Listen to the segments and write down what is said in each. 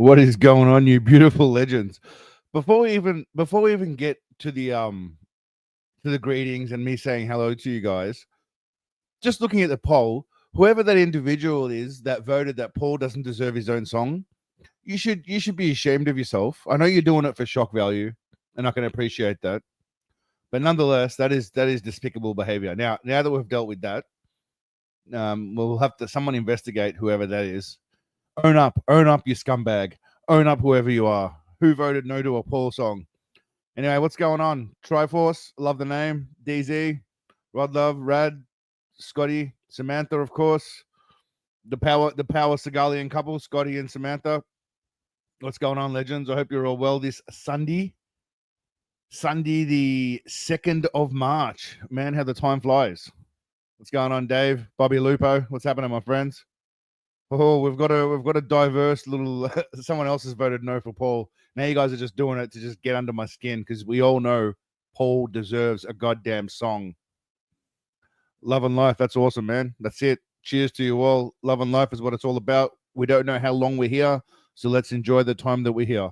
What is going on, you beautiful legends? Before we even get to the greetings and me saying hello to you guys, just looking at the poll, whoever that individual is that voted that Paul doesn't deserve his own song, you should be ashamed of yourself. I know you're doing it for shock value, and I can appreciate that, but nonetheless, that is despicable behavior. Now that we've dealt with that, we'll have to someone investigate whoever that is. Own up, you scumbag. Own up, whoever you are. Who voted no to a Paul song? Anyway, what's going on? Triforce, love the name. DZ, Rod Love, Rad, Scotty, Samantha, of course. The power Seagalian couple, Scotty and Samantha. What's going on, legends? I hope you're all well this Sunday, the 2nd of March. Man, how the time flies. What's going on, Dave? Bobby Lupo, what's happening, my friends? Oh, we've got a diverse little. Someone else has voted no for Paul. Now you guys are just doing it to just get under my skin because we all know Paul deserves a goddamn song. Love and life. That's awesome, man. That's it. Cheers to you all. Love and life is what it's all about. We don't know how long we're here, so let's enjoy the time that we're here.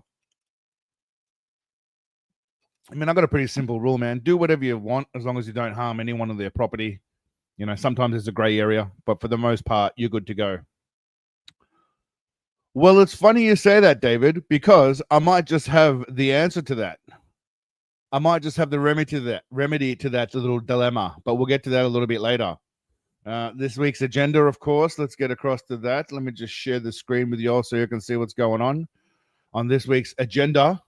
I mean, I've got a pretty simple rule, man. Do whatever you want as long as you don't harm anyone on their property. You know, sometimes it's a gray area, but for the most part, you're good to go. Well, it's funny you say that, David, because I might just have the answer to that. I might just have the remedy to that little dilemma, but we'll get to that a little bit later. This week's agenda, of course. Let's get across to that. Let me just share the screen with you all so you can see what's going on this week's agenda.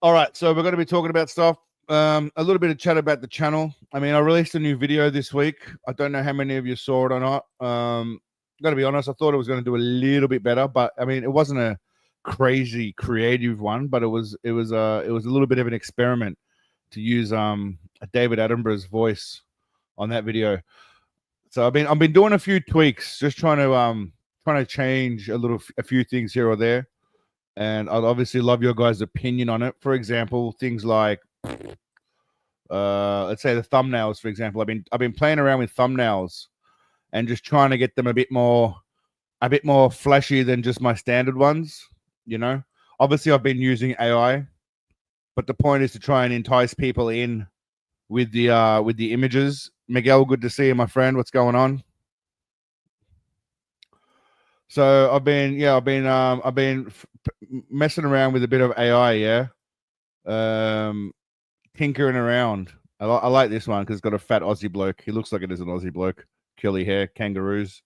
All right, so we're going to be talking about stuff. A little bit of chat about the channel. I mean, I released a new video this week. I don't know how many of you saw it or not. Got to be honest, I thought it was going to do a little bit better, but I mean, it wasn't a crazy creative one, but it was a little bit of an experiment to use David Attenborough's voice on that video. So I've been doing a few tweaks, just trying to change a few things here or there, and I'd obviously love your guys' opinion on it. For example, things like let's say the thumbnails. For example, I've been playing around with thumbnails and just trying to get them a bit more flashy than just my standard ones. You know, obviously I've been using AI, but the point is to try and entice people in with the images. Miguel, good to see you, my friend. What's going on? So I've been messing around with a bit of AI, tinkering around. I like this one because it's got a fat Aussie bloke. He looks like it is an Aussie bloke. Curly hair, kangaroos.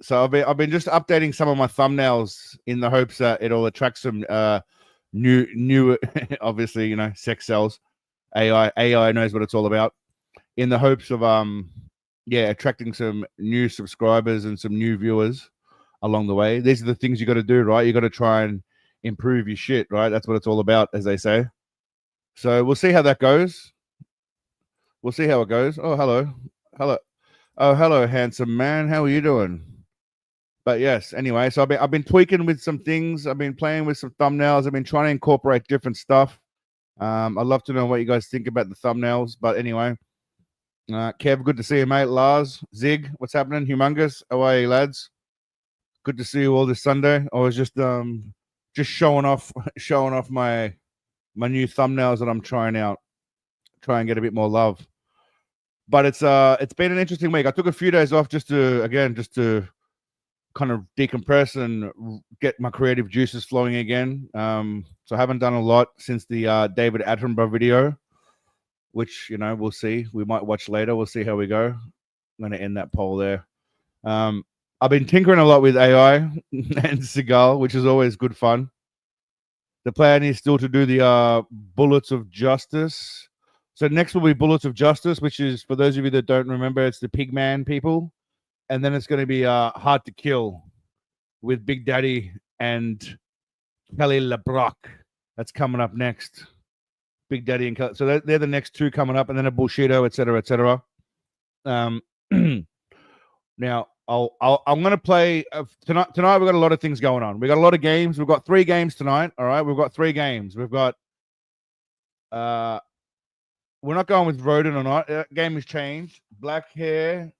So I've been just updating some of my thumbnails in the hopes that it'll attract some new obviously, you know, sex sells. AI knows what it's all about. In the hopes of attracting some new subscribers and some new viewers along the way. These are the things you got to do, right? You got to try and improve your shit, right? That's what it's all about, as they say. So we'll see how that goes. We'll see how it goes. Oh, hello. Oh, hello, handsome man. How are you doing? But yes, anyway, so I've been tweaking with some things. I've been playing with some thumbnails. I've been trying to incorporate different stuff. I'd love to know what you guys think about the thumbnails. But anyway, Kev, good to see you, mate. Lars, Zig, what's happening? Humongous, how are you, lads? Good to see you all this Sunday. I was just showing off my new thumbnails that I'm trying out. Try and get a bit more love. But it's been an interesting week. I took a few days off just to kind of decompress and get my creative juices flowing again. So I haven't done a lot since the David Attenborough video, which, you know, we'll see. We might watch later. We'll see how we go. I'm going to end that poll there. I've been tinkering a lot with AI and Seagal, which is always good fun. The plan is still to do the Bullets of Justice. So next will be Bullets of Justice, which is, for those of you that don't remember, it's the Pigman people. And then it's going to be Hard to Kill with Big Daddy and Kelly LeBrock. That's coming up next. Big Daddy and Kelly. So they're the next two coming up, and then a Bushido, etc., etc. Now, I'm going to play tonight. Tonight we've got a lot of things going on. We got a lot of games. We've got 3 games tonight. All right, we've got 3 games. We've got we're not going with Rodent or not. That game has changed. Black hair,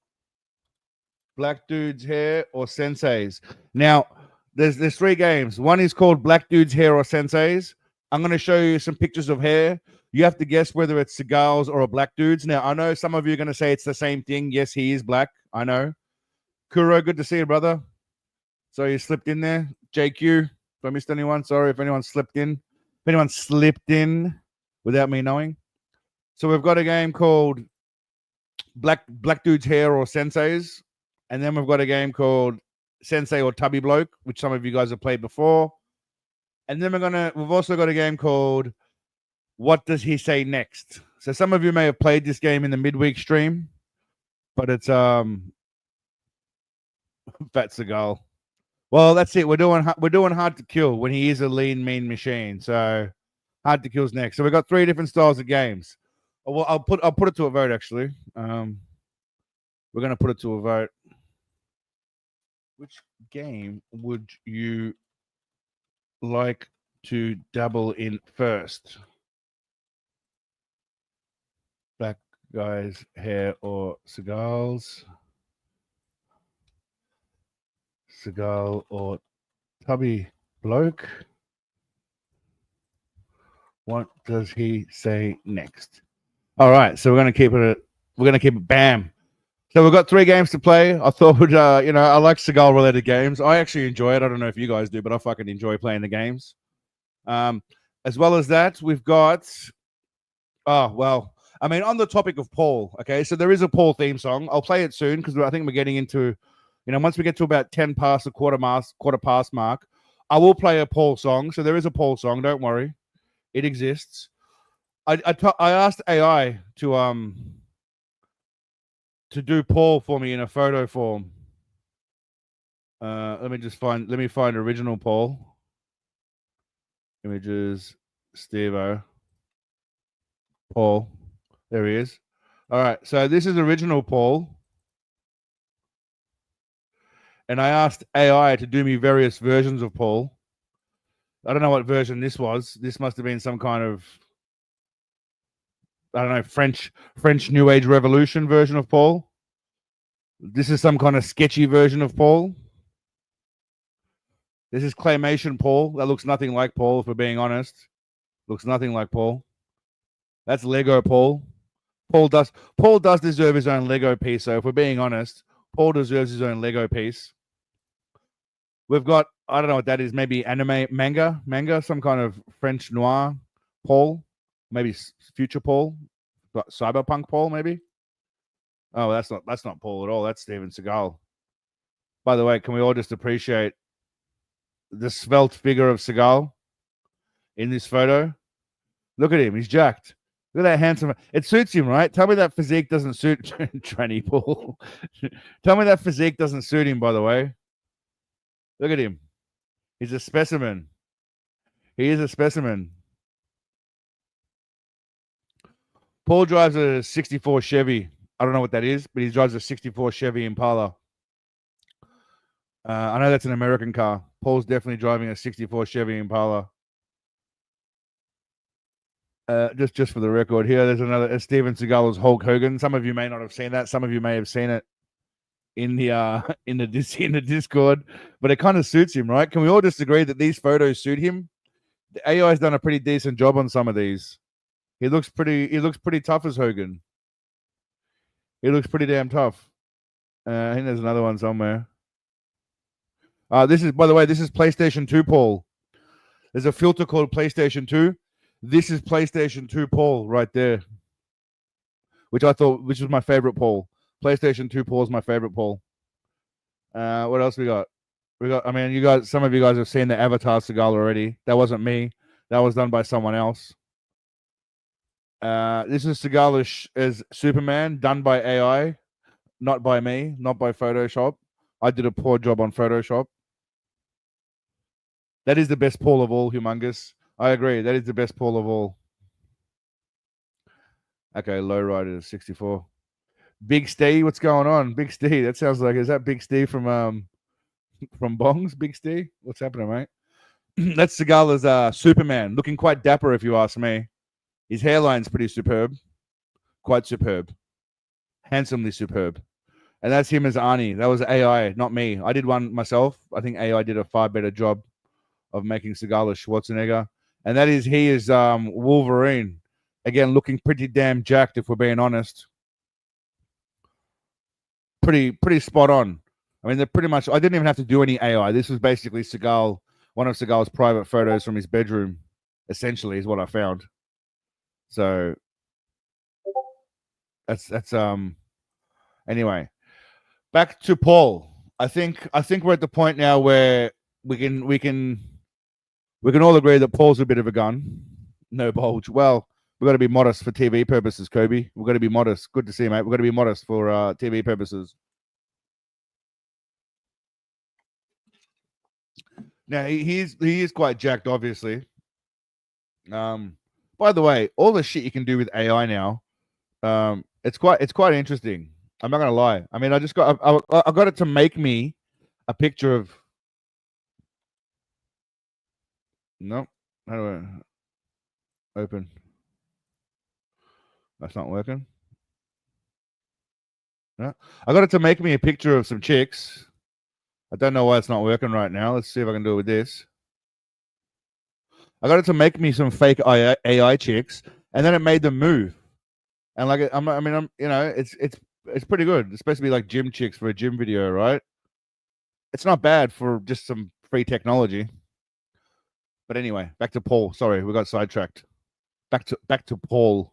black dude's hair, or Sensei's. Now, There's 3 games. One is called Black Dude's Hair or Sensei's. I'm going to show you some pictures of hair. You have to guess whether it's Seagal's or a black dude's. Now, I know some of you are going to say it's the same thing. Yes, he is black. I know. Kuro, good to see you, brother. So you slipped in there. JQ, if I missed anyone, sorry if anyone slipped in. If anyone slipped in without me knowing. So we've got a game called Black Dude's Hair or Sensei's. And then we've got a game called Sensei or Tubby Bloke, which some of you guys have played before. And then we've also got a game called What Does He Say Next? So some of you may have played this game in the midweek stream, but it's Fat Seagal. Well, that's it. We're doing Hard to Kill when he is a lean, mean machine. So Hard to Kill's next. So we've got 3 different styles of games. Well, I'll put it to a vote actually. We're gonna put it to a vote. Which game would you like to dabble in first? Black guy's hair or Seagal's? Seagal or Tubby Bloke? What does he say next? All right, so we're gonna keep it bam. So we've got 3 games to play. I thought, I like Seagal-related games. I actually enjoy it. I don't know if you guys do, but I fucking enjoy playing the games. As well as that, we've got... on the topic of Paul, okay, so there is a Paul theme song. I'll play it soon because I think we're getting into, once we get to about 10 past the quarter past mark, I will play a Paul song. So there is a Paul song. Don't worry. It exists. I asked AI to do Paul for me in a photo form. Let me find original Paul. Images, Steve-O. Paul. There he is. All right, so this is original Paul. And I asked AI to do me various versions of Paul. I don't know what version this was. This must have been some kind of, I don't know, French New Age Revolution version of Paul. This is some kind of sketchy version of Paul. This is claymation Paul. That looks nothing like Paul, if we're being honest. Looks nothing like Paul. That's Lego Paul. Paul does deserve his own Lego piece, so if we're being honest, Paul deserves his own Lego piece. We've got, I don't know what that is, maybe anime, manga, some kind of French noir Paul, maybe future Paul, cyberpunk Paul, maybe. Oh, that's not Paul at all. That's Steven Seagal. By the way, can we all just appreciate the svelte figure of Seagal in this photo? Look at him. He's jacked. Look at that handsome. It suits him, right? Tell me that physique doesn't suit Tranny Paul. Tell me that physique doesn't suit him, by the way. Look at him. He's a specimen. He is a specimen. Paul drives a 64 Chevy. I don't know what that is, but he drives a 64 Chevy Impala. I know that's an American car. Paul's definitely driving a 64 Chevy Impala. Just for the record here, there's another Steven Seagal's Hulk Hogan. Some of you may not have seen that. Some of you may have seen it in the Discord, but it kind of suits him, right? Can we all just agree that these photos suit him? The AI's done a pretty decent job on some of these. He looks pretty tough as Hogan. He looks pretty damn tough. I think there's another one somewhere. This is, by the way, this is PlayStation 2 Paul. There's a filter called PlayStation 2. This is PlayStation 2 Paul right there, which was my favorite Paul. PlayStation 2 Paul is my favorite Paul. What else we got? Some of you guys have seen the Avatar Seagal already. That wasn't me. That was done by someone else. This is Seagal as Superman, done by AI, not by me, not by Photoshop. I did a poor job on Photoshop. That is the best Paul of all, Humongous. I agree. That is the best Paul of all. Okay, Lowrider is 64. Big Steve, what's going on? Big Steve. That sounds like, is that Big Steve from Bongs? Big Steve? What's happening, mate? That's Seagal as Superman. Looking quite dapper, if you ask me. His hairline's pretty superb. Quite superb. Handsomely superb. And that's him as Arnie. That was AI, not me. I did one myself. I think AI did a far better job of making Seagal as Schwarzenegger. And that is he is Wolverine. Again, looking pretty damn jacked, if we're being honest. Pretty spot on. I mean, they're pretty much. I didn't even have to do any AI. This was basically Seagal, one of Seagal's private photos from his bedroom. Essentially, is what I found. So that's Anyway, back to Paul. I think we're at the point now where we can all agree that Paul's a bit of a gun. No bulge. Well, we've got to be modest for TV purposes, Kobe. We've got to be modest. Good to see you, mate. We've got to be modest for TV purposes. Now he is quite jacked, obviously. By the way, all the shit you can do with AI now, it's quite interesting. I'm not gonna lie. I mean, I got it to make me a picture of. No, how do I open? That's not working. No, I got it to make me a picture of some chicks. I don't know why it's not working right now. Let's see if I can do it with this. I got it to make me some fake AI chicks, and then it made them move. And like, it's pretty good. It's supposed to be like gym chicks for a gym video, right? It's not bad for just some free technology. But anyway, back to Paul. Sorry, we got sidetracked. Back to Paul.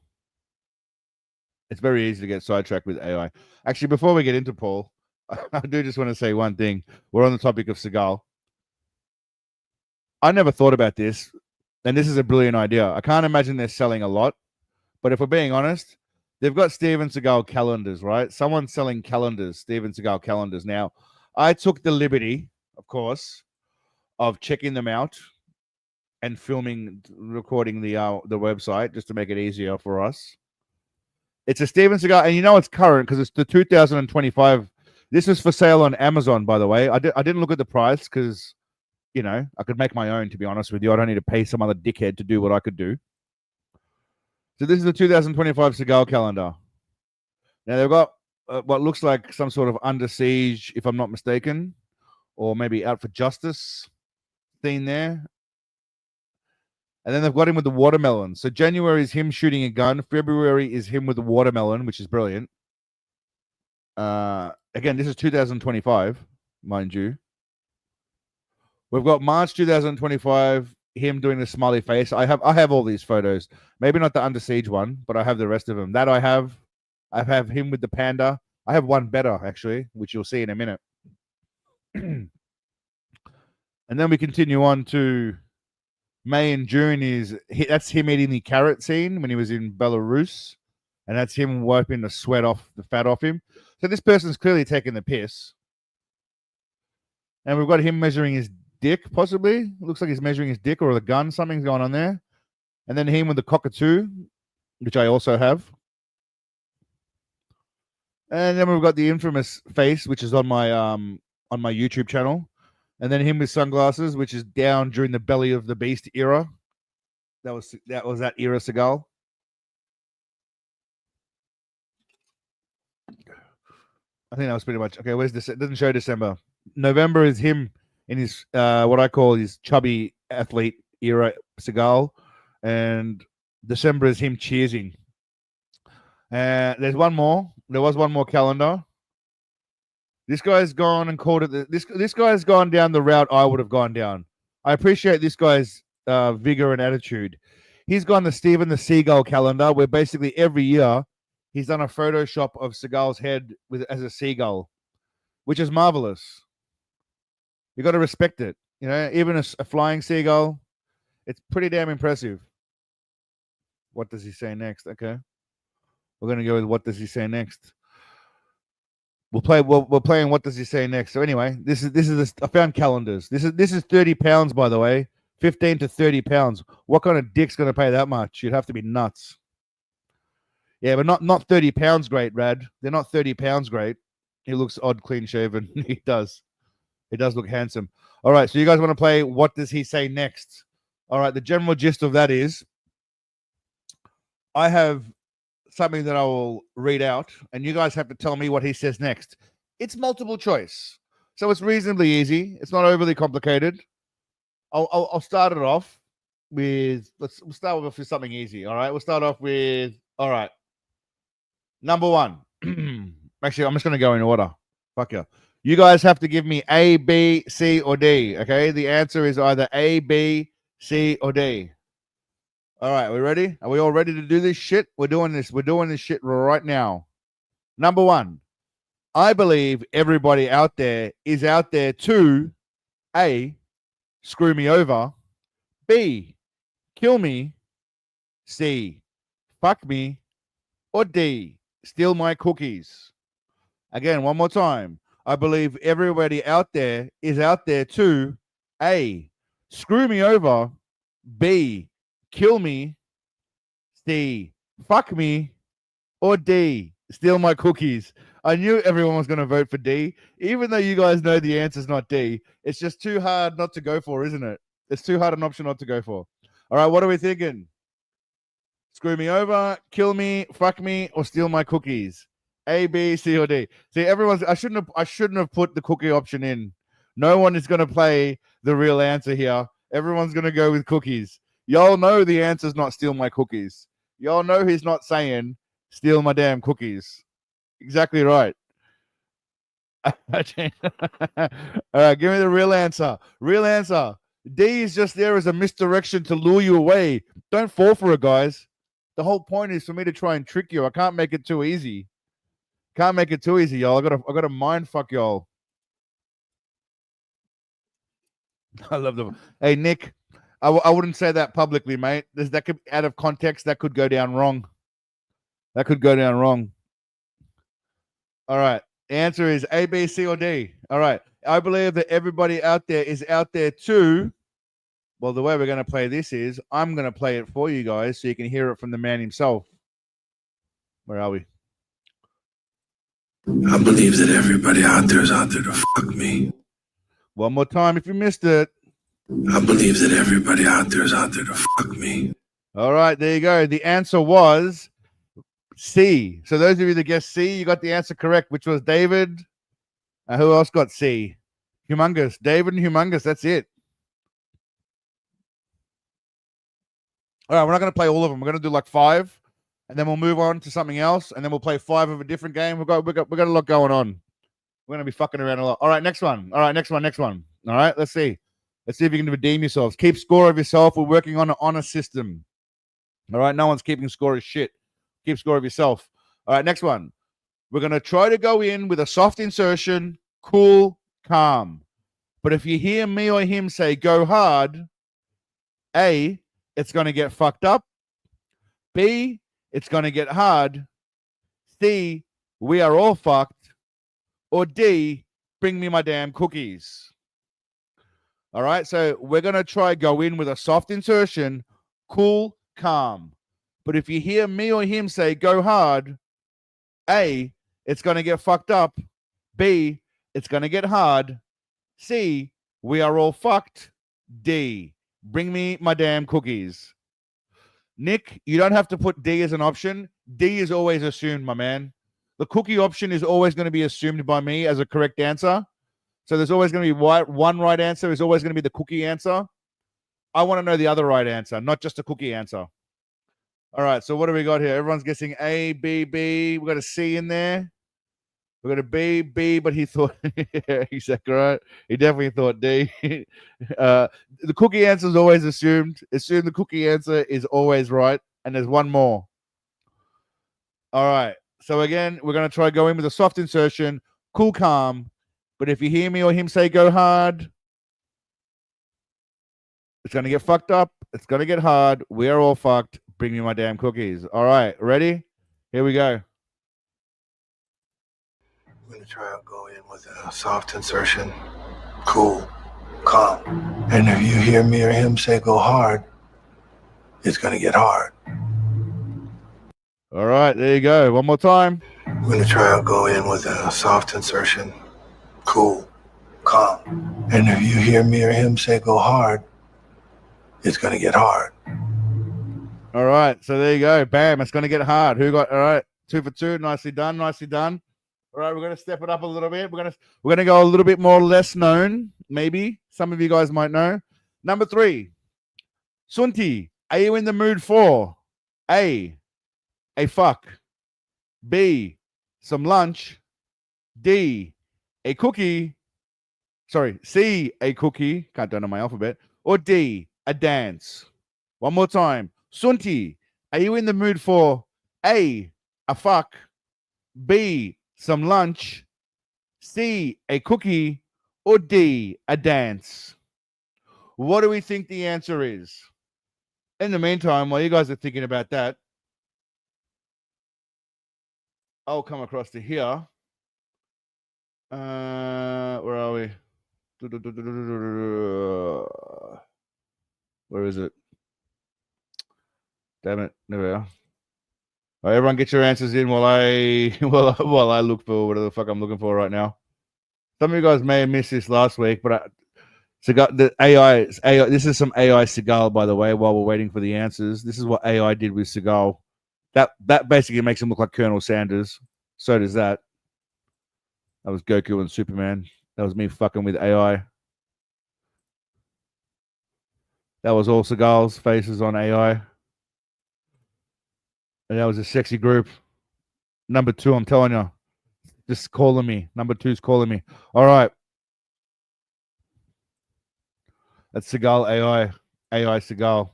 It's very easy to get sidetracked with AI. Actually, before we get into Paul, I do just want to say one thing. We're on the topic of Seagal. I never thought about this, and this is a brilliant idea. I can't imagine they're selling a lot, but if we're being honest, they've got Steven Seagal calendars, right? Someone's selling calendars, Steven Seagal calendars. Now, I took the liberty, of course, of checking them out and recording the website just to make it easier for us. It's a Steven Seagal, and you know it's current because it's the 2025. This is for sale on Amazon, by the way. I didn't look at the price because, I could make my own, to be honest with you. I don't need to pay some other dickhead to do what I could do. So this is the 2025 Seagal calendar. Now they've got what looks like some sort of Under Siege, if I'm not mistaken, or maybe Out for Justice theme there. And then they've got him with the watermelon. So January is him shooting a gun. February is him with the watermelon, which is brilliant. Again, this is 2025, mind you. We've got March 2025, him doing the smiley face. I have all these photos. Maybe not the Under Siege one, but I have the rest of them. That I have him with the panda. I have one better, actually, which you'll see in a minute. And then we continue on to May and June. That's him eating the carrot scene when he was in Belarus. And that's him wiping the fat off him. So this person's clearly taking the piss. And we've got him measuring his dick, possibly. It looks like he's measuring his dick or the gun. Something's going on there. And then him with the cockatoo, which I also have. And then we've got the infamous face, which is on my YouTube channel. And then him with sunglasses, which is down during the Belly of the Beast era. That was that era, Seagal. I think that was pretty much okay. Where's this? It doesn't show December. November is him in his what I call his chubby athlete era, Seagal, and December is him cheersing. There's one more. There was one more calendar. This guy's gone and called it. This guy's gone down the route I would have gone down. I appreciate this guy's vigor and attitude. He's gone the Steven the Seagal calendar, where basically every year he's done a Photoshop of Seagal's head as a seagull, which is marvelous. You got to respect it. Even a flying seagull, it's pretty damn impressive. What does he say next? Okay, we're gonna go with what does he say next. We're playing what does he say next. So anyway, this is I found calendars. This is 30 pounds, by the way, 15 to 30 pounds. What kind of dick's gonna pay that much? You'd have to be nuts. Yeah, but not 30 pounds great, Rad. They're not 30 pounds great. He looks odd, clean shaven. He does look handsome. All right, so you guys want to play what does he say next? All right, the general gist of that is I have something that I will read out, and you guys have to tell me what he says next. It's multiple choice, so it's reasonably easy. It's not overly complicated. I'll start it off with we'll start off with something easy. All right, we'll start off with number one. Actually, I'm just gonna go in order. Fuck yeah. You guys have to give me A, B, C, or D. Okay, the answer is either A, B, C, or D. All right, we ready? Are we all ready to do this shit? We're doing this. We're doing this shit right now. Number one, I believe everybody out there is out there to A, screw me over, B, kill me, C, fuck me, or D, steal my cookies. Again, one more time. I believe everybody out there is out there to A, screw me over, B, kill me, C, fuck me, or D, steal my cookies. I knew everyone was going to vote for D, even though you guys know the answer's not D. It's just too hard not to go for, isn't it? It's too hard an option not to go for. All right, what are we thinking? Screw me over, kill me, fuck me, or steal my cookies. A, B, C, or D. See, everyone's. I shouldn't have put the cookie option in. No one is going to play the real answer here. Everyone's going to go with cookies. Y'all know the answer's not steal my cookies. Y'all know he's not saying steal my damn cookies. Exactly right. All right, give me the real answer. Real answer. D is just there as a misdirection to lure you away. Don't fall for it, guys. The whole point is for me to try and trick you. I can't make it too easy. Can't make it too easy, y'all. I gotta mind fuck y'all. I love them. Hey, Nick, I wouldn't say that publicly, mate. That could, out of context, that could go down wrong. That could go down wrong. All right. The answer is A, B, C, or D. All right. I believe that everybody out there is out there too. Well, the way we're going to play this is I'm going to play it for you guys so you can hear it from the man himself. Where are we? I believe that everybody out there is out there to fuck me. One more time if you missed it. I believe that everybody out there is out there to fuck me. All right, there you go. The answer was C. So those of you that guessed C, you got the answer correct, which was David. Who else got C? Humongous. David and Humongous. That's it. All right, we're not going to play all of them. We're going to do like 5, and then we'll move on to something else, and then we'll play 5 of a different game. We got a lot going on. We're going to be fucking around a lot. All right, next one. All right, next one. All right, let's see. Let's see if you can redeem yourselves. Keep score of yourself. We're working on an honor system. All right, no one's keeping score of shit. Keep score of yourself. All right, next one. We're going to try to go in with a soft insertion, cool, calm. But if you hear me or him say go hard, A, it's going to get fucked up. B, it's going to get hard. C, we are all fucked. Or D, bring me my damn cookies. All right, so we're going to try go in with a soft insertion, cool, calm. But if you hear me or him say go hard, A, it's going to get fucked up. B, it's going to get hard. C, we are all fucked. D, bring me my damn cookies. Nick, you don't have to put D as an option. D is always assumed, my man. The cookie option is always going to be assumed by me as a correct answer. So there's always going to be one right answer. Is always going to be the cookie answer. I want to know the other right answer, not just a cookie answer. All right, so what do we got here? Everyone's guessing A, B, B. We got a C in there. We got a B, B, but he thought, yeah, exactly right. He definitely thought D. The cookie answer is always assumed. Assume the cookie answer is always right. And there's one more. All right. So again, we're going to try going with a soft insertion, cool, calm. But if you hear me or him say go hard, it's going to get fucked up. It's going to get hard. We are all fucked. Bring me my damn cookies. All right. Ready? Here we go. I'm going to try to go in with a soft insertion, cool, calm. And if you hear me or him say go hard, it's going to get hard. All right, there you go. One more time. I'm going to try to go in with a soft insertion, cool, calm. And if you hear me or him say go hard, it's going to get hard. All right, so there you go. Bam, it's going to get hard. Who got, all right, 2 for 2. Nicely done, nicely done. All right, we're gonna step it up a little bit. We're gonna go a little bit more less known. Maybe some of you guys might know. Number 3, Sunti. Are you in the mood for A fuck, B, some lunch, D, a cookie? Sorry, C, a cookie. Can't do it on my alphabet. Or D, a dance. One more time. Sunti, are you in the mood for A fuck, B, some lunch, C, a cookie, or D, a dance? What do we think the answer is? In the meantime, while you guys are thinking about that, I'll come across to here. Where are we? Where is it? Damn it! There we are. All right, everyone, get your answers in while I while I look for whatever the fuck I'm looking for right now. Some of you guys may have missed this last week, but the AI. This is some AI Seagal, by the way. While we're waiting for the answers, this is what AI did with Seagal. That basically makes him look like Colonel Sanders. So does that. That was Goku and Superman. That was me fucking with AI. That was all Seagal's faces on AI. And that was a sexy group. Number 2, I'm telling you. Just calling me. Number 2's calling me. All right. That's Seagal AI. AI Seagal.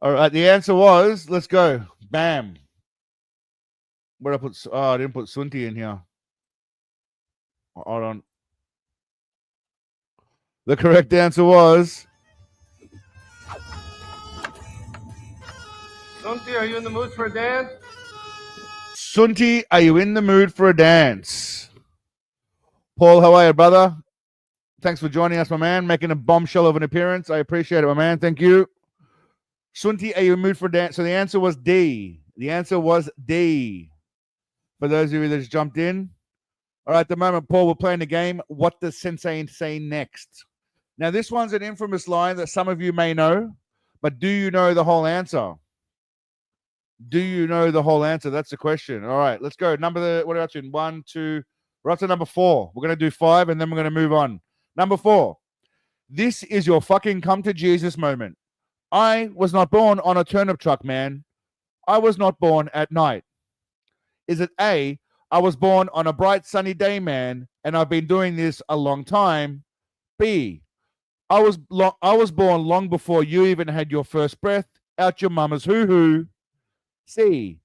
All right. The answer was, let's go. Bam. Where did I put? Oh, I didn't put Sunti in here. Hold on. The correct answer was Sunti, are you in the mood for a dance? Sunti, are you in the mood for a dance? Paul, how are you, brother? Thanks for joining us, my man. Making a bombshell of an appearance. I appreciate it, my man. Thank you. Sunti, are you in the mood for a dance? So the answer was D. The answer was D. For those of you that just jumped in. All right, at the moment, Paul, we're playing the game. What does Sensei say next? Now, this one's an infamous line that some of you may know, but do you know the whole answer? Do you know the whole answer? That's the question. All right, let's go. What are we up to? 1, 2. We're up to number 4. We're going to do 5, and then we're going to move on. Number 4. This is your fucking come to Jesus moment. I was not born on a turnip truck, man. I was not born at night. Is it A, I was born on a bright sunny day, man, and I've been doing this a long time? B, I was born long before you even had your first breath out your mama's hoo-hoo? C,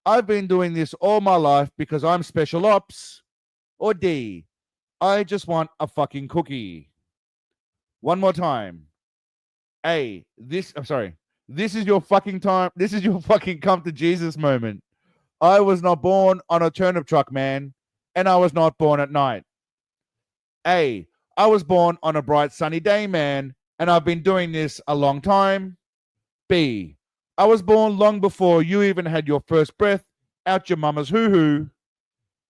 I've been doing this all my life because I'm special ops? Or D, I just want a fucking cookie? One more time. A, this is your fucking time. This is your fucking come to Jesus moment. I was not born on a turnip truck, man, and I was not born at night. A, I was born on a bright sunny day, man, and I've been doing this a long time. B, I was born long before you even had your first breath out your mama's hoo-hoo?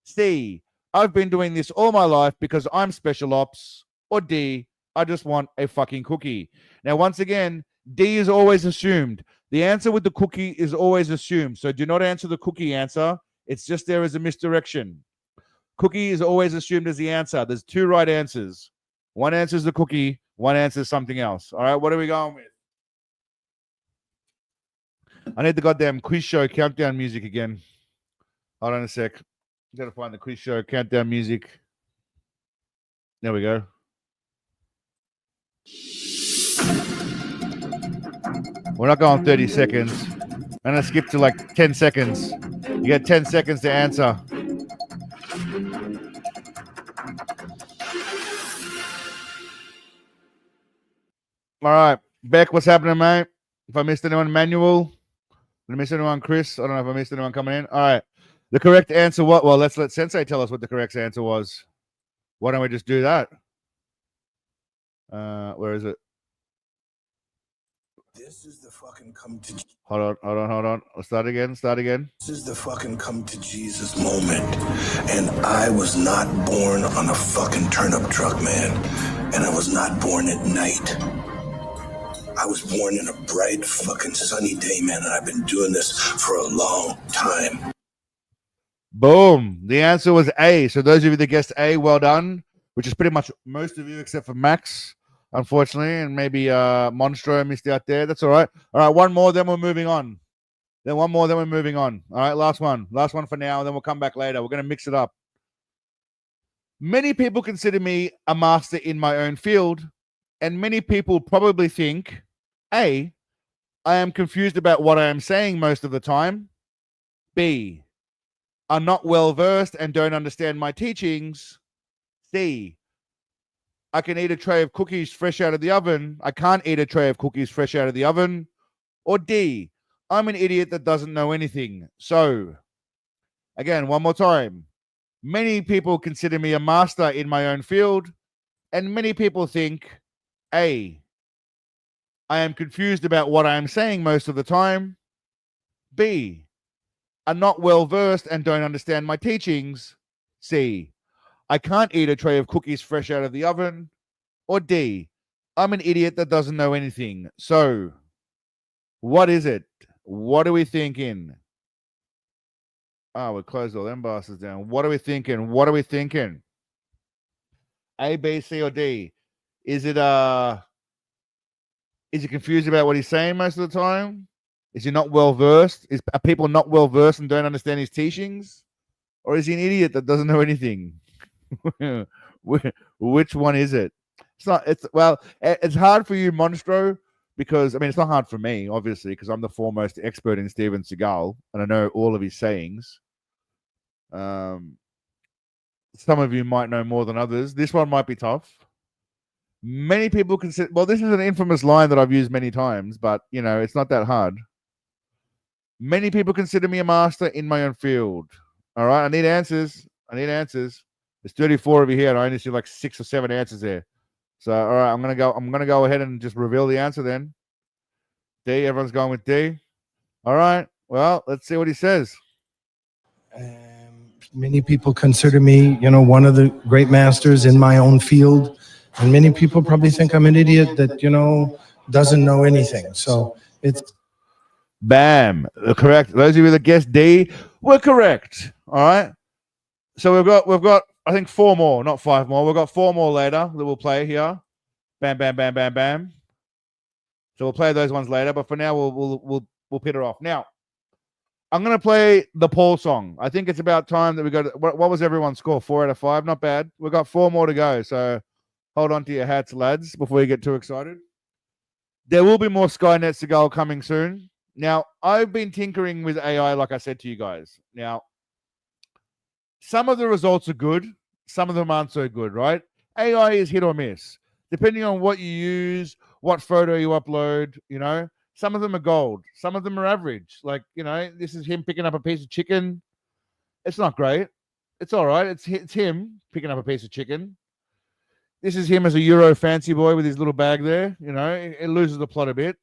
C, I've been doing this all my life because I'm special ops? Or D, I just want a fucking cookie? Now, once again, D is always assumed. The answer with the cookie is always assumed. So do not answer the cookie answer. It's just there as a misdirection. Cookie is always assumed as the answer. There's 2 right answers. One answer is the cookie. One answer is something else. All right, what are we going with? I need the goddamn quiz show countdown music again. Hold on a sec. Got to find the quiz show countdown music. There we go. We're not going 30 seconds. I'm going to skip to like 10 seconds. You get 10 seconds to answer. All right. Beck, what's happening, mate? If I missed anyone, Manuel. Did I miss anyone, Chris? I don't know if I missed anyone coming in. All right. The correct answer, what? Well, let's let Sensei tell us what the correct answer was. Why don't we just do that? Where is it? This is the fucking come to... Hold on. Let's start again. This is the fucking come to Jesus moment. And I was not born on a fucking turnip truck, man. And I was not born at night. I was born in a bright fucking sunny day, man. And I've been doing this for a long time. Boom. The answer was A. So those of you that guessed A, well done, which is pretty much most of you except for Max, unfortunately, and maybe Monstro missed out there. That's all right. All right, one more, then we're moving on. Then one more, then we're moving on. All right, last one. Last one for now, and then we'll come back later. We're going to mix it up. Many people consider me a master in my own field, and many people probably think, A, I am confused about what I am saying most of the time. B, are not well versed and don't understand my teachings. C, I can eat a tray of cookies fresh out of the oven. I can't eat a tray of cookies fresh out of the oven. Or D, I'm an idiot that doesn't know anything. So, again, one more time. Many people consider me a master in my own field, and many people think, A, I am confused about what I am saying most of the time. B, are not well versed and don't understand my teachings. C, I can't eat a tray of cookies fresh out of the oven. Or D, I'm an idiot that doesn't know anything. So, what is it? What are we thinking? Oh, we closed all them bastards down. What are we thinking? What are we thinking? A, B, C, or D? Is he confused about what he's saying most of the time? Is he not well versed? Are people not well versed and don't understand his teachings? Or is he an idiot that doesn't know anything? Which one is it? It's hard for you, Monstro, because I mean it's not hard for me, obviously, because I'm the foremost expert in Steven Seagal and I know all of his sayings. Some of you might know more than others. This one might be tough. Many people consider, well, this is an infamous line that I've used many times, but you know, it's not that hard. Many people consider me a master in my own field. All right, I need answers. There's 34 of you here, and I only see like 6 or 7 answers there. So, all right, I'm gonna go ahead and just reveal the answer then. D, everyone's going with D. All right, well, let's see what he says. Many people consider me, you know, one of the great masters in my own field, and many people probably think I'm an idiot that, you know, doesn't know anything. So it's bam, correct. Those of you that guessed D were correct. All right. So we've got I think 4 more, not 5 more. We've got 4 more later that we'll play here. Bam, bam, bam, bam, bam. So we'll play those ones later, but for now we'll pit her off. Now, I'm gonna play the Paul song. I think it's about time that we go to what was everyone's score? 4 out of 5, not bad. We've got 4 more to go, so hold on to your hats, lads, before you get too excited. There will be more Skynet Seagal coming soon. Now, I've been tinkering with AI, like I said to you guys. Now, some of the results are good, some of them aren't so good, right? AI is hit or miss, depending on what you use, what photo you upload, you know. Some of them are gold. Some of them are average. Like, you know, this is him picking up a piece of chicken. It's not great. It's all right. It's him picking up a piece of chicken. This is him as a Euro fancy boy with his little bag there. You know, it loses the plot a bit.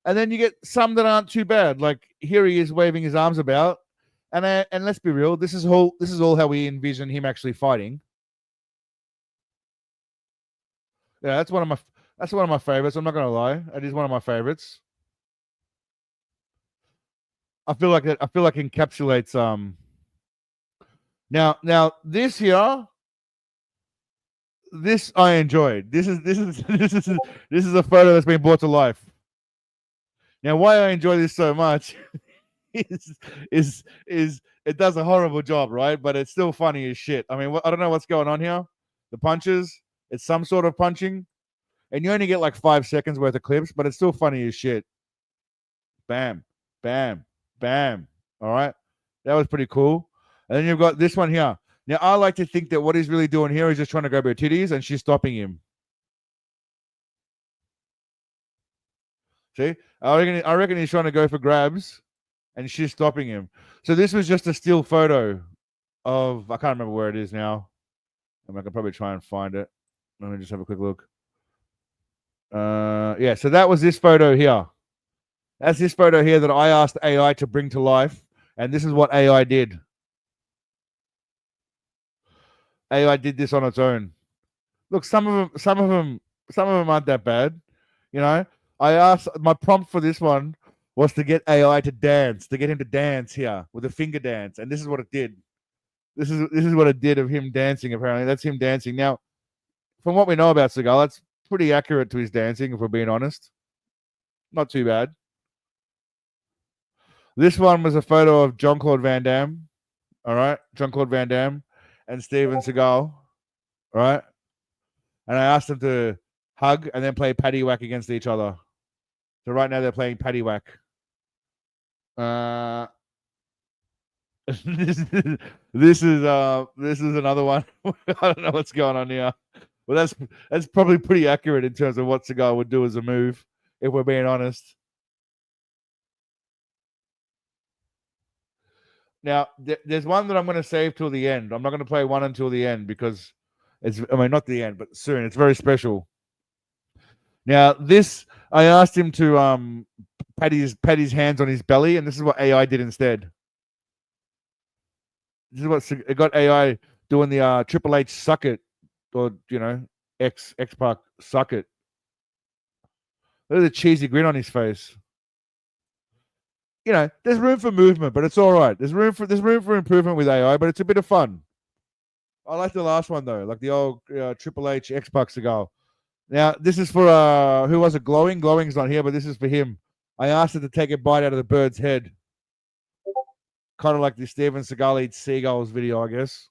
And then you get some that aren't too bad. Like here he is waving his arms about. And let's be real, this is all how we envision him actually fighting. Yeah, that's one of my favorites. I'm not gonna lie, it is one of my favorites. I feel like encapsulates Now this here, this I enjoyed. This is a photo that's been brought to life. Now, why I enjoy this so much is it does a horrible job, right? But it's still funny as shit. I mean, I don't know what's going on here. The punches, it's some sort of punching, and you only get like 5 seconds worth of clips, but it's still funny as shit. Bam, bam, bam. All right, that was pretty cool. And then you've got this one here. Now, I like to think that what he's really doing here is just trying to grab her titties, and she's stopping him. See, I reckon he's trying to go for grabs, and she's stopping him. So this was just a still photo of, I can't remember where it is now. I can probably try and find it. Let me just have a quick look. Yeah, so that was this photo here. That's this photo here that I asked AI to bring to life, and this is what AI did. AI did this on its own. Look, some of them aren't that bad. You know, I asked, my prompt for this one was to get AI to dance, to get him to dance here with a finger dance, and this is what it did. This is what it did of him dancing. Apparently, that's him dancing. Now, from what we know about Seagal, that's pretty accurate to his dancing, if we're being honest. Not too bad. This one was a photo of Jean-Claude Van Damme. All right, Jean-Claude Van Damme and Steven Seagal. All right, and I asked them to hug and then play paddywhack against each other. So right now they're playing paddywhack. This is another one. I don't know what's going on here. Well, that's probably pretty accurate in terms of what Seagal would do as a move, if we're being honest. Now, there's one that I'm going to save till the end. I'm not going to play one until the end because not the end, but soon. It's very special. Now, this, I asked him to pat his hands on his belly, and this is what AI did instead. This is what it got AI doing the Triple H suck it, or X-Pac suck it. Look at the cheesy grin on his face. There's room for movement, but it's all right. There's room for improvement with AI, but it's a bit of fun. I like the last one though, like the old Triple H X-Pac Seagal. Now this is for who was it? Glowing. Glowing's not here, but this is for him. I asked her to take a bite out of the bird's head, kind of like the Steven Seagal eats seagulls video, I guess.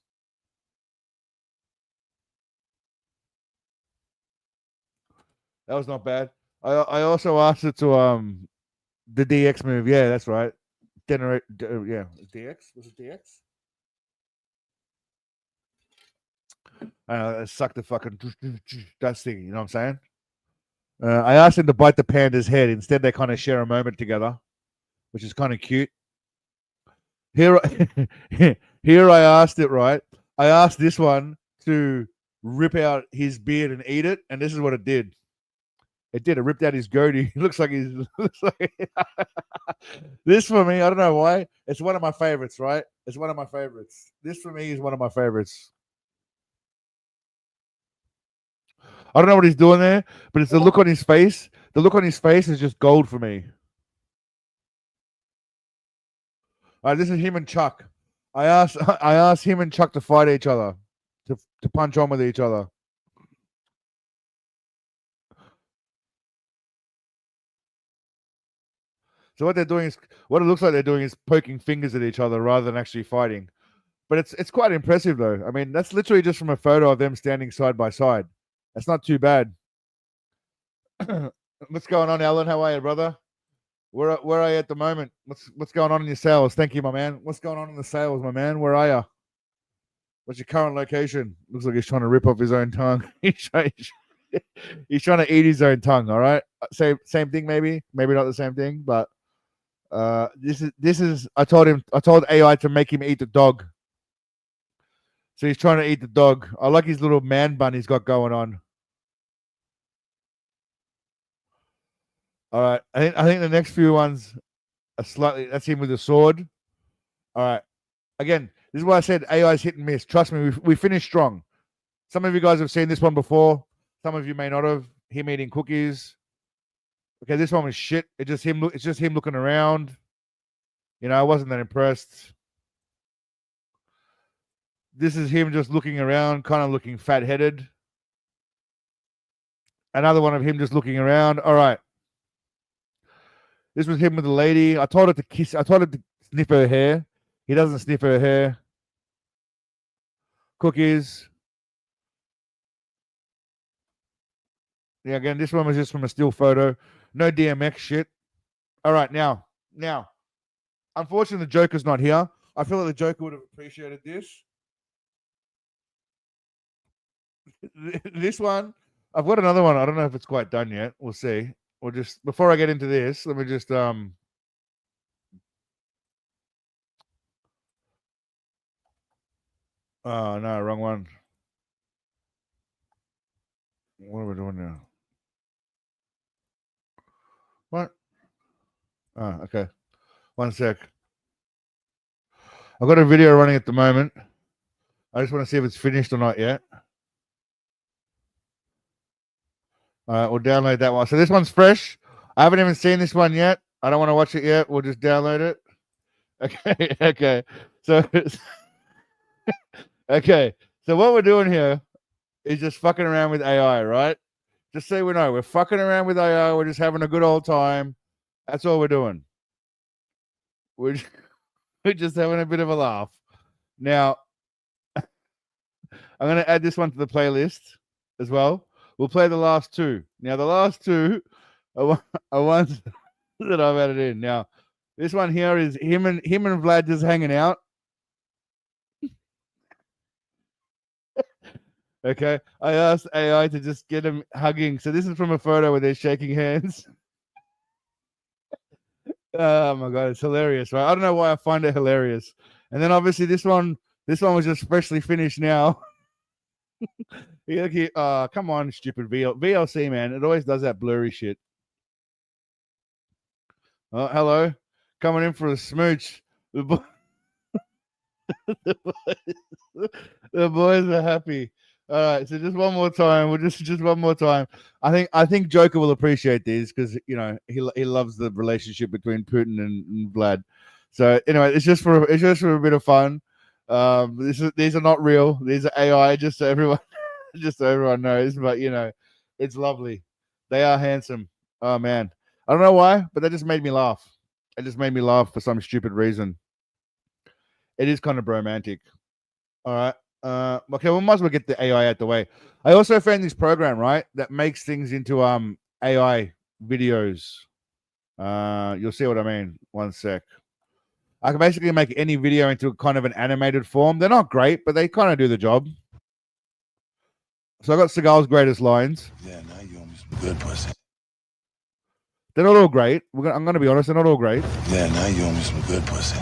That was not bad. I also asked her to the DX move. Yeah, that's right. DX? Was it DX? Suck the fucking that thing, you know what I'm saying? I asked him to bite the panda's head. Instead, they kind of share a moment together, which is kind of cute. Here I asked it, right? I asked this one to rip out his beard and eat it, and this is what it did. It did. It ripped out his goatee. It looks like this for me. I don't know why. It's one of my favorites, right? It's one of my favorites. This for me is one of my favorites. I don't know what he's doing there, but it's the look on his face. The look on his face is just gold for me. All right, this is him and Chuck. I asked him and Chuck to fight each other, to punch on with each other. So what it looks like they're doing is poking fingers at each other rather than actually fighting. But it's quite impressive though. I mean, that's literally just from a photo of them standing side by side. That's not too bad. What's going on, Alan? How are you, brother? Where are you at the moment? What's going on in your sales? Thank you, my man. What's going on in the sales, my man? Where are you? What's your current location? Looks like he's trying to rip off his own tongue. He's trying to eat his own tongue. All right, same thing, maybe not the same thing, but this is. I told AI to make him eat the dog. So he's trying to eat the dog. I like his little man bun he's got going on. All right. I think the next few ones are slightly. That's him with a sword. All right. Again, this is why I said AI's hit and miss. Trust me, we finished strong. Some of you guys have seen this one before. Some of you may not have. Him eating cookies. Okay, this one was shit. It's just him looking around. I wasn't that impressed. This is him just looking around, kind of looking fat-headed. Another one of him just looking around. All right. This was him with the lady. I told her to kiss. I told her to sniff her hair. He doesn't sniff her hair. Cookies. Yeah, again, this one was just from a still photo. No DMX shit. All right, now. Unfortunately, the Joker's not here. I feel like the Joker would have appreciated this. This one, I've got another one. I don't know if it's quite done yet. We'll see. We'll just, before I get into this, let me just oh no, wrong one. What are we doing now? What? Oh, okay. One sec. I've got a video running at the moment. I just want to see if it's finished or not yet. All right, we'll download that one. So this one's fresh. I haven't even seen this one yet. I don't want to watch it yet. We'll just download it. Okay. Okay. So, okay. So what we're doing here is just fucking around with AI, right? Just so we know, we're fucking around with AI. We're just having a good old time. That's all we're doing. We're just having a bit of a laugh. Now, I'm going to add this one to the playlist as well. We'll play the last two. Now, the last two are ones that I've added in. Now, this one here is him and Vlad just hanging out. Okay. I asked AI to just get him hugging. So this is from a photo where they're shaking hands. Oh my god, it's hilarious, right? I don't know why I find it hilarious. And then obviously this one was just freshly finished now. Come on, stupid VLC, man. It always does that blurry shit. Oh, hello. Coming in for a smooch. The boys are happy. All right, so just one more time. We'll just one more time. I think Joker will appreciate these because he loves the relationship between Putin and Vlad. So anyway, it's just for a bit of fun. These are not real. These are AI. Just so everyone knows. But it's lovely. They are handsome. Oh man, I don't know why, but that just made me laugh. It just made me laugh for some stupid reason. It is kind of romantic. All right. Okay, we might as well get the AI out the way. I also found this program, right, that makes things into AI videos. You'll see what I mean. One sec. I can basically make any video into kind of an animated form. They're not great, but they kind of do the job. So I got Seagal's greatest lines. Yeah, now you owe me some good pussy. They're not all great. I'm going to be honest, they're not all great. Yeah, now you owe me some good pussy.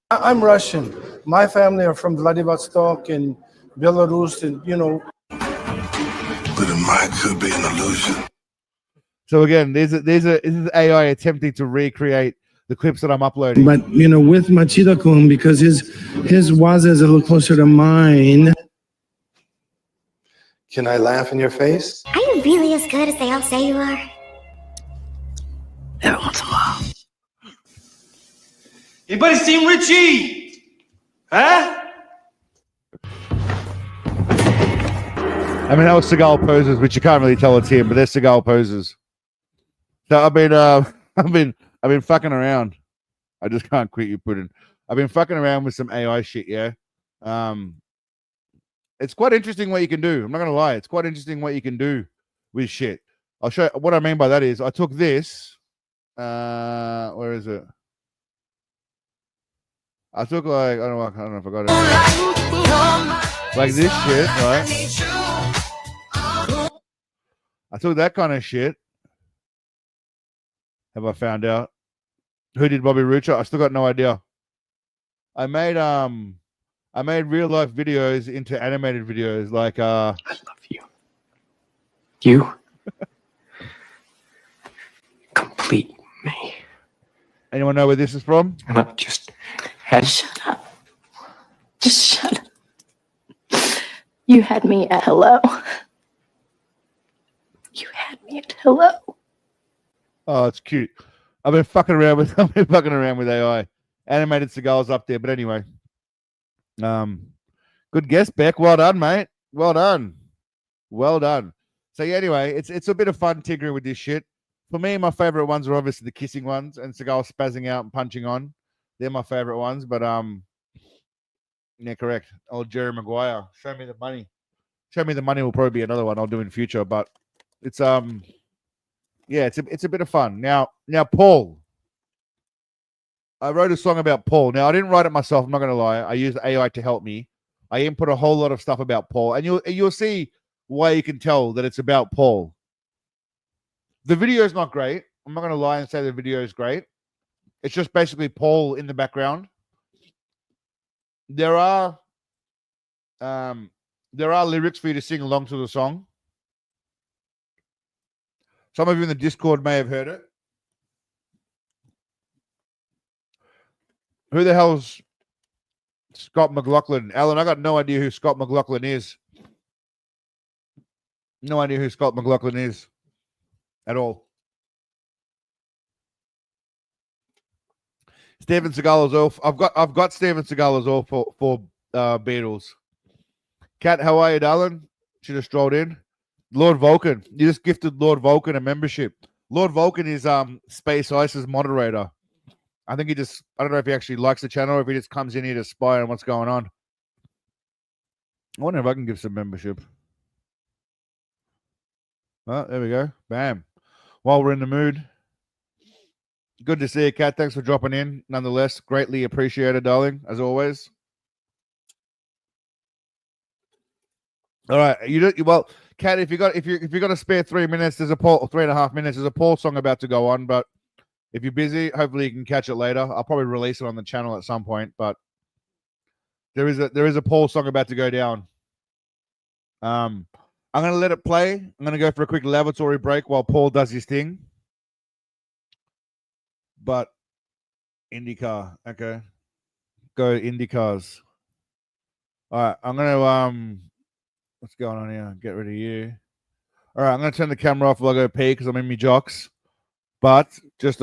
I'm Russian. My family are from Vladivostok and Belarus, and But it might could be an illusion. So again, this is AI attempting to recreate the clips that I'm uploading. But with Machida-kun, because his waza is a little closer to mine. Can I laugh in your face? Are you really as good as they all say you are? Every once in a while. Anybody seen Richie? Huh? I mean, that was Seagal poses, which you can't really tell it's him, but they're Seagal poses. So I've been fucking around. I just can't quit you, Putin. I've been fucking around with some AI shit, yeah. It's quite interesting what you can do. I'm not gonna lie, it's quite interesting what you can do with shit. I'll show you what I mean by that is I took this. Where is it? I took I don't know if I got it. Like this shit, right? I took that kind of shit. Have I found out who did Bobby Rucha? I still got no idea. I made real life videos into animated videos. Like I love you. You complete me. Anyone know where this is from? And I just had Shut up. Just shut up. You had me at hello. You had me at hello. Oh, it's cute. I've been fucking around with AI. Animated Seagal's up there, but anyway. Good guess, Beck. Well done, mate. Well done. So yeah, anyway, it's a bit of fun tinkering with this shit. For me, my favorite ones are obviously the kissing ones and Seagal spazzing out and punching on. They're my favorite ones, but yeah, correct. Old Jerry Maguire. Show me the money. Show me the money will probably be another one I'll do in future, but it's yeah, it's a bit of fun. Now Paul. I wrote a song about Paul. Now I didn't write it myself, I'm not gonna lie. I used AI to help me. I input a whole lot of stuff about Paul, and you'll see why you can tell that it's about Paul. The video is not great. I'm not gonna lie and say the video is great. It's just basically Paul in the background. There are lyrics for you to sing along to the song. Some of you in the Discord may have heard it. Who the hell's Scott McLaughlin? Alan, I got no idea who Scott McLaughlin is. No idea who Scott McLaughlin is at all. Steven Seagal is all. I've got Steven Seagal as all for Beatles. Kat, how are you, darling? She just strolled in. Lord Vulcan, you just gifted Lord Vulcan a membership. Lord Vulcan is Space Ice's moderator. I think I don't know if he actually likes the channel or if he just comes in here to spy on what's going on. I wonder if I can give some membership. Oh, there we go. Bam. While we're in the mood. Good to see you, Kat. Thanks for dropping in. Nonetheless, greatly appreciated, darling, as always. All right, well, Kat. If you got a spare 3 minutes, there's a Paul 3.5 minutes. There's a Paul song about to go on, but if you're busy, hopefully you can catch it later. I'll probably release it on the channel at some point, but there is a Paul song about to go down. I'm gonna let it play. I'm gonna go for a quick lavatory break while Paul does his thing. But IndyCar, okay. Go IndyCars. All right, I'm gonna what's going on here? Get rid of you. All right, I'm gonna turn the camera off while I go pee because I'm in my jocks. But just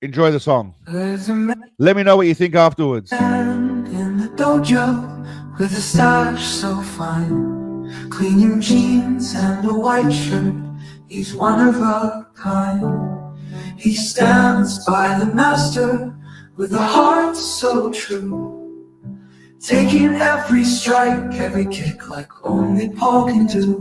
enjoy the song. Let me know what you think afterwards. In the dojo with a stash so fine, clean jeans and a white shirt. He's one of a kind. He stands by the master with a heart so true, taking every strike, every kick like only Paul can do.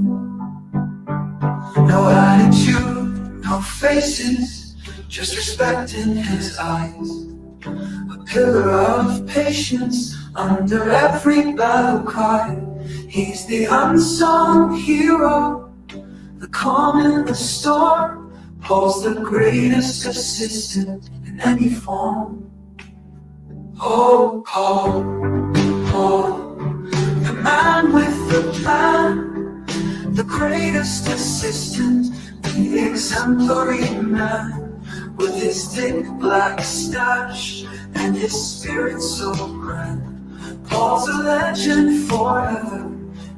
No attitude, no faces, just respect in his eyes. A pillar of patience under every battle cry. He's the unsung hero, the calm in the storm. Paul's the greatest assistant in any form. Oh, Paul, Paul, the man with the plan, the greatest assistant, the exemplary man, with his thick black stash and his spirit so grand. Paul's a legend forever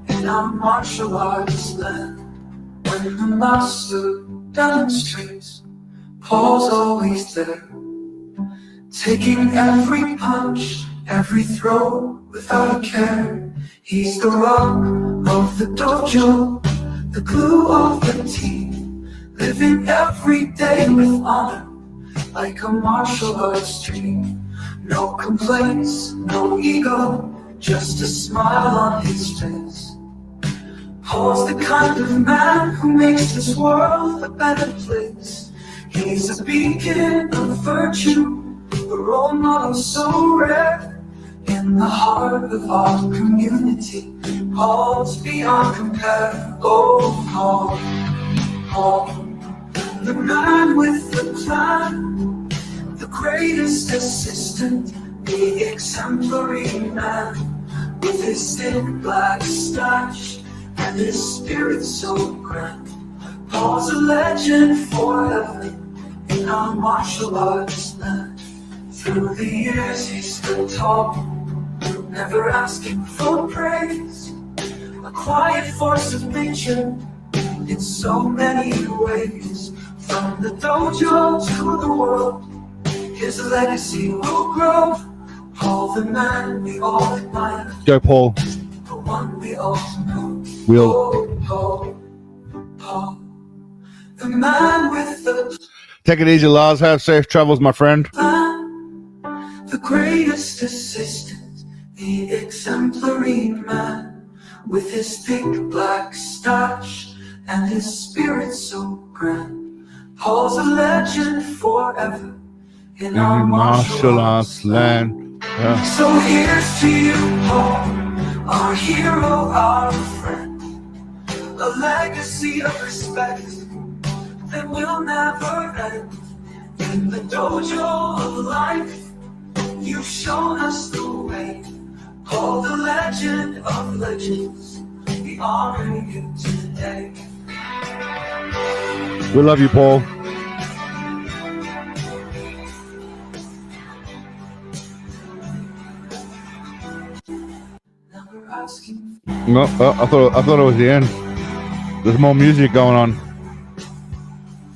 in our martial arts land. When the master demonstrates, Paul's always there, taking every punch, every throw without a care. He's the rock of the dojo, the glue of the team, living every day with honor like a martial arts dream. No complaints, no ego, just a smile on his face. Paul's the kind of man who makes this world a better place. He's a beacon of virtue, a role model so rare. In the heart of our community, Paul's beyond compare. Oh, Paul, Paul, the man with the plan, the greatest assistant, the exemplary man, with his thick black stash and his spirit so grand. Paul's a legend forever in our martial arts land. Through the years he stood tall, never asking for praise. A quiet force of nature in so many ways. From the dojo to the world, his legacy will grow. Paul the man we all admire, Go, Paul. the one we all know. Will. Paul, Paul, the man with the Take it easy, Lars. Have safe travels, my friend. plan, the greatest assistant, the exemplary man, with his thick black stash and his spirit so grand. Paul's a legend forever in our martial arts land. Yeah. So here's to you, Paul, our hero, our friend. A legacy of respect that will never end. In the dojo of life, you've shown us the way. Paul, the legend of legends, we honor you today. We love you, Paul. Never asking No, I thought it was the end. There's more music going on.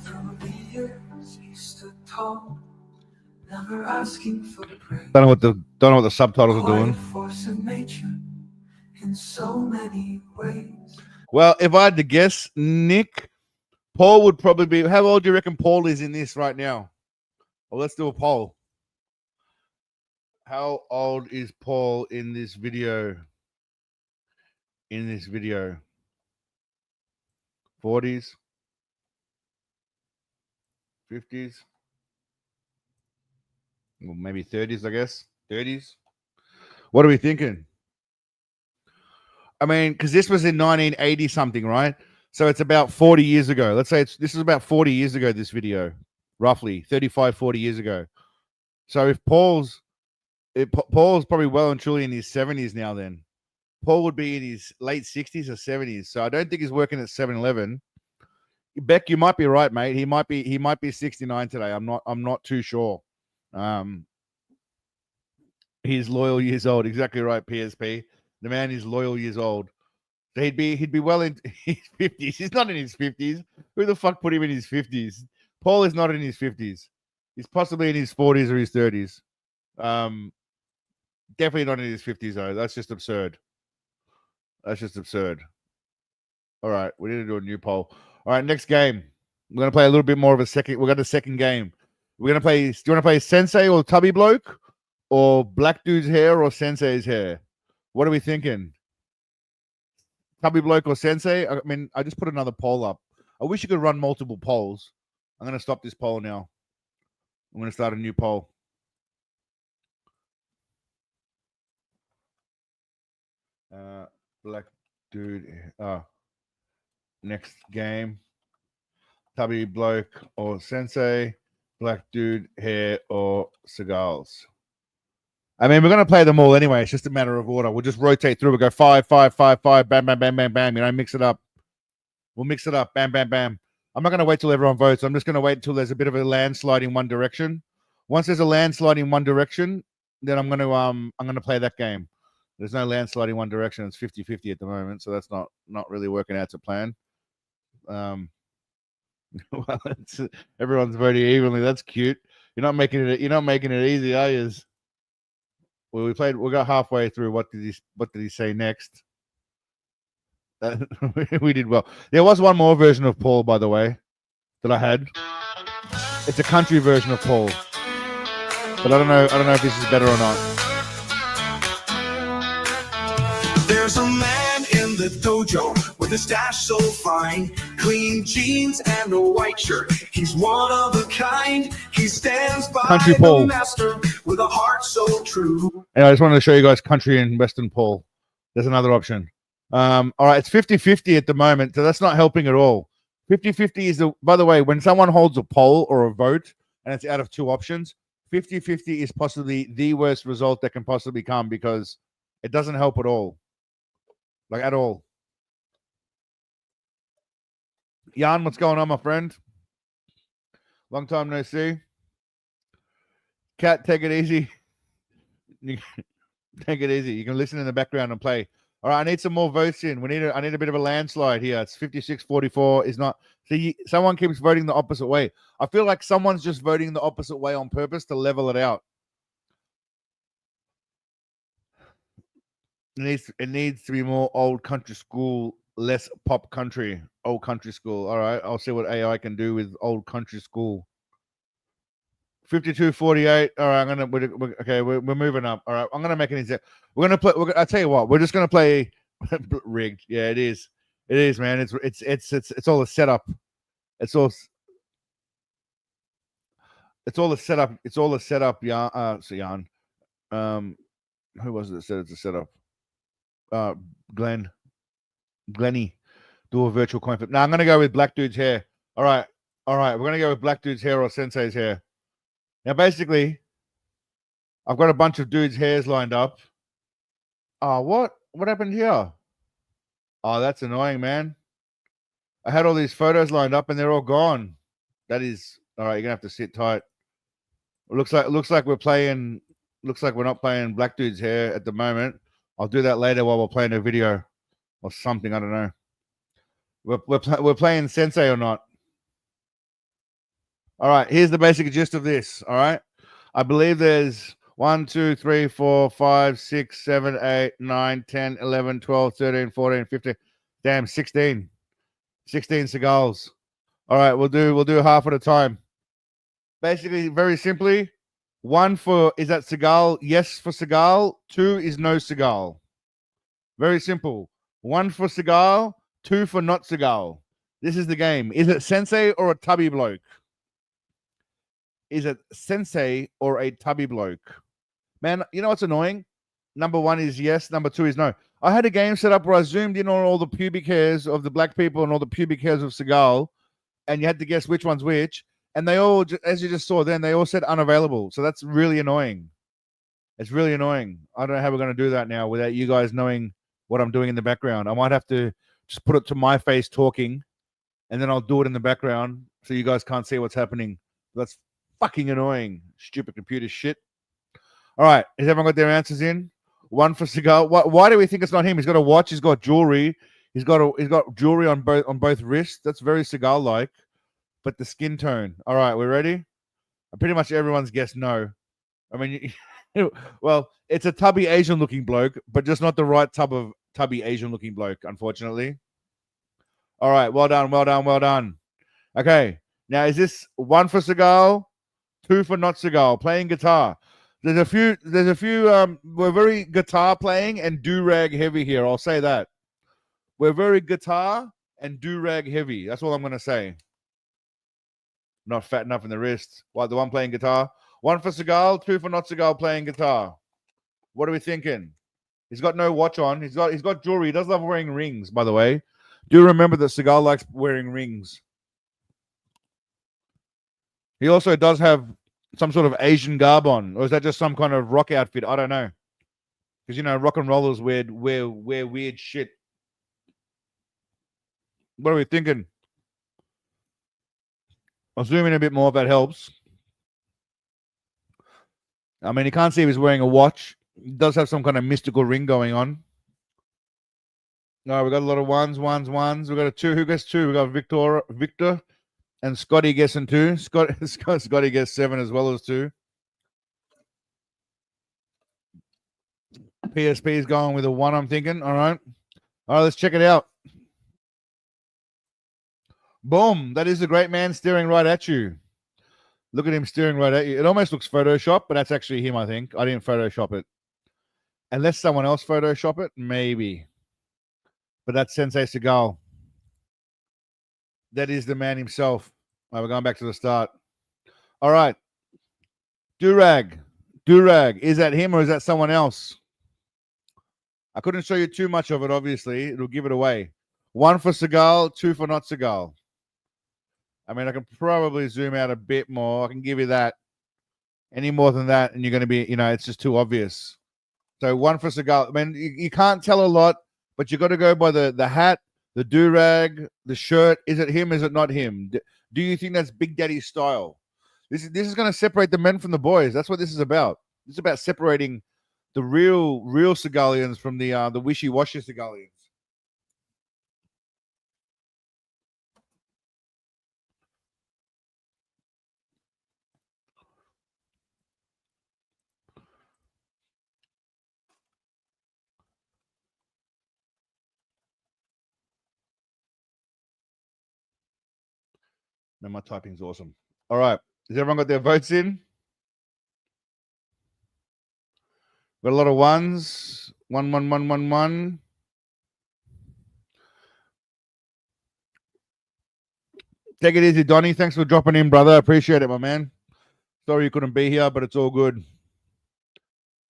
through the years, he stood tall, never asking for praise. Don't know what the subtitles are Quite a doing. force of nature in so many ways. Well, if I had to guess, Nick, Paul would probably be. How old do you reckon Paul is in this right now? Well, let's do a poll. How old is Paul in this video? 40s, 50s, well, maybe 30s, I guess. 30s. What are we thinking? I mean, because this was in 1980 something, right? So it's about 40 years ago. Let's say this is about 40 years ago, this video, roughly 35, 40 years ago. So if Paul's probably well and truly in his 70s now, then Paul would be in his late 60s or 70s. So I don't think he's working at 7-Eleven. Beck, you might be right, mate. He might be 69 today. I'm not too sure. He's loyal years old. Exactly right, PSP. The man is loyal years old. So he'd be well in his 50s. He's not in his 50s. Who the fuck put him in his 50s? Paul is not in his 50s. He's possibly in his 40s or his 30s. Definitely not in his 50s, though. That's just absurd. All right, we need to do a new poll. All right, next game. We're gonna play a little bit more of a second. We got a second game. We're gonna play. Do you want to play Sensei or Tubby Bloke, or Black Dude's hair or Sensei's hair? What are we thinking? Tubby Bloke or Sensei? I mean, I just put another poll up. I wish you could run multiple polls. I'm gonna stop this poll now. I'm gonna start a new poll. Black Dude. Next game. Tubby Bloke or Sensei. Black Dude hair or Seagals. I mean, we're going to play them all anyway. It's just a matter of order. We'll just rotate through. We'll go 5, 5, 5, 5, bam, bam, bam, bam, bam. You know, mix it up. We'll mix it up. Bam, bam, bam. I'm not going to wait till everyone votes. I'm just going to wait until there's a bit of a landslide in one direction. Once there's a landslide in one direction, then I'm going to play that game. There's no landslide in one direction. It's 50-50 at the moment, so that's not really working out to plan. Well, everyone's voting evenly. That's cute. You're not making it easy, are you? Well, we got halfway through. What did he say next? We did well. There was one more version of Paul, by the way, that I had. It's a country version of Paul, but I don't know if this is better or not. There's a man in the dojo with a stash so fine, clean jeans and a white shirt. He's one of a kind. He stands by Country Paul. the master with a heart so true. And I just wanted to show you guys country and Western Paul. There's another option. All right, it's 50-50 at the moment, so that's not helping at all. 50-50 is by the way, when someone holds a poll or a vote and it's out of two options, 50-50 is possibly the worst result that can possibly come because it doesn't help at all. Like at all. Jan, what's going on, my friend? Long time no see. Cat, take it easy. Take it easy. You can listen in the background and play. All right, I need some more votes in. I need a bit of a landslide here. It's 56-44. Is not. See, someone keeps voting the opposite way. I feel like someone's just voting the opposite way on purpose to level it out. It needs to be more old country school, less pop country. Old country school. All right, I'll see what AI can do with old country school. 52-48. All right, we're moving up. All right, I'm gonna make an example. We're gonna play. I'll tell you what. We're just gonna play rigged. Yeah, it is. It is, man. It's all a setup. It's all a setup. It's all a setup. Jan. Who was it that said it's a setup? Glenny, do a virtual coin flip. Now I'm gonna go with Black Dude's hair. All right, we're gonna go with Black Dude's hair or Sensei's hair. Now basically, I've got a bunch of dudes' hairs lined up. Oh, what happened here? Oh, that's annoying, man. I had all these photos lined up and they're all gone. That is all right. You're gonna have to sit tight. It looks like we're playing. Looks like we're not playing Black Dude's hair at the moment. I'll do that later while we're playing a video or something. I don't know. We're playing Sensei or not. All right. Here's the basic gist of this. All right. I believe there's 1, 2, 3, 4, 5, 6, 7, 8, 9, 10, 11, 12, 13, 14, 15. Damn, 16. 16 Seagals. All right, we'll do half at a time. Basically, very simply, 1 for is that Seagal? Yes for Seagal. 2 is no Seagal. Very simple. 1 for Seagal, 2 for not Seagal. This is the game. Is it sensei or a tubby bloke? Is it sensei or a tubby bloke? Man, you know what's annoying? Number 1 is yes. Number 2 is no. I had a game set up where I zoomed in on all the pubic hairs of the black people and all the pubic hairs of Seagal, and you had to guess which one's which. And they all, as you just saw then, they all said unavailable. So that's really annoying. It's really annoying. I don't know how we're going to do that now without you guys knowing what I'm doing in the background. I might have to just put it to my face talking, and then I'll do it in the background so you guys can't see what's happening. That's fucking annoying. Stupid computer shit. All right. Has everyone got their answers in? 1 for Seagal. Why do we think it's not him? He's got a watch. He's got jewelry. He's got jewelry on both wrists. That's very Seagal-like. But the skin tone. All right, we're ready? Pretty much everyone's guessed no. I mean, well, it's a tubby Asian-looking bloke, but just not the right tubby Asian-looking bloke, unfortunately. All right, well done, well done, well done. Okay, now is this 1 for Seagal, 2 for not Seagal? Playing guitar. There's a few. We're very guitar playing and do-rag heavy here. I'll say that. We're very guitar and do-rag heavy. That's all I'm going to say. Not fat enough in the wrist. What, the one playing guitar? 1 for Seagal, 2 for not Seagal playing guitar. What are we thinking? He's got no watch on. He's got jewelry. He does love wearing rings, by the way. Do remember that Seagal likes wearing rings. He also does have some sort of Asian garb on, or is that just some kind of rock outfit? I don't know. Because, you know, rock and rollers wear weird shit. What are we thinking? I'll zoom in a bit more if that helps. I mean, you can't see if he's wearing a watch. He does have some kind of mystical ring going on. No, we got a lot of ones. We got a 2. Who gets 2? We got Victor, and Scotty guessing 2. Scotty gets 7 as well as 2. PSP is going with a 1, I'm thinking. All right, let's check it out. Boom. That is the great man staring right at you. Look at him staring right at you. It almost looks Photoshopped, but that's actually him, I think. I didn't Photoshop it. Unless someone else Photoshop it, maybe. But that's Sensei Seagal. That is the man himself. All right, we're going back to the start. All right. Durag. Is that him or is that someone else? I couldn't show you too much of it, obviously. It'll give it away. 1 for Seagal, 2 for not Seagal. I mean, I can probably zoom out a bit more. I can give you that. Any more than that, and you're going to be, you know, it's just too obvious. So 1 for Seagal. I mean, you can't tell a lot, but you got to go by the hat, the do-rag, the shirt. Is it him? Is it not him? Do you think that's Big Daddy style? This is going to separate the men from the boys. That's what this is about. This is about separating the real Seagalians from the wishy-washy Seagalians. Man, my typing's awesome. All right. Has everyone got their votes in? Got a lot of ones. 1, 1, 1, 1, 1. Take it easy, Donnie. Thanks for dropping in, brother. I appreciate it, my man. Sorry you couldn't be here, but it's all good.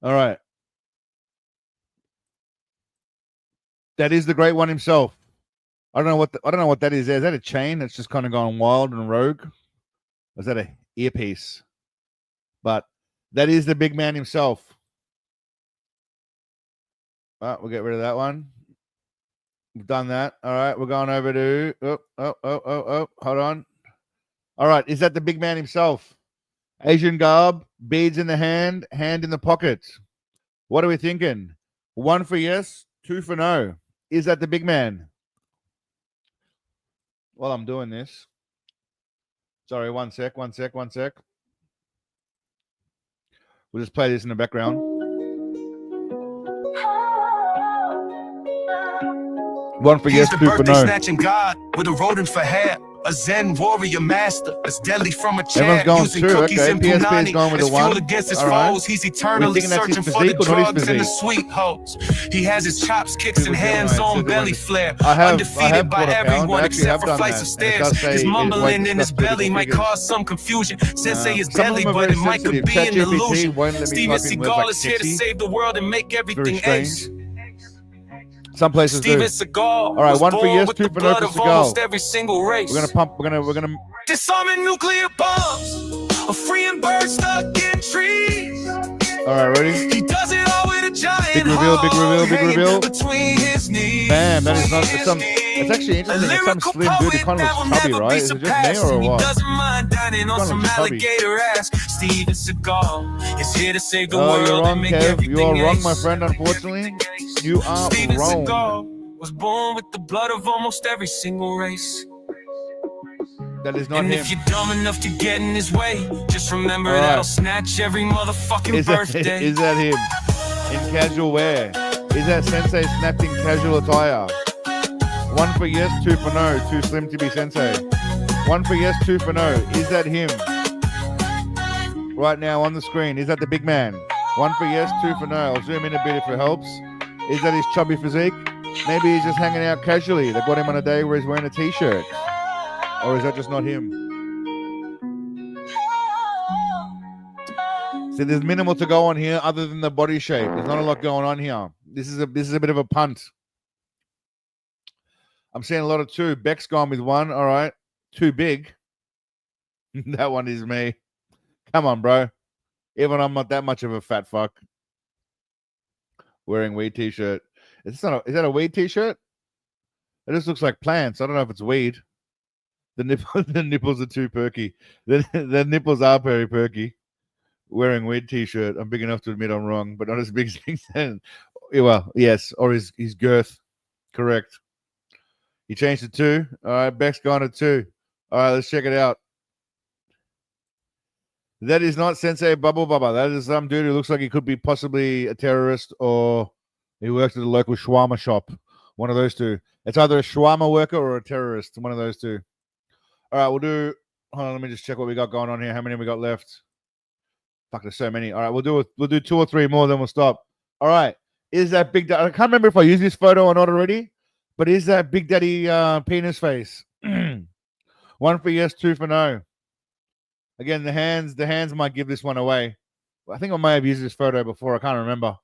All right. That is the great one himself. I don't know what that is. Is that a chain that's just kind of gone wild and rogue? Or is that an earpiece? But that is the big man himself. We'll get rid of that one. We've done that. All right, we're going over to hold on. All right, is that the big man himself? Asian garb, beads in the hand in the pocket. What are we thinking? 1 for yes, 2 for no. Is that the big man? While I'm doing this. Sorry, one sec. We'll just play this in the background. One for yes, He's the two for birthday no. snatching god with a rodent for hair. A Zen warrior master that's deadly from a chair. Everyone's going Using two. cookies Okay, and PSP is punani going with as a one. fuel against his All right. foes. He's eternally thinking that's his searching for the physique or not his drugs and the physique? sweet hoes. He has his chops, kicks, and People get hands on it, on says they belly want to- flare. I have Undefeated by bought a pound. everyone I actually have except for done flights that, of and it does stairs. say His it mumbling weighs in his plus political belly might figures. cause some confusion. Sensei is Some of deadly, them are but very it might could sensitive. be an ChatGPT illusion. won't let me Steven type in words Seagal like is here to sexy. save the world and make Very everything strange. ace. Some places do. Steven Seagal. All right, was one for born yes, with two the for no blood for of Seagal. almost every single race. We're gonna Disarming nuclear bombs, or freeing birds stuck in trees. all right, ready? He does it all with a giant Big reveal, big reveal, big hanging reveal. in between his knees. Bam, that is not it's actually interesting. It's some slim dude. He kind of looks chubby, right? Is it just me or what? He doesn't mind dining on Kinda some looks chubby. alligator ass. Steven Seagal is here to save the Oh, world you're wrong, and make Kev. everything You are wrong, ace. my friend. Unfortunately, you are Steven wrong. Seagal was born with the blood of almost every single race. That is not And him. if you're dumb enough to get in his way, just remember All right. that'll snatch every motherfucking Is that, birthday. is that him in casual wear? Is that Sensei snapped in casual attire? One for yes, two for no. Too slim to be Sensei. One for yes, two for no. Is that him? Right now on the screen. Is that the big man? One for yes, two for no. I'll zoom in a bit if it helps. Is that his chubby physique? Maybe he's just hanging out casually. They got him on a day where he's wearing a t-shirt. Or is that just not him? See, there's minimal to go on here other than the body shape. There's not a lot going on here. This is a bit of a punt. I'm seeing a lot of two. Beck's gone with one. All right. Too big. That one is me. Come on, bro. Even I'm not that much of a fat fuck. Wearing weed t-shirt. Is that a weed t-shirt? It just looks like plants. I don't know if it's weed. The nipples are too perky. The nipples are very perky. Wearing weed t-shirt. I'm big enough to admit I'm wrong, but not as big as things. Well, yes, or his girth. Correct. He changed to 2. All right, Beck's gone to 2. All right, let's check it out. That is not Sensei Bubble Bubba. That is some dude who looks like he could be possibly a terrorist or he works at a local shawarma shop. One of those two. It's either a shawarma worker or a terrorist. One of those two. All right, we'll do. Hold on, let me just check what we got going on here. How many we got left? Fuck, there's so many. All right, we'll do 2 or 3 more, then we'll stop. All right, is that Big Daddy? I can't remember if I used this photo or not already, but is that Big Daddy penis face? 1 for yes, 2 for no. Again, the hands might give this one away. I think I may have used this photo before. I can't remember.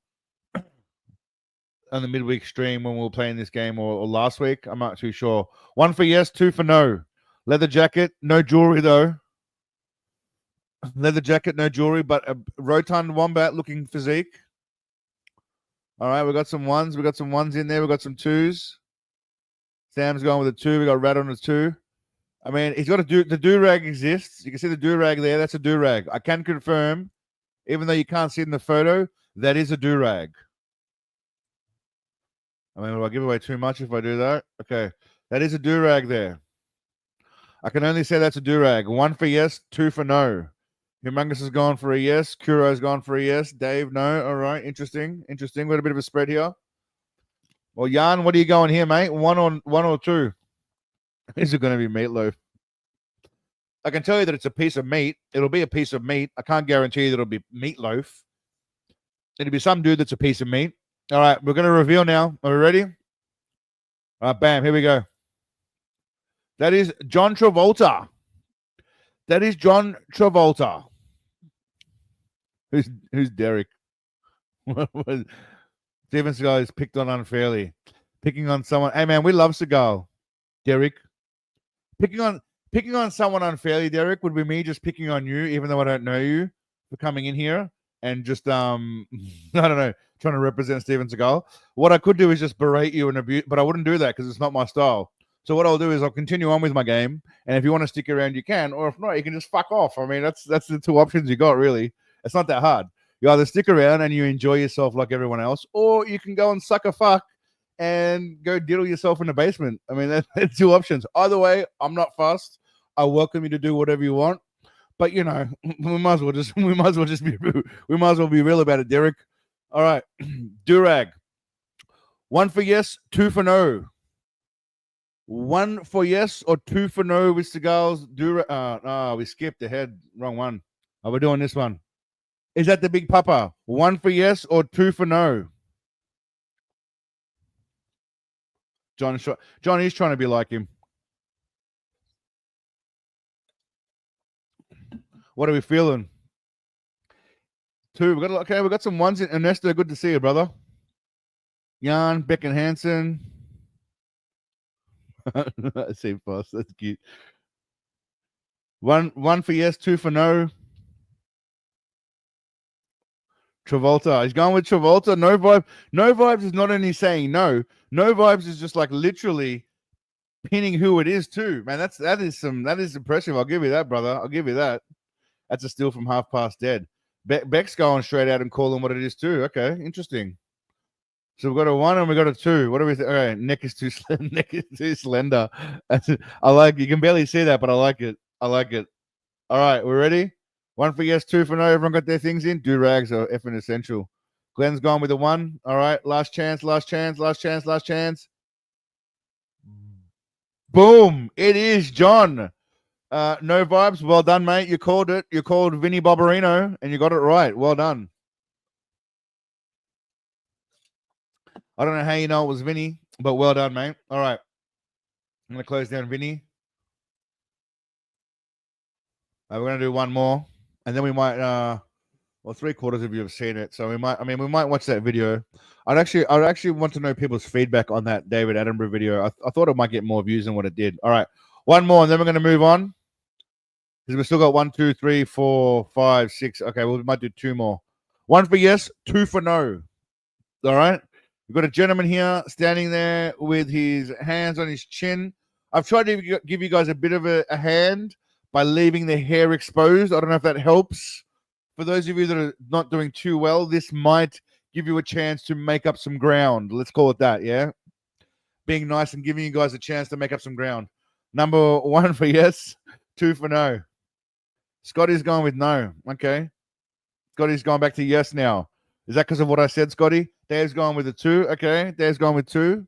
On the midweek stream when we were playing this game or last week. I'm not too sure. 1 for yes, 2 for no. Leather jacket, no jewelry though. Leather jacket, no jewelry, but a rotund wombat looking physique. All right, we got some ones. We got some ones in there. We got some 2s. Sam's going with a 2. We got Rat on a 2. I mean, he's got the do-rag exists. You can see the do-rag there. That's a do-rag. I can confirm, even though you can't see it in the photo, that is a do-rag. I mean, will I give away too much if I do that? Okay. That is a do-rag there. I can only say that's a do-rag. 1 for yes, 2 for no. Humongous has gone for a yes. Kuro's gone for a yes. Dave, no. All right. Interesting. We got a bit of a spread here. Well, Jan, what are you going here, mate? 1 or 2? Is it going to be meatloaf? I can tell you that it's a piece of meat. It'll be a piece of meat. I can't guarantee you that it'll be meatloaf. It'll be some dude that's a piece of meat. All right, we're going to reveal now. Are we ready? All right, bam, here we go. That is John Travolta. That is John Travolta. Who's Derek? Steven Seagal is picked on unfairly. Picking on someone. Hey, man, we love Seagal. Derek. Picking on someone unfairly, Derek, would be me just picking on you, even though I don't know you, for coming in here and just I don't know, trying to represent Steven Seagal. What I could do is just berate you and abuse, but I wouldn't do that because it's not my style. So what I'll do is I'll continue on with my game, and if you want to stick around, you can, or if not, you can just fuck off. I mean, that's the 2 options you got, really. It's not that hard. You either stick around and you enjoy yourself like everyone else, or you can go and suck a fuck and go diddle yourself in the basement. I mean, that's 2 options. Either way, I'm not fussed. I welcome you to do whatever you want. But we might as well just be real about it, Derek. All right, Durag. 1 for yes, 2 for no. 1 for yes or 2 for no with Seagal's Durag. We skipped ahead. Wrong one. Oh, we're doing this one. Is that the Big Papa? 1 for yes or 2 for no? John is trying to be like him. What are we feeling? 2. We got some ones in. Ernesto, good to see you, brother. Jan, Beck and Hansen. See, boss, that's cute. 1 for yes, 2 for no. Travolta. He's going with Travolta. No vibe. No vibes is not only saying no. No vibes is just like literally pinning who it is too. Man, that is impressive. I'll give you that, brother. I'll give you that. That's a steal from Half Past Dead. Beck's going straight out and calling what it is too. Okay, interesting. So we've got a 1 and we got a 2. What do we think? Okay, neck is too slender. I like. You can barely see that, but I like it. I like it. All right, we're ready. 1 for yes, 2 for no. Everyone got their things in. Do-rags are effing essential. Glenn's gone with a 1. All right, last chance. Boom. It is John. No vibes. Well done, mate. You called it. You called Vinny Barbarino, and you got it right. Well done. I don't know how you know it was Vinny, but well done, mate. All right. I'm going to close down Vinny. We're going to do one more, and then we might, 3/4 of you have seen it, so we might watch that video. I'd actually want to know people's feedback on that David Attenborough video. I thought it might get more views than what it did. All right. One more, and then we're going to move on. Because we've still got 1, 2, 3, 4, 5, 6. Okay, well, we might do 2 more. 1 for yes, 2 for no. All right. We've got a gentleman here standing there with his hands on his chin. I've tried to give you guys a bit of a hand by leaving the hair exposed. I don't know if that helps. For those of you that are not doing too well, this might give you a chance to make up some ground. Let's call it that, yeah? Being nice and giving you guys a chance to make up some ground. Number 1 for yes, 2 for no. Scotty's going with no. Okay. Scotty's going back to yes now. Is that because of what I said, Scotty? Dave's going with a 2. Okay. Dave's going with 2.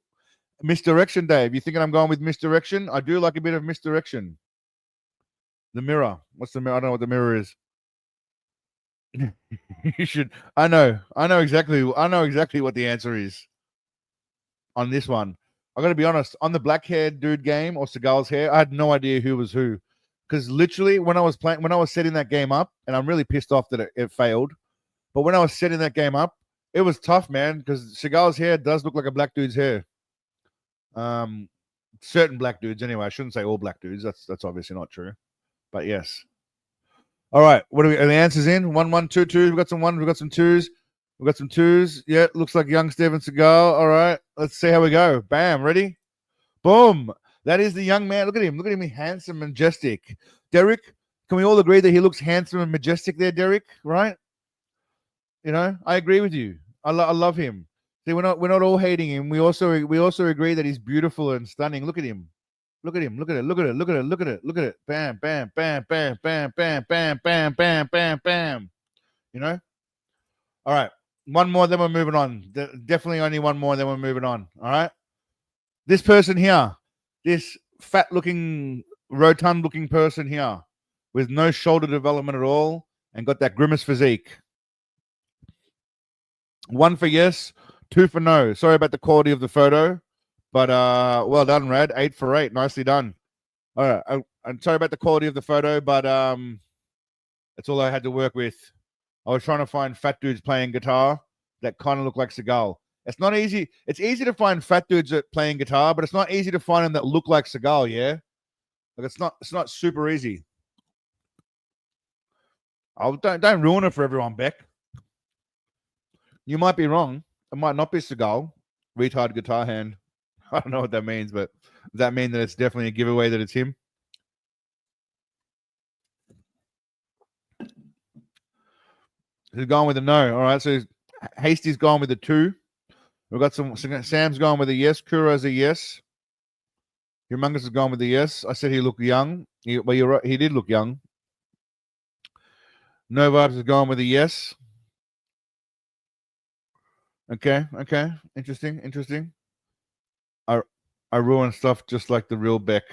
Misdirection, Dave. You thinking I'm going with misdirection? I do like a bit of misdirection. The mirror. What's the mirror? I don't know what the mirror is. You should. I know exactly what the answer is on this one. I got to be honest. On the black-haired dude game or Seagal's hair, I had no idea who was who. Because literally, when I was setting that game up, and I'm really pissed off that it failed. But when I was setting that game up, it was tough, man. Because Seagal's hair does look like a black dude's hair. Certain black dudes, anyway. I shouldn't say all black dudes. That's obviously not true. But yes. All right. What are the answers in? 1, 1, 2, 2. We've got some 1s. We've got some 2s. We've got some 2s. Yeah, looks like young Steven Seagal. All right. Let's see how we go. Bam. Ready? Boom. That is the young man. Look at him. Look at him. He's handsome and majestic. Derek, can we all agree that he looks handsome and majestic there, Derek? Right? I agree with you. I love him. See, we're not all hating him. We also agree that he's beautiful and stunning. Look at him. Look at him. Look at it. Look at it. Look at it. Look at it. Look at it. Bam, bam, bam, bam, bam, bam, bam, bam, bam, bam, bam. All right. One more, then we're moving on. Definitely only one more, then we're moving on. All right. This person here, this fat-looking, rotund-looking person here, with no shoulder development at all, and got that grimace physique. 1 for yes, 2 for no. Sorry about the quality of the photo. But well done, Rad. 8 for 8. Nicely done. All right. I'm sorry about the quality of the photo, but that's all I had to work with. I was trying to find fat dudes playing guitar that kind of look like Seagal. It's not easy. It's easy to find fat dudes that playing guitar, but it's not easy to find them that look like Seagal, yeah? Like it's not super easy. Don't ruin it for everyone, Beck. You might be wrong. It might not be Seagal. Retard guitar hand. I don't know what that means, but does that mean that it's definitely a giveaway that it's him? Who's going with a no? All right, so Hasty's gone with a 2. We've got Sam's gone with a yes. Kuro's a yes. Humongous has gone with a yes. I said he looked young. You're right. He did look young. No vibes is going with a yes. Okay. Interesting. I ruin stuff just like the real Beck.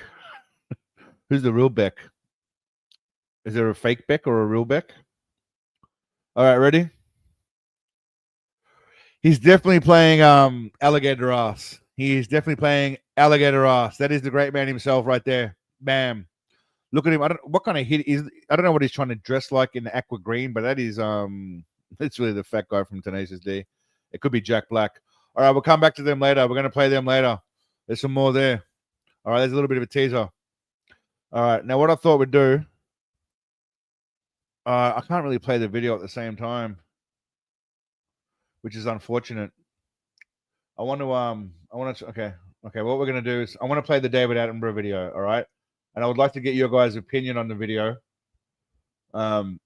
Who's the real Beck? Is there a fake Beck or a real Beck? All right, ready? He's definitely playing alligator ass. He's definitely playing alligator ass. That is the great man himself right there. Bam. Look at him. What kind of hit is? I don't know what he's trying to dress like in the aqua green, but that is it's really the fat guy from Tenacious D. It could be Jack Black. All right, we'll come back to them later. We're going to play them later. There's some more there. All right, there's a little bit of a teaser. All right, now what I thought we'd do. I can't really play the video at the same time, which is unfortunate. Okay. What we're gonna do is I want to play the David Attenborough video. All right, and I would like to get your guys' opinion on the video, and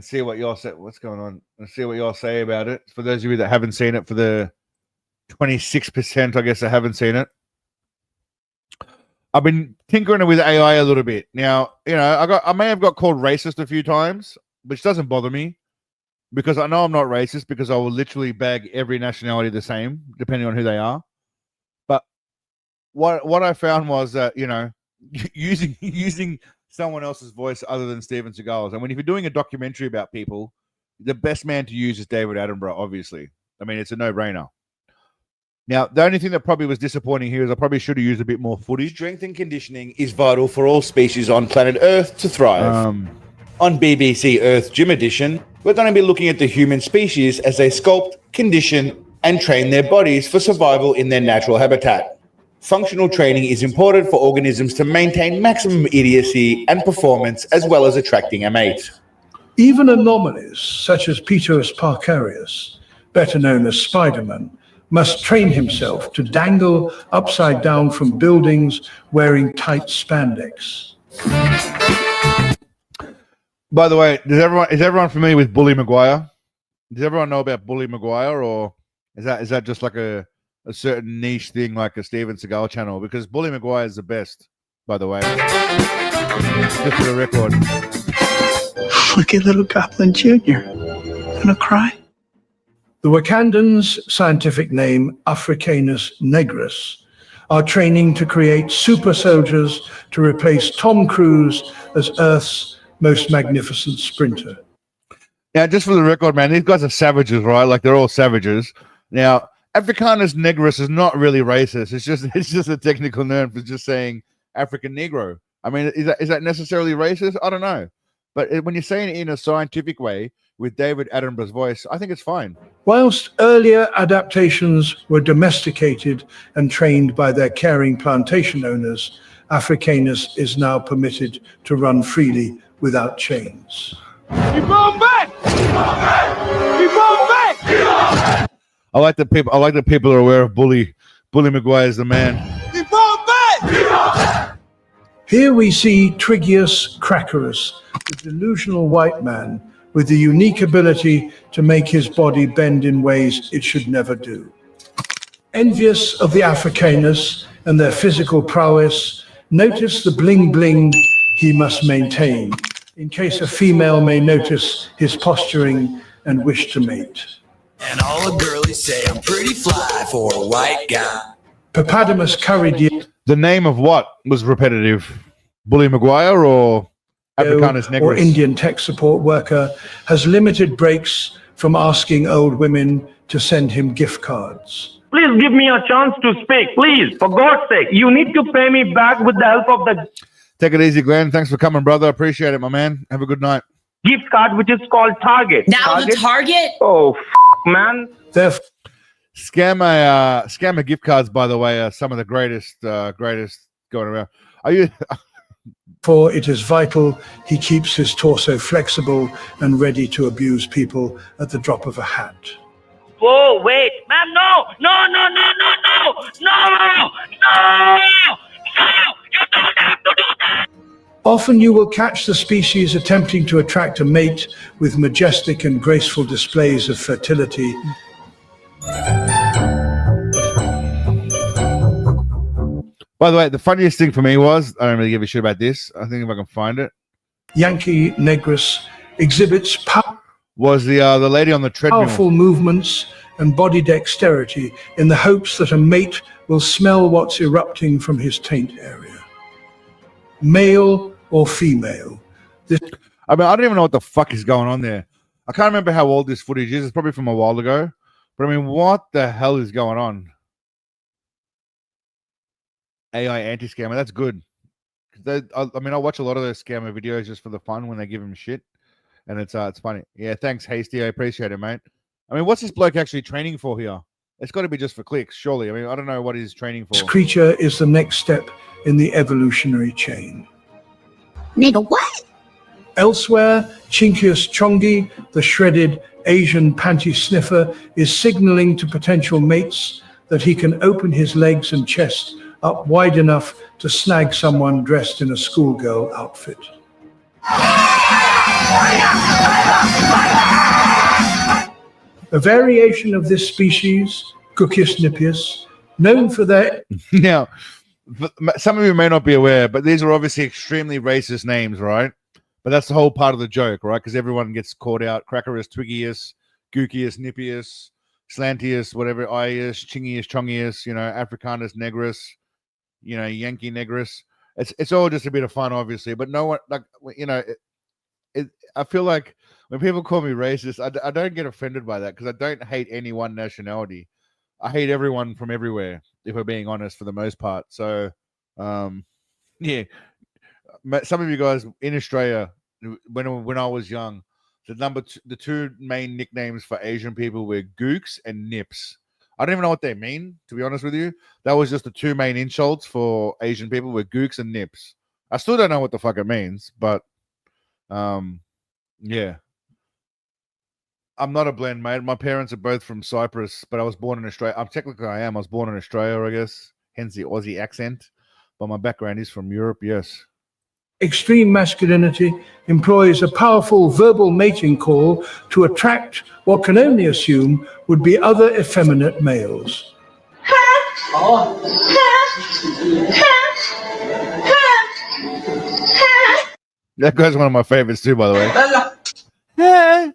see what y'all say. What's going on? And see what y'all say about it. For those of you that haven't seen it, for the 26%, I guess I haven't seen it. I've been tinkering with AI a little bit. Now, I may have got called racist a few times, which doesn't bother me because I know I'm not racist because I will literally bag every nationality the same, depending on who they are. But what I found was that, using someone else's voice other than Steven Seagal's. And if you're doing a documentary about people, the best man to use is David Attenborough, obviously. I mean, it's a no-brainer. Now, the only thing that probably was disappointing here is I probably should have used a bit more footage. Strength and conditioning is vital for all species on planet Earth to thrive. On BBC Earth Gym Edition, we're going to be looking at the human species as they sculpt, condition, and train their bodies for survival in their natural habitat. Functional training is important for organisms to maintain maximum idiocy and performance as well as attracting a mate. Even anomalies such as Peterus Parkerius, better known as Spider-Man, must train himself to dangle upside down from buildings wearing tight spandex. By the way, is everyone familiar with Bully Maguire? Does everyone know about Bully Maguire, or is that just like a certain niche thing like a Steven Seagal channel? Because Bully Maguire is the best, by the way. Just for the record. Look at little Goblin Jr. Gonna cry? The Wakandans' scientific name, Africanus nigrus, are training to create super soldiers to replace Tom Cruise as Earth's most magnificent sprinter. Now, just for the record, man, these guys are savages, right? Like, they're all savages. Now, Africanus nigrus is not really racist. It's just a technical term for just saying African Negro. I mean, is that necessarily racist? I don't know. But when you're saying it in a scientific way with David Attenborough's voice, I think it's fine. Whilst earlier adaptations were domesticated and trained by their caring plantation owners, Africanus is now permitted to run freely without chains. Keep going back! Keep going back! Keep going back! Keep going back! I like that people are aware of Bully Maguire is the man. Keep going back! Keep going back! Here we see Trigius Crackerus, the delusional white man with the unique ability to make his body bend in ways it should never do. Envious of the Africanus and their physical prowess, notice the bling-bling he must maintain, in case a female may notice his posturing and wish to mate. And all the girlies say I'm pretty fly for a white guy. Papademos Caridio, The name of what was repetitive? Bully Maguire or Africanus nigrus? or Indian tech support worker, has limited breaks from asking old women to send him gift cards. Please give me a chance to speak. Please, for God's sake, you need to pay me back with the help of the Take it easy, Glenn. Thanks for coming, brother. Appreciate it, my man. Have a good night. gift card, which is called Target. Now the Target? Oh, man. Scammer gift cards, by the way, are some of the greatest going around. Are you? For it is vital he keeps his torso flexible and ready to abuse people at the drop of a hat. Whoa, wait, man, no, no, no, no, no, no, no, no, no, you don't have to do that. Often you will catch the species attempting to attract a mate with majestic and graceful displays of fertility. By the way, the funniest thing for me was, I don't really give a shit about this. I think if I can find it. Yankee Negrus exhibits Was the lady on the treadmill. powerful movements and body dexterity in the hopes that a mate will smell what's erupting from his taint area. Male or female. I mean, I don't even know what the fuck is going on there. I can't remember how old this footage is. It's probably from a while ago. But I mean, what the hell is going on? AI anti-scammer. That's good. I mean, I watch a lot of those scammer videos just for the fun when they give him shit. And it's funny. Yeah, thanks, Hasty. I appreciate it, mate. I mean, what's this bloke actually training for here? It's got to be just for clicks, surely. I mean, I don't know what he's training for. This creature is the next step in the evolutionary chain. Nigga, what? Elsewhere, Chinkius chongi, the shredded Asian panty sniffer, is signaling to potential mates that he can open his legs and chest up wide enough to snag someone dressed in a schoolgirl outfit. A variation of this species, Cucius nipius, known for their... Now, some of you may not be aware, but these are obviously extremely racist names, right? But that's the whole part of the joke, right? Because everyone gets caught out. Crackerus, Twiggius, Gookius, Nippius, Slantius, whatever, Ius, Chingius, Chongius, you know, Africanus, Negrus, you know, Yankee Negrus. It's all just a bit of fun, obviously. But no one, like, you know, I feel like when people call me racist, I don't get offended by that because I don't hate any one nationality. I hate everyone from everywhere, if we're being honest, for the most part. So, yeah. Some of you guys in Australia, when I was young, the two main nicknames for Asian people were Gooks and Nips. I don't even know what they mean, to be honest with you. That was just the two main insults for Asian people were Gooks and Nips. I still don't know what the fuck it means, but yeah. I'm not a blend, mate. My parents are both from Cyprus, but I was born in Australia. I was born in Australia, I guess, hence the Aussie accent. But my background is from Europe, yes. Extreme masculinity employs a powerful verbal mating call to attract what can only assume would be other effeminate males. That guy's one of my favorites too, by the way.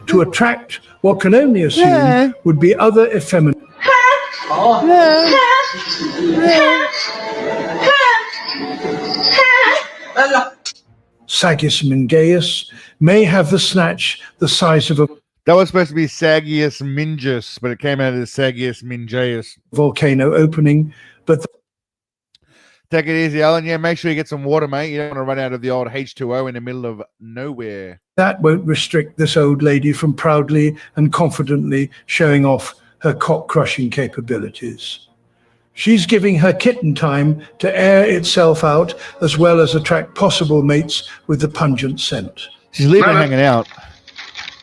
To attract what can only assume would be other effeminate. Seagism Gaius may have the snatch the size of a... That was supposed to be Sagius Mingus, but it came out as Sagius Mingaeus. Volcano opening, but... Take it easy, Alan. Yeah, make sure you get some water, mate. You don't want to run out of the old H2O in the middle of nowhere. That won't restrict this old lady from proudly and confidently showing off her cock-crushing capabilities. She's giving her kitten time to air itself out, as well as attract possible mates with the pungent scent. She's leaving hanging out.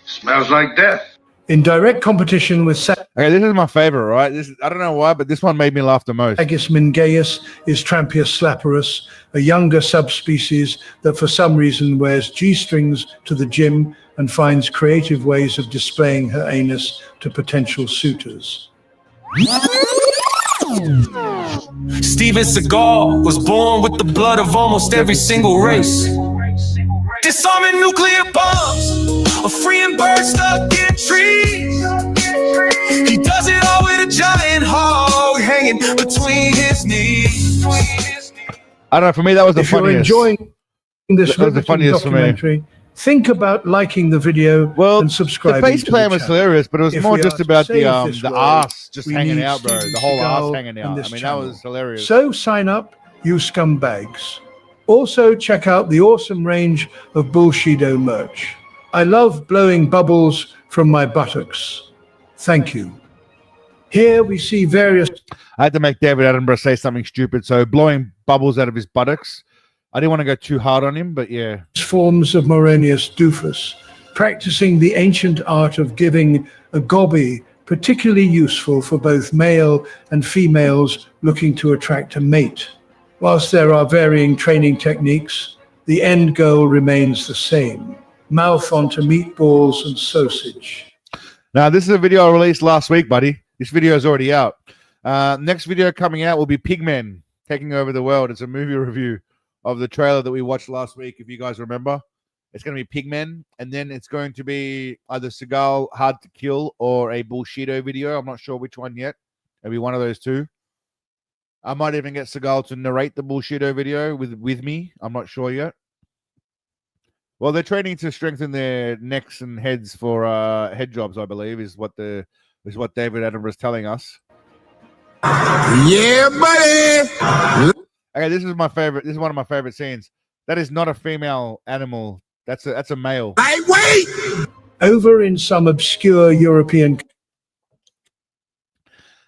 Smells like death. In direct competition with okay, this is my favorite, right? I don't know why, but this one made me laugh the most. Sagus mingaeus is Trampius slaperus, a younger subspecies that for some reason wears G-strings to the gym and finds creative ways of displaying her anus to potential suitors. Steven Seagal was born with the blood of almost every single race. Disarming nuclear bombs, freeing birds stuck in trees. He does it all with a giant hog hanging between his knees. I don't know, for me that was the funniest. If you're enjoying this was the funniest documentary, think about liking the video and subscribing. The face plan was hilarious, but it was more just about the ass just hanging out, bro. The whole ass hanging out. I mean, that was hilarious. So sign up, you scumbags. Also, check out the awesome range of Bullshido merch. I love blowing bubbles from my buttocks. Thank you. Here we see various... I had to make David Attenborough say something stupid, so blowing bubbles out of his buttocks. I didn't want to go too hard on him, but yeah. Forms of Morenius doofus, practicing the ancient art of giving a gobby, particularly useful for both male and females looking to attract a mate. Whilst there are varying training techniques, the end goal remains the same. Mouth onto meatballs and sausage. Now, this is a video I released last week, buddy. This video is already out. Next video coming out will be Pigmen taking over the world. It's a movie review of the trailer that we watched last week, if you guys remember. It's going to be Pigmen, and then it's going to be either Seagal Hard to Kill or a Bullshido video. I'm not sure which one yet. It'll be one of those two. I might even get Seagal to narrate the Bullshido video with me. I'm not sure yet. Well, they're training to strengthen their necks and heads for head jobs, I believe, is what David Attenborough is telling us. Yeah, buddy. Okay, this is my favorite. This is one of my favorite scenes. That is not a female animal. That's a male. Hey, wait! Over in some obscure European.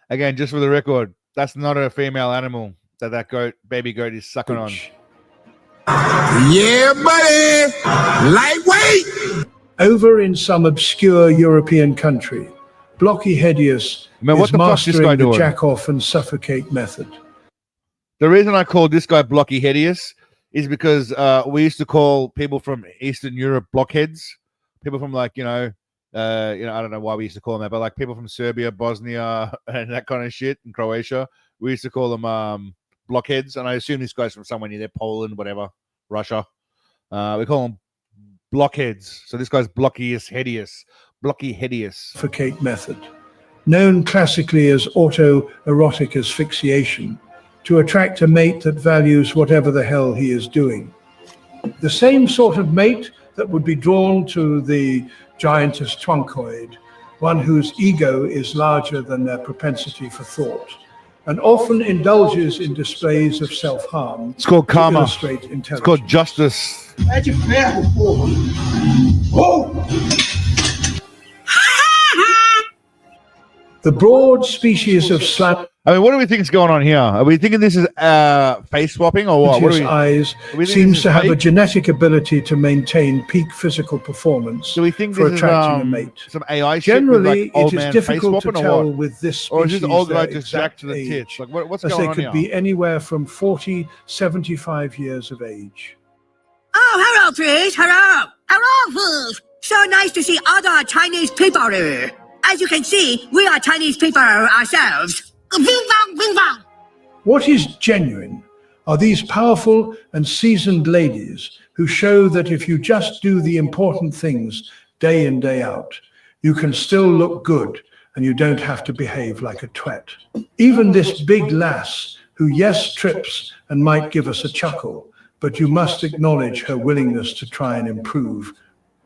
Again, just for the record, that's not a female animal that baby goat is sucking on. Yeah, buddy. Lightweight. Over in some obscure European country, Blocky Hideous is mastering the jack-off and suffocate method. The reason I called this guy Blocky Hideous is because we used to call people from Eastern Europe blockheads. People from I don't know why we used to call them that, but like people from Serbia, Bosnia, and that kind of shit, and Croatia, we used to call them blockheads. And I assume this guy's from somewhere near there, Poland, whatever, Russia. We call them blockheads. So this guy's Blocky Hideous. Suffocate method, known classically as autoerotic asphyxiation, to attract a mate that values whatever the hell he is doing. The same sort of mate that would be drawn to the giantess twuncoid, one whose ego is larger than their propensity for thought, and often indulges in displays of self-harm. It's called karma. It's called justice. The broad species of slap. I mean, what do we think is going on here? Are we thinking this is face swapping or what? His eyes seems to have a genetic ability to maintain peak physical performance. Do we think for this attracting a is mate? some AI Generally, shit with, like, it is difficult to tell with this species or is this old guy their just jacked exact to the age, tits? Like, what's as going they on could here? be anywhere from 40, 75 years of age. Oh, hello, Fish. Hello. Hello, Fish. So nice to see other Chinese people here. As you can see, we are Chinese people ourselves. Bing bong, bing bong. What is genuine are these powerful and seasoned ladies who show that if you just do the important things day in, day out, you can still look good and you don't have to behave like a twat. Even this big lass who, yes, trips and might give us a chuckle, but you must acknowledge her willingness to try and improve.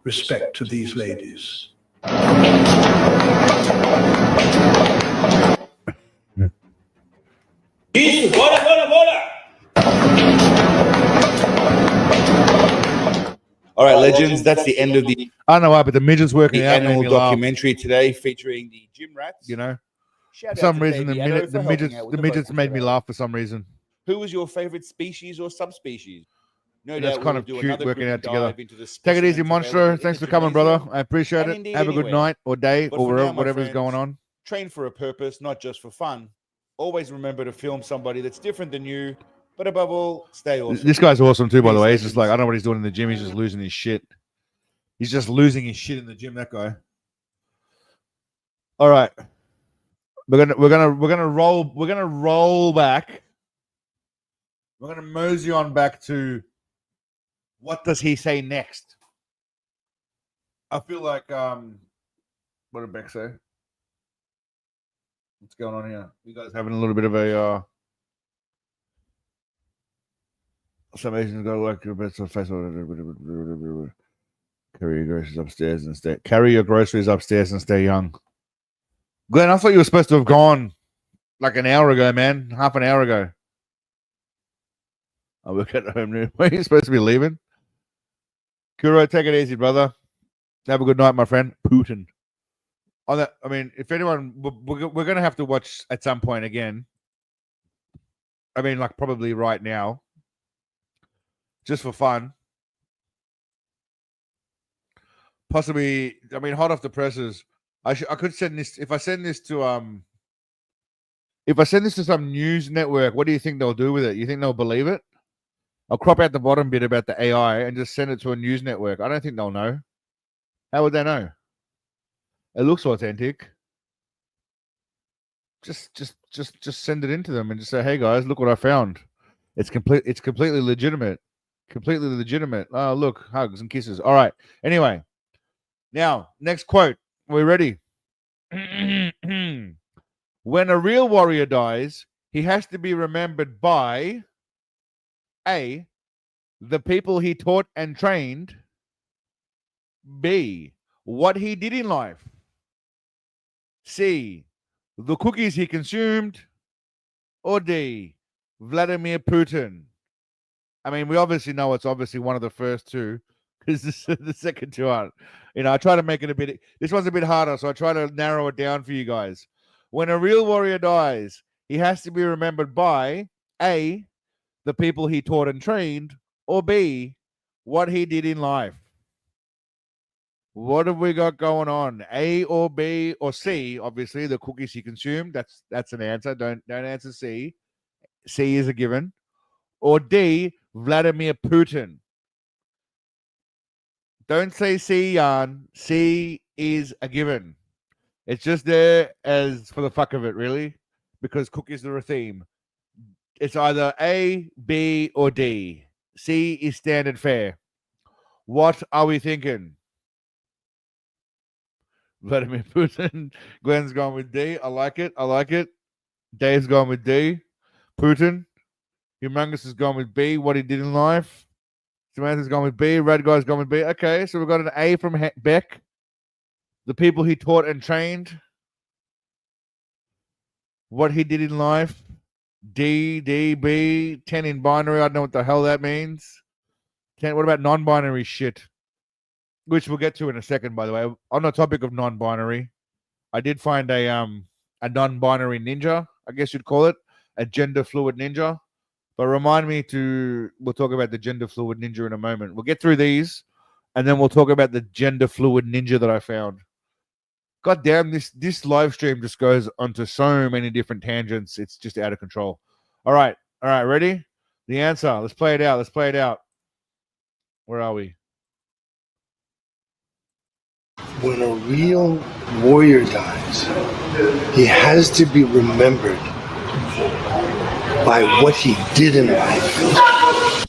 Respect to these ladies. All right, legends, that's the end of the I don't know why, but the midget's working out. annual documentary today featuring the gym rats. You know, Shout for out some to reason, Baby the Addo for helping out with the midgets vocals made me today. laugh for some reason. Who was your favorite species or subspecies? No That's doubt kind we'll of do cute another working group out together. dive into the Take it easy, specimens Monstro. available Thanks in for the coming, brother. gymnasium I appreciate and it. indeed Have a good anywhere. night or day But or for now, my whatever's going friends, on. Train for a purpose, not just for fun. Always remember to film somebody that's different than you, but above all, stay awesome. This guy's awesome too, by the Peace, way. He's just legends. like, I don't know what he's doing in the gym. He's just losing his shit. He's just losing his shit in the gym. That guy. All right, we're gonna roll back. We're gonna mosey on back to what does he say next? I feel like what did Beck say? What's going on here? You guys having a little bit of a some Asians go like your best face. Carry your groceries upstairs and stay. Carry your groceries upstairs and stay young. Glenn, I thought you were supposed to have gone like an hour ago, man. Half an hour ago. I work at home now. Were you supposed to be leaving? Kuro, take it easy, brother. Have a good night, my friend. Putin. On that, I mean, if anyone, we're going to have to watch at some point again. I mean, like probably right now, just for fun. Possibly, I mean, hot off the presses. I could send this if I send this to some news network. What do you think they'll do with it? You think they'll believe it? I'll crop out the bottom bit about the AI and just send it to a news network. I don't think they'll know. How would they know? It looks authentic. Just send it into them and just say, "Hey guys, look what I found. It's completely legitimate." Completely legitimate. Oh, look, hugs and kisses. All right. Anyway, now, next quote. We're ready. When a real warrior dies, he has to be remembered by A, the people he taught and trained, B, what he did in life, C, the cookies he consumed, or D, Vladimir Putin. I mean, we obviously know it's obviously one of the first two, because the second two aren't. I try to make it a bit. This one's a bit harder, so I try to narrow it down for you guys. When a real warrior dies, he has to be remembered by A, the people he taught and trained, or B, what he did in life. What have we got going on? A or B or C? Obviously, the cookies he consumed. That's an answer. Don't answer C. C is a given. Or D, Vladimir Putin. Don't say C, Jan. C is a given. It's just there as for the fuck of it, really, because cookies are a theme. It's either A, B, or D. C is standard fare. What are we thinking? Vladimir Putin. Glenn's gone with D. I like it. I like it. Dave's gone with D. Putin. Humongous has gone with B. What he did in life. Samantha's gone with B. Red Guy's gone with B. Okay, so we've got an A from Beck. The people he taught and trained. What he did in life. D, D, B. 10 in binary. I don't know what the hell that means. 10. What about non-binary shit? Which we'll get to in a second, by the way. On the topic of non-binary, I did find a non-binary ninja, I guess you'd call it, a gender fluid ninja. But remind me we'll talk about the gender fluid ninja in a moment. We'll get through these, and then we'll talk about the gender fluid ninja that I found. God damn, this live stream just goes onto so many different tangents. It's just out of control. All right, ready? The answer. Let's play it out. Where are we? When a real warrior dies, he has to be remembered by what he did in life.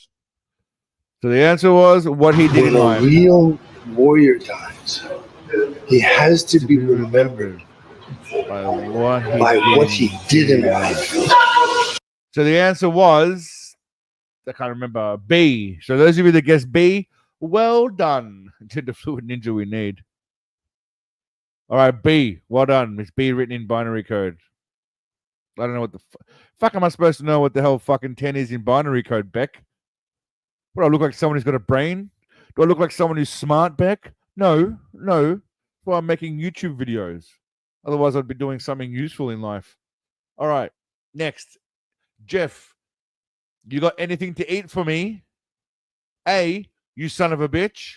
So the answer was what he did in life. When a real warrior dies, he has to be remembered by what he did in life. So the answer was, I can't remember, B. So those of you that guessed B, well done. Gender fluid ninja we need. All right, B. Well done. It's B written in binary code. I don't know what the fuck am I supposed to know what the hell fucking 10 is in binary code, Beck? What, do I look like someone who's got a brain? Do I look like someone who's smart, Beck? No. That's why I'm making YouTube videos. Otherwise, I'd be doing something useful in life. All right, next. Jeff, you got anything to eat for me? A, you son of a bitch.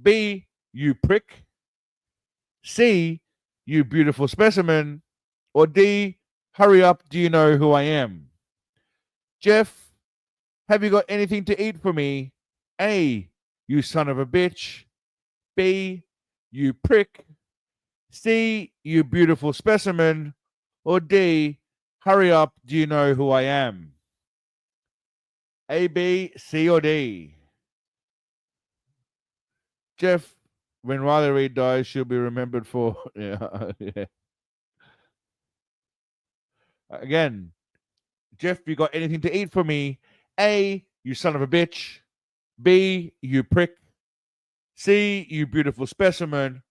B, you prick. C, you beautiful specimen. Or D, hurry up, do you know who I am? Jeff, have you got anything to eat for me? A, you son of a bitch. B, you prick. C, you beautiful specimen. Or D, hurry up, do you know who I am? A, B, C, or D? Jeff, when Riley Reid dies, she'll be remembered for... yeah. Again, Jeff, you got anything to eat for me? A, you son of a bitch. B, you prick. C, you beautiful specimen.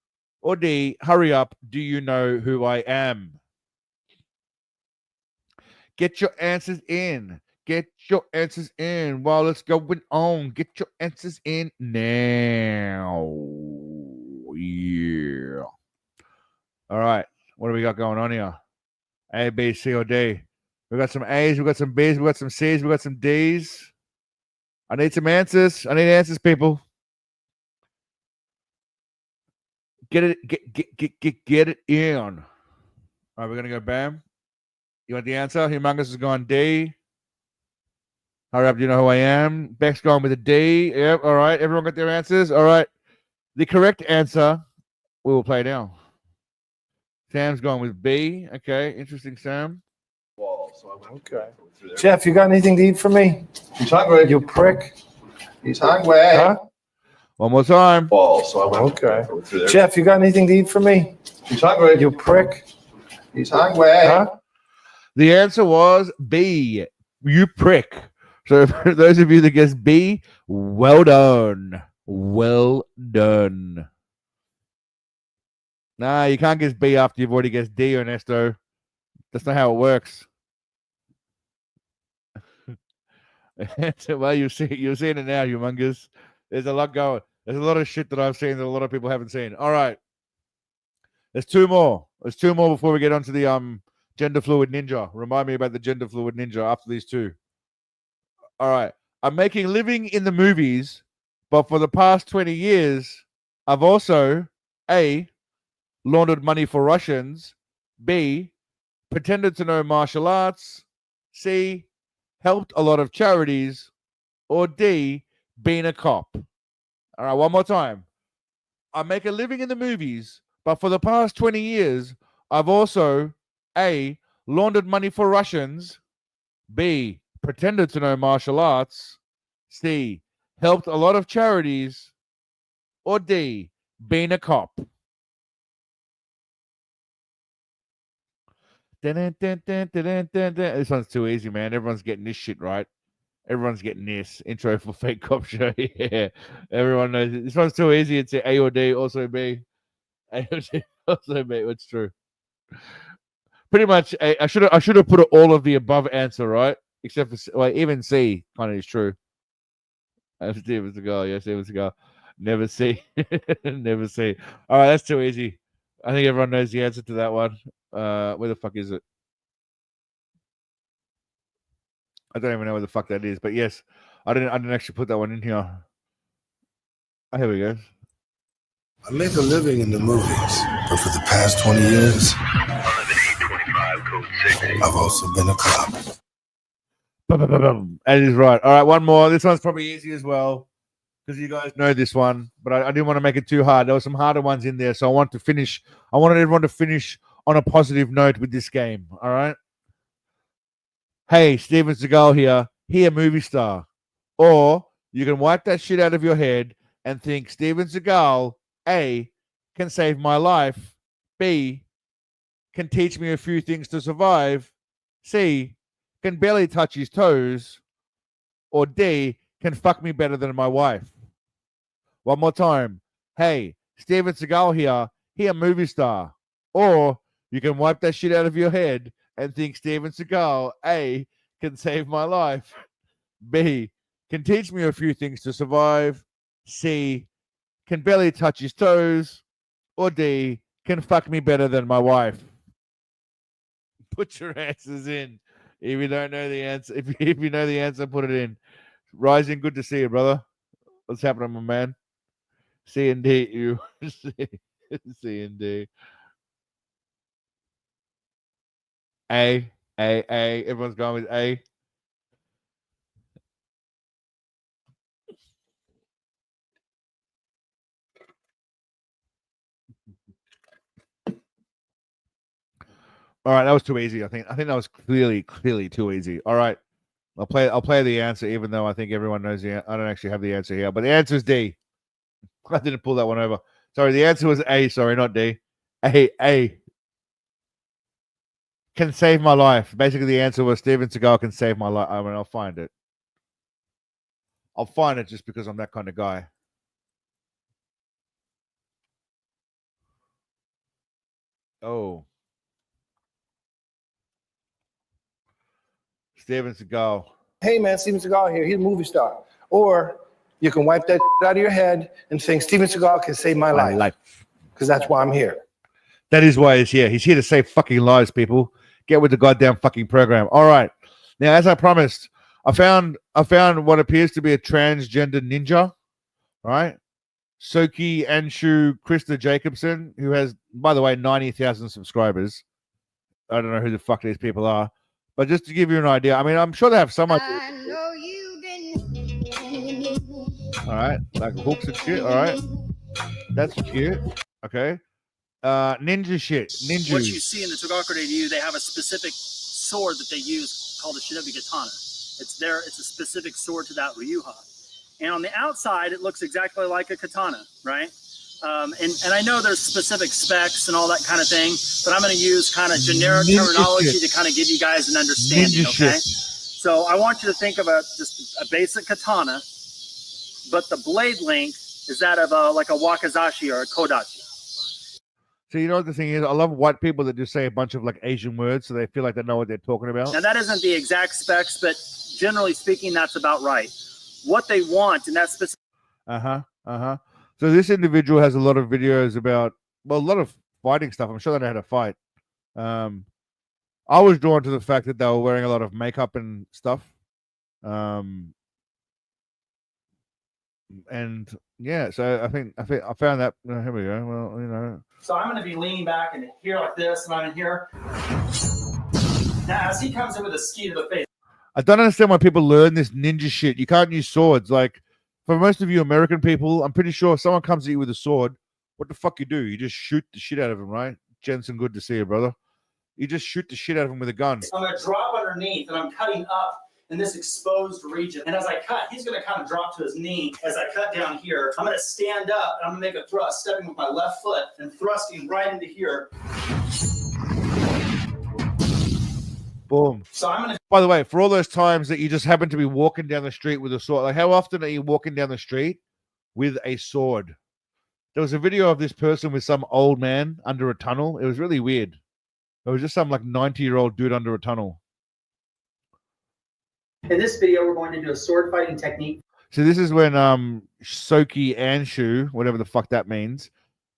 Or D, hurry up, do you know who I am? Get your answers in. Get your answers in while it's going on. Get your answers in now. Yeah. All right. What do we got going on here? A, B, C, or D? We got some A's, we got some B's, we got some C's, we got some D's. I need some answers. I need answers, people. Get it in. All right, we're gonna go bam. You want the answer? Humongous is going D. Hurry up, do you know who I am? Beck's going with a D. Yep, all right. Everyone got their answers? All right. The correct answer, we will play now. Sam's going with B. Okay, interesting, Sam. Okay. Jeff, you got anything to eat for me? You prick. He's hungry. Huh? One more time. Ball. So I went okay. Jeff, you got anything to eat for me? He's hungry. You prick. He's hungry. Huh? The answer was B. You prick. So for those of you that guessed B, well done. Well done. Nah, you can't guess B after you've already guessed D, Ernesto. That's not how it works. Well, you're seeing it now, humongous. There's a lot going. There's a lot of shit that I've seen that a lot of people haven't seen. All right. There's two more. There's two more before we get onto the gender fluid ninja. Remind me about the gender fluid ninja after these two. All right. I'm making living in the movies, but for the past 20 years, I've also A, laundered money for Russians, B, pretended to know martial arts, C, helped a lot of charities, or D, being a cop. All right, one more time. I make a living in the movies, but for the past 20 years, I've also A, laundered money for Russians, B, pretended to know martial arts, C, helped a lot of charities, or D, being a cop. This one's too easy, man. Everyone's getting this shit right. Everyone's getting this intro for fake cop show. Yeah, everyone knows it. This one's too easy. It's A or D, also B. A or D, also B. It's true. Pretty much, I should have put all of the above answer right, except for even C. Kind of is true. Steven Seagal, yeah, Steven Seagal. Never C, never C. All right, that's too easy. I think everyone knows the answer to that one. Where the fuck is it? I don't even know where the fuck that is, but yes, I didn't actually put that one in here. Oh, here we go. I make a living in the movies, but for the past 20 years, I've also been a cop. That is right. All right, one more. This one's probably easy as well because you guys know this one, but I didn't want to make it too hard. There were some harder ones in there, so I wanted everyone to finish on a positive note with this game. All right. Hey, Steven Seagal here, movie star. Or you can wipe that shit out of your head and think Steven Seagal, A, can save my life, B, can teach me a few things to survive, C, can barely touch his toes, or D, can fuck me better than my wife. One more time. Hey, Steven Seagal here, movie star. Or you can wipe that shit out of your head and think Steven Seagal, A, can save my life, B, can teach me a few things to survive, C, can barely touch his toes, or D, can fuck me better than my wife. Put your answers in. If you don't know the answer, if you know the answer, put it in. Rising, good to see you, brother. What's happening, my man? C and D, you C and D. A. Everyone's going with A. All right, that was too easy. I think that was clearly too easy. All right, I'll play the answer, even though I think everyone knows the. I don't actually have the answer here, but the answer is D. I didn't pull that one over. Sorry, the answer was A. Sorry, not D. A. Can save my life. Basically, the answer was Steven Seagal can save my life. I mean, I'll find it. I'll find it just because I'm that kind of guy. Oh. Steven Seagal. Hey, man, Steven Seagal here. He's a movie star. Or you can wipe that out of your head and think Steven Seagal can save my life. Because that's why I'm here. That is why he's here. He's here to save fucking lives, people. Get with the goddamn fucking program. All right. Now, as I promised, I found what appears to be a transgender ninja. All right. Soki Anshu Krista Jacobson, who has, by the way, 90,000 subscribers. I don't know who the fuck these people are. But just to give you an idea, I mean, I'm sure they have so much. All right. Like hooks and shit. All right. That's cute. Okay. Ninja shit. Ninja. What you see in the Togaku Ryu, they have a specific sword that they use called a Shinobi Katana. It's a specific sword to that Ryuha. and on the outside, it looks exactly like a katana, right? And I know there's specific specs and all that kind of thing, but I'm going to use kind of generic terminology to kind of give you guys an understanding, okay? So I want you to think of just a basic katana, but the blade length is that of like a wakizashi or a kodachi. So you know what the thing is? I love white people that just say a bunch of like Asian words so they feel like they know what they're talking about. Now that isn't the exact specs, but generally speaking, that's about right. What they want in that specific. So this individual has a lot of videos about, well, a lot of fighting stuff. I'm sure they know how to fight. I was drawn to the fact that they were wearing a lot of makeup and stuff. And yeah, so I think I found that. Here we go. Well, you know. So I'm going to be leaning back and here like this, and I'm in here. Now, as he comes in with a ski to the face. I don't understand why people learn this ninja shit. You can't use swords. Like, for most of you American people, I'm pretty sure if someone comes at you with a sword, what the fuck you do? You just shoot the shit out of them, right? Jensen, good to see you, brother. You just shoot the shit out of him with a gun. I'm going to drop underneath, and I'm cutting up in this exposed region. And as I cut, he's going to kind of drop to his knee. As I cut down here, I'm going to stand up, and I'm going to make a thrust, stepping with my left foot and thrusting right into here. Boom. So I'm going to. By the way, for all those times that you just happen to be walking down the street with a sword, like how often are you walking down the street with a sword? There was a video of this person with some old man under a tunnel. It was really weird. It was just some like 90-year-old dude under a tunnel. In this video, we're going to do a sword fighting technique. So this is when Soki Anshu, whatever the fuck that means,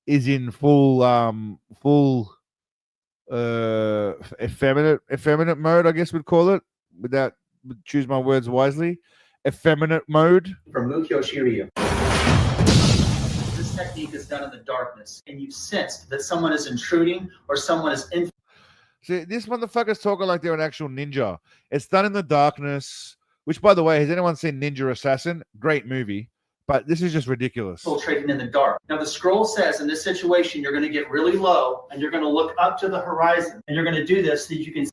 is in full effeminate mode, I guess we'd call it. Without choose my words wisely. Effeminate mode. From Mukyo Shiryu. This technique is done in the darkness, and you sensed that someone is intruding or someone is in. See, this motherfucker's talking like they're an actual ninja. It's done in the darkness, which, by the way, has anyone seen Ninja Assassin? Great movie, but this is just ridiculous. Infiltrating in the dark. Now, the scroll says in this situation, you're going to get really low, and you're going to look up to the horizon, and you're going to do this so that you can.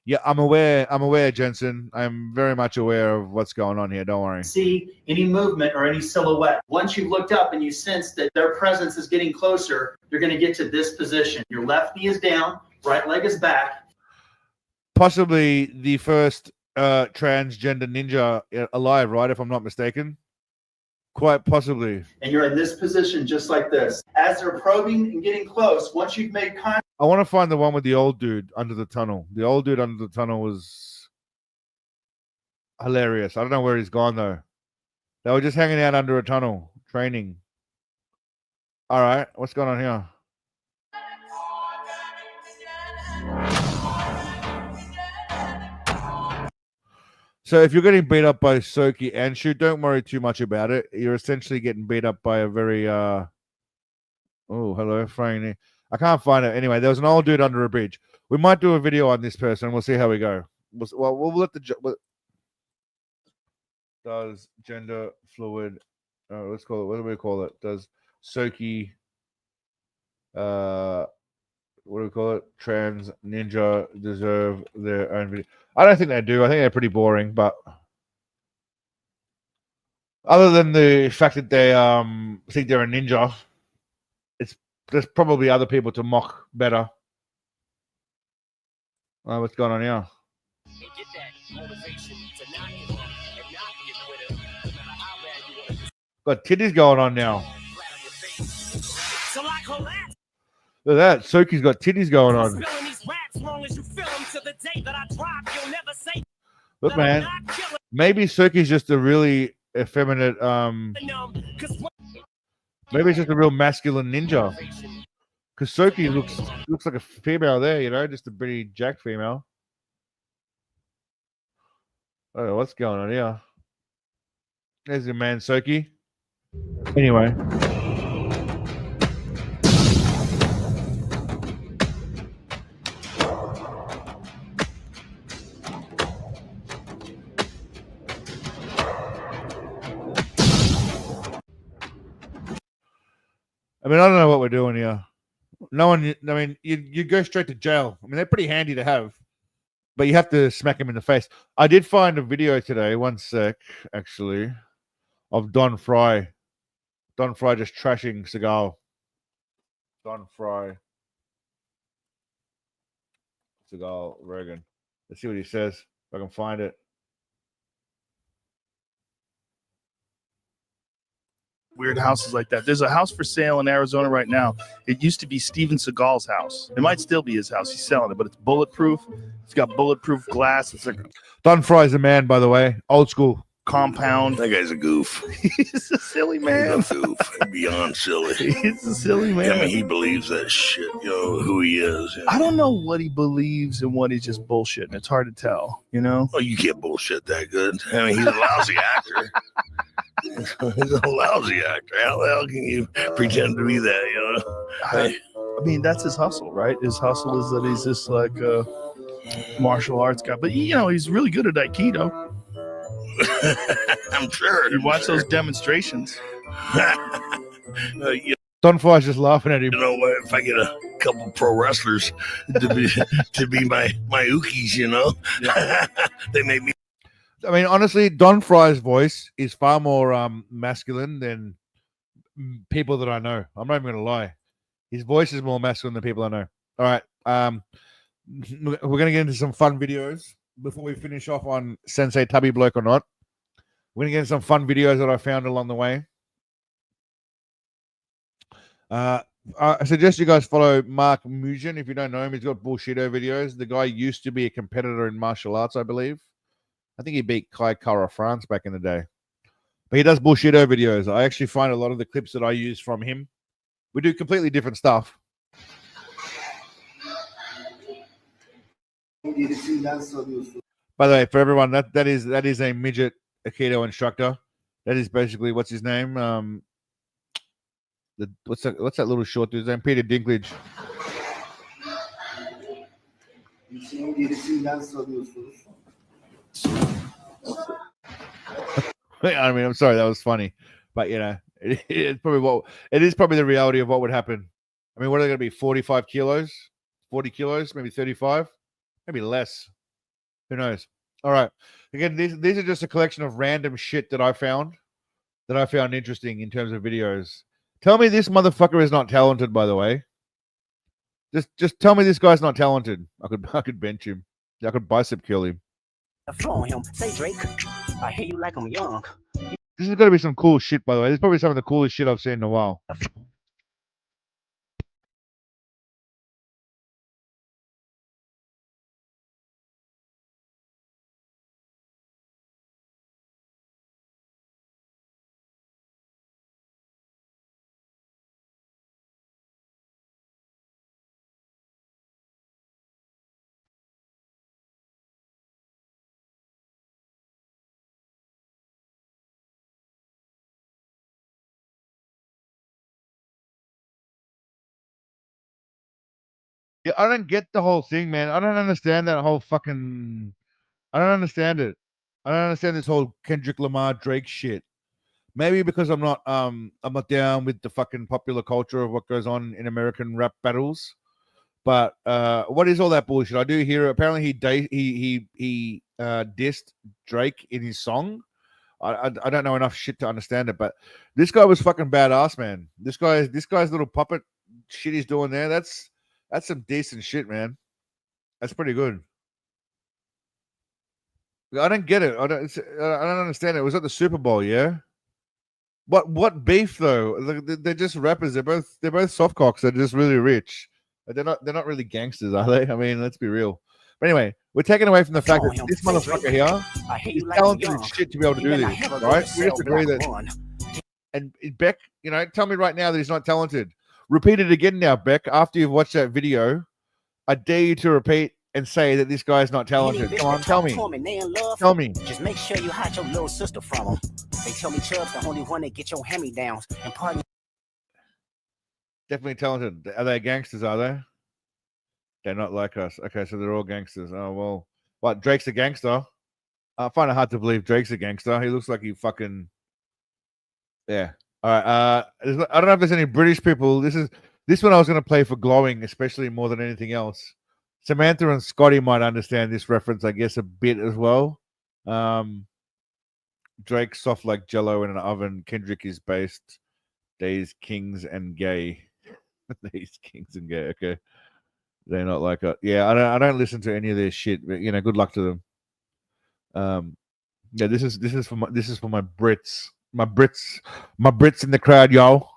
Yeah, I'm aware, Jensen. I'm very much aware of what's going on here. Don't worry. See any movement or any silhouette. Once you've looked up and you sense that their presence is getting closer, you're going to get to this position. Your left knee is down. Right leg is back. Possibly the first transgender ninja alive, right? If I'm not mistaken. Quite possibly. And you're in this position just like this. As they're probing and getting close, once you've made contact. I want to find the one with the old dude under the tunnel. The old dude under the tunnel was hilarious. I don't know where he's gone, though. They were just hanging out under a tunnel, training. All right, what's going on here? So if you're getting beat up by Soki Anshu, don't worry too much about it. You're essentially getting beat up by a very oh, hello, Franny. I can't find it. Anyway, there was an old dude under a bridge. We might do a video on this person. We'll see how we go. We'll let the does gender fluid. Let's call it. What do we call it? Does Soki what do we call it? Trans ninja deserve their own video? I don't think they do. I think they're pretty boring, but other than the fact that they think they're a ninja, there's probably other people to mock better. What's going on here? Got titties going on now. Look at that. Soki's got titties going on. Look, man. Maybe Soki's just a really effeminate, maybe it's just a real masculine ninja. Because Soki looks like a female there, you know, just a pretty jacked female. Oh, what's going on here? There's your man, Soki. Anyway. I mean, I don't know what we're doing here. No one, I mean, you go straight to jail. I mean, they're pretty handy to have, but you have to smack him in the face. I did find a video today. One sec, actually. of Don Fry. Don Fry just trashing Seagal. Don Fry. Seagal Rogan. Let's see what he says. If I can find it. Weird houses like that. There's a house for sale in Arizona right now. It used to be Steven Seagal's house. It might still be his house. He's selling it, but it's bulletproof. It's got bulletproof glass. It's like Don Fry's a man, by the way. Old school. Compound. That guy's a goof. He's a silly man. He's a goof. Beyond silly. He's a silly man. I mean, he believes that shit, who he is. I don't know what he believes and what he's just bullshitting. It's hard to tell, Oh, you can't bullshit that good. I mean, he's a lousy actor. He's a lousy actor. How the hell can you pretend to be that, I mean, that's his hustle, right? His hustle is that he's just like a martial arts guy. But, he's really good at Aikido. I'm sure. You watch those demonstrations. Don Fry's just laughing at him. If I get a couple pro wrestlers to be my Ukis, they make me. I mean, honestly, Don Fry's voice is far more masculine than people that I know. I'm not even going to lie. His voice is more masculine than people I know. All right. We're going to get into some fun videos before we finish off on Sensei Tubby Bloke or not. We're going to get into some fun videos that I found along the way. I suggest you guys follow Mark Mugen. If you don't know him, he's got Bullshido videos. The guy used to be a competitor in martial arts, I believe. I think he beat Kai Kara France back in the day. But he does Bullshido videos. I actually find a lot of the clips that I use from him. We do completely different stuff. By the way, for everyone, that is a midget Aikido instructor. That is basically, what's his name? What's that little short dude's name? Peter Dinklage. I mean, I'm sorry, that was funny, but it's probably the reality of what would happen. I mean, what are they going to be? 45 kilos, 40 kilos, maybe 35, maybe less. Who knows? All right. Again, these are just a collection of random shit that I found interesting in terms of videos. Tell me this motherfucker is not talented, by the way. Just tell me this guy's not talented. I could bench him. I could bicep kill him. Say Drake, I hear you like I'm young. This has got to be some cool shit, by the way. This is probably some of the coolest shit I've seen in a while. Yeah, I don't get the whole thing, man. I don't understand that whole fucking. I don't understand it. I don't understand this whole Kendrick Lamar Drake shit. Maybe because I'm not down with the fucking popular culture of what goes on in American rap battles. But what is all that bullshit? I do hear apparently he dissed Drake in his song. I don't know enough shit to understand it, but this guy was fucking badass, man. This guy's little puppet shit he's doing there. That's some decent shit, man. That's pretty good. I don't get it. I don't understand it. It was at the Super Bowl, yeah. What beef though? They're just rappers. They're both softcocks. They're just really rich. They're not really gangsters, are they? I mean, let's be real. But anyway, we're taking away from the fact that this motherfucker here is talented as shit to be able to do this, right? We just agree that. And Beck, tell me right now that he's not talented. Repeat it again now, Beck. After you've watched that video, I dare you to repeat and say that this guy's not talented. Come on, tell me. Tell me. Just make sure you hide your little sister from them. They tell me Chubb's the only one that get your hand-me-downs and party. Definitely talented. Are they gangsters, are they? They're not like us. Okay, so they're all gangsters. Oh, well. What, Drake's a gangster? I find it hard to believe Drake's a gangster. He looks like he fucking... Yeah. All right. I don't know if there's any British people. This one I was going to play for glowing, especially more than anything else. Samantha and Scotty might understand this reference, I guess, a bit as well. Drake soft like Jello in an oven. Kendrick is based. Days Kings and gay. Days Kings and gay. Okay, they're not like it. Yeah, I don't listen to any of their shit. But good luck to them. Yeah, this is for my Brits. My Brits in the crowd, y'all.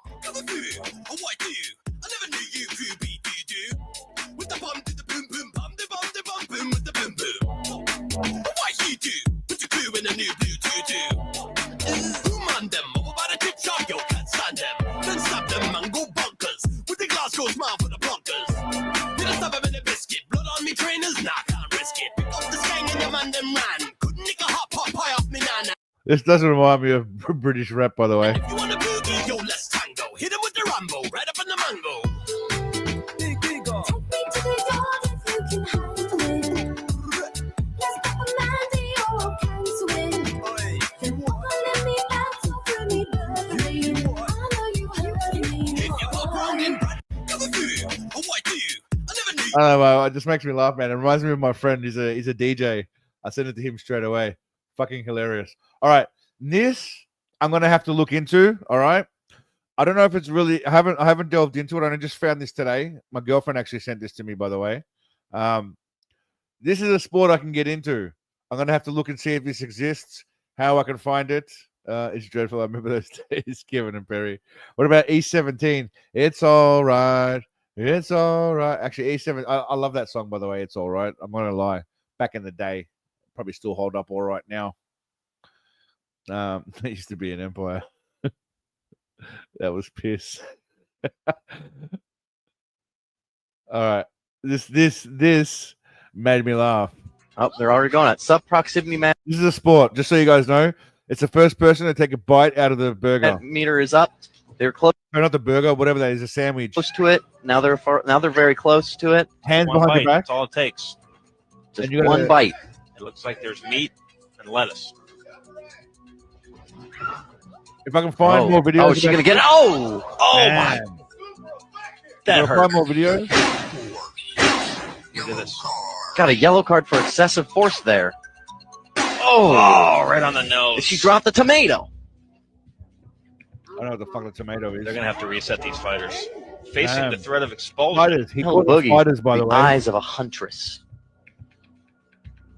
This doesn't remind me of British rap, by the way. Hit him with the Rambo, right up in the mango. I don't know, it just makes me laugh, man. It reminds me of my friend. He's a DJ. I sent it to him straight away. Fucking hilarious. All right, this I'm gonna have to look into. All right, I don't know if it's really. I haven't delved into it. I just found this today. My girlfriend actually sent this to me, by the way. This is a sport I can get into. I'm gonna have to look and see if this exists, how I can find it. It's dreadful. I remember those days, Kevin and Perry. What about E17? It's all right. It's all right. Actually, E7. I love that song, by the way. It's all right. I'm not gonna lie. Back in the day, probably still hold up all right now. It used to be an empire. That was piss. All right. This made me laugh. Oh, they're already going at sub proximity man. This is a sport, just so you guys know. It's the first person to take a bite out of the burger. That meter is up. They're close. No, not the burger, whatever that is, a sandwich. Close to it. Now they're very close to it. Hands One behind bite, your back. that's all it takes. Just one bite. It looks like there's meat and lettuce. If I can find more videos. Oh, she's gonna get it. Oh my! That hurt. Find more videos. Look at this. Got a yellow card for excessive force there. Oh, right on the nose. She dropped the tomato. I don't know what the fuck the tomato is. They're gonna have to reset these fighters. Facing Damn. the threat of expulsion. Fighters. He Hello, called them Boogie. fighters, by the way. Eyes of a huntress.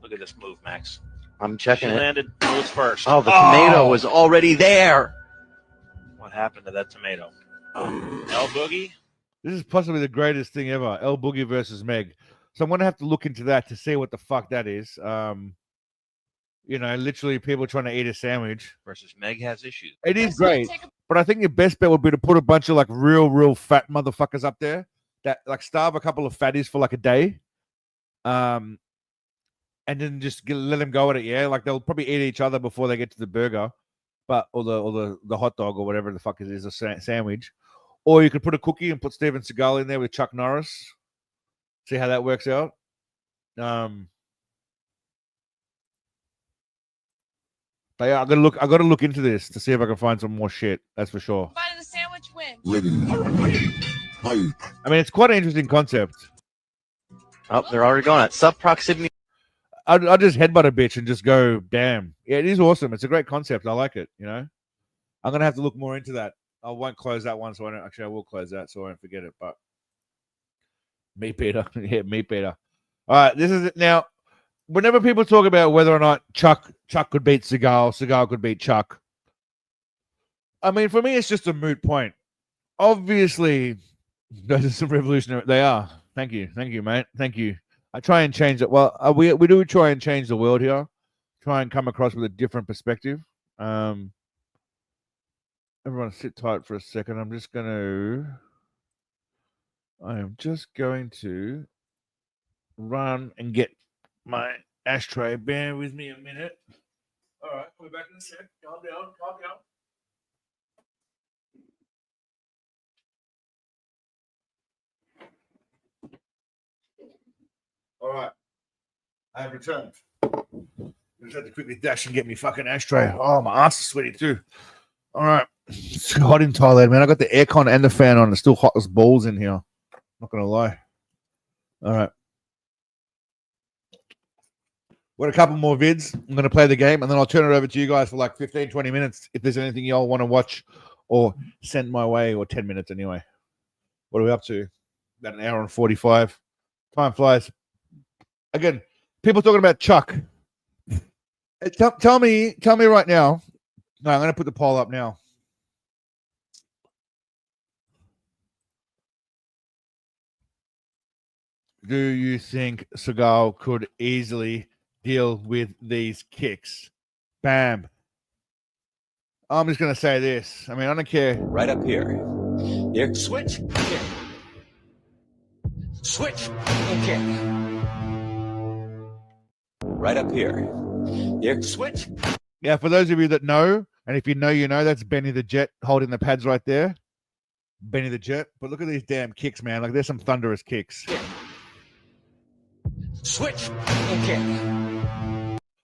Look at this move, Max. I'm She checking it. landed moves first. Oh, the tomato was already there. What happened to that tomato? El Boogie? This is possibly the greatest thing ever. El Boogie versus Meg. So I'm gonna have to look into that to see what the fuck that is. Literally people trying to eat a sandwich. Versus Meg has issues. It is great, but I think your best bet would be to put a bunch of like real fat motherfuckers up there that like starve a couple of fatties for like a day, and then just let them go at it. Yeah, like they'll probably eat each other before they get to the burger, or the hot dog or whatever the fuck it is, a sandwich. Or you could put a cookie and put Steven Seagal in there with Chuck Norris. See how that works out. But yeah, I gotta look into this to see if I can find some more shit. That's for sure. The sandwich win. I mean, it's quite an interesting concept. Oh, they're already going at sub proximity. I'll just headbutt a bitch and just go, damn. Yeah, it is awesome. It's a great concept. I like it, I'm going to have to look more into that. I won't close that one, so I will close that so I won't forget it. But meat beater. Yeah, meat beater. All right, this is it. Now, whenever people talk about whether or not Chuck could beat Seagal, Seagal could beat Chuck, I mean, for me, it's just a moot point. Obviously, those are some revolutionary. They are. Thank you, mate. Thank you. I try and change it. Well, we do try and change the world here. Try and come across with a different perspective. Everyone, sit tight for a second. I am just going to run and get my ashtray. Bear with me a minute. All right, we're back in a sec. Calm down. All right, I have returned. I just had to quickly dash and get me fucking ashtray. Oh, my ass is sweaty too. All right, it's hot in Thailand, man. I got the aircon and the fan on. It's still hot as balls in here. Not gonna lie. All right. We've got a couple more vids. I'm going to play the game, and then I'll turn it over to you guys for like 15, 20 minutes if there's anything y'all want to watch or send my way, or 10 minutes anyway. What are we up to? About an hour and 45. Time flies. Again, people talking about Chuck. Tell me right now. No, I'm going to put the poll up now. Do you think Seagal could easily deal with these kicks? Bam. I'm just going to say this. I mean, I don't care. Right up here. Here. Switch. Here. Switch. Okay. Right up here. Here. Switch. Yeah, for those of you that know, and if you know, you know, that's Benny the Jet holding the pads right there. Benny the Jet. But look at these damn kicks, man. Like, there's some thunderous kicks. Here. Switch. Okay.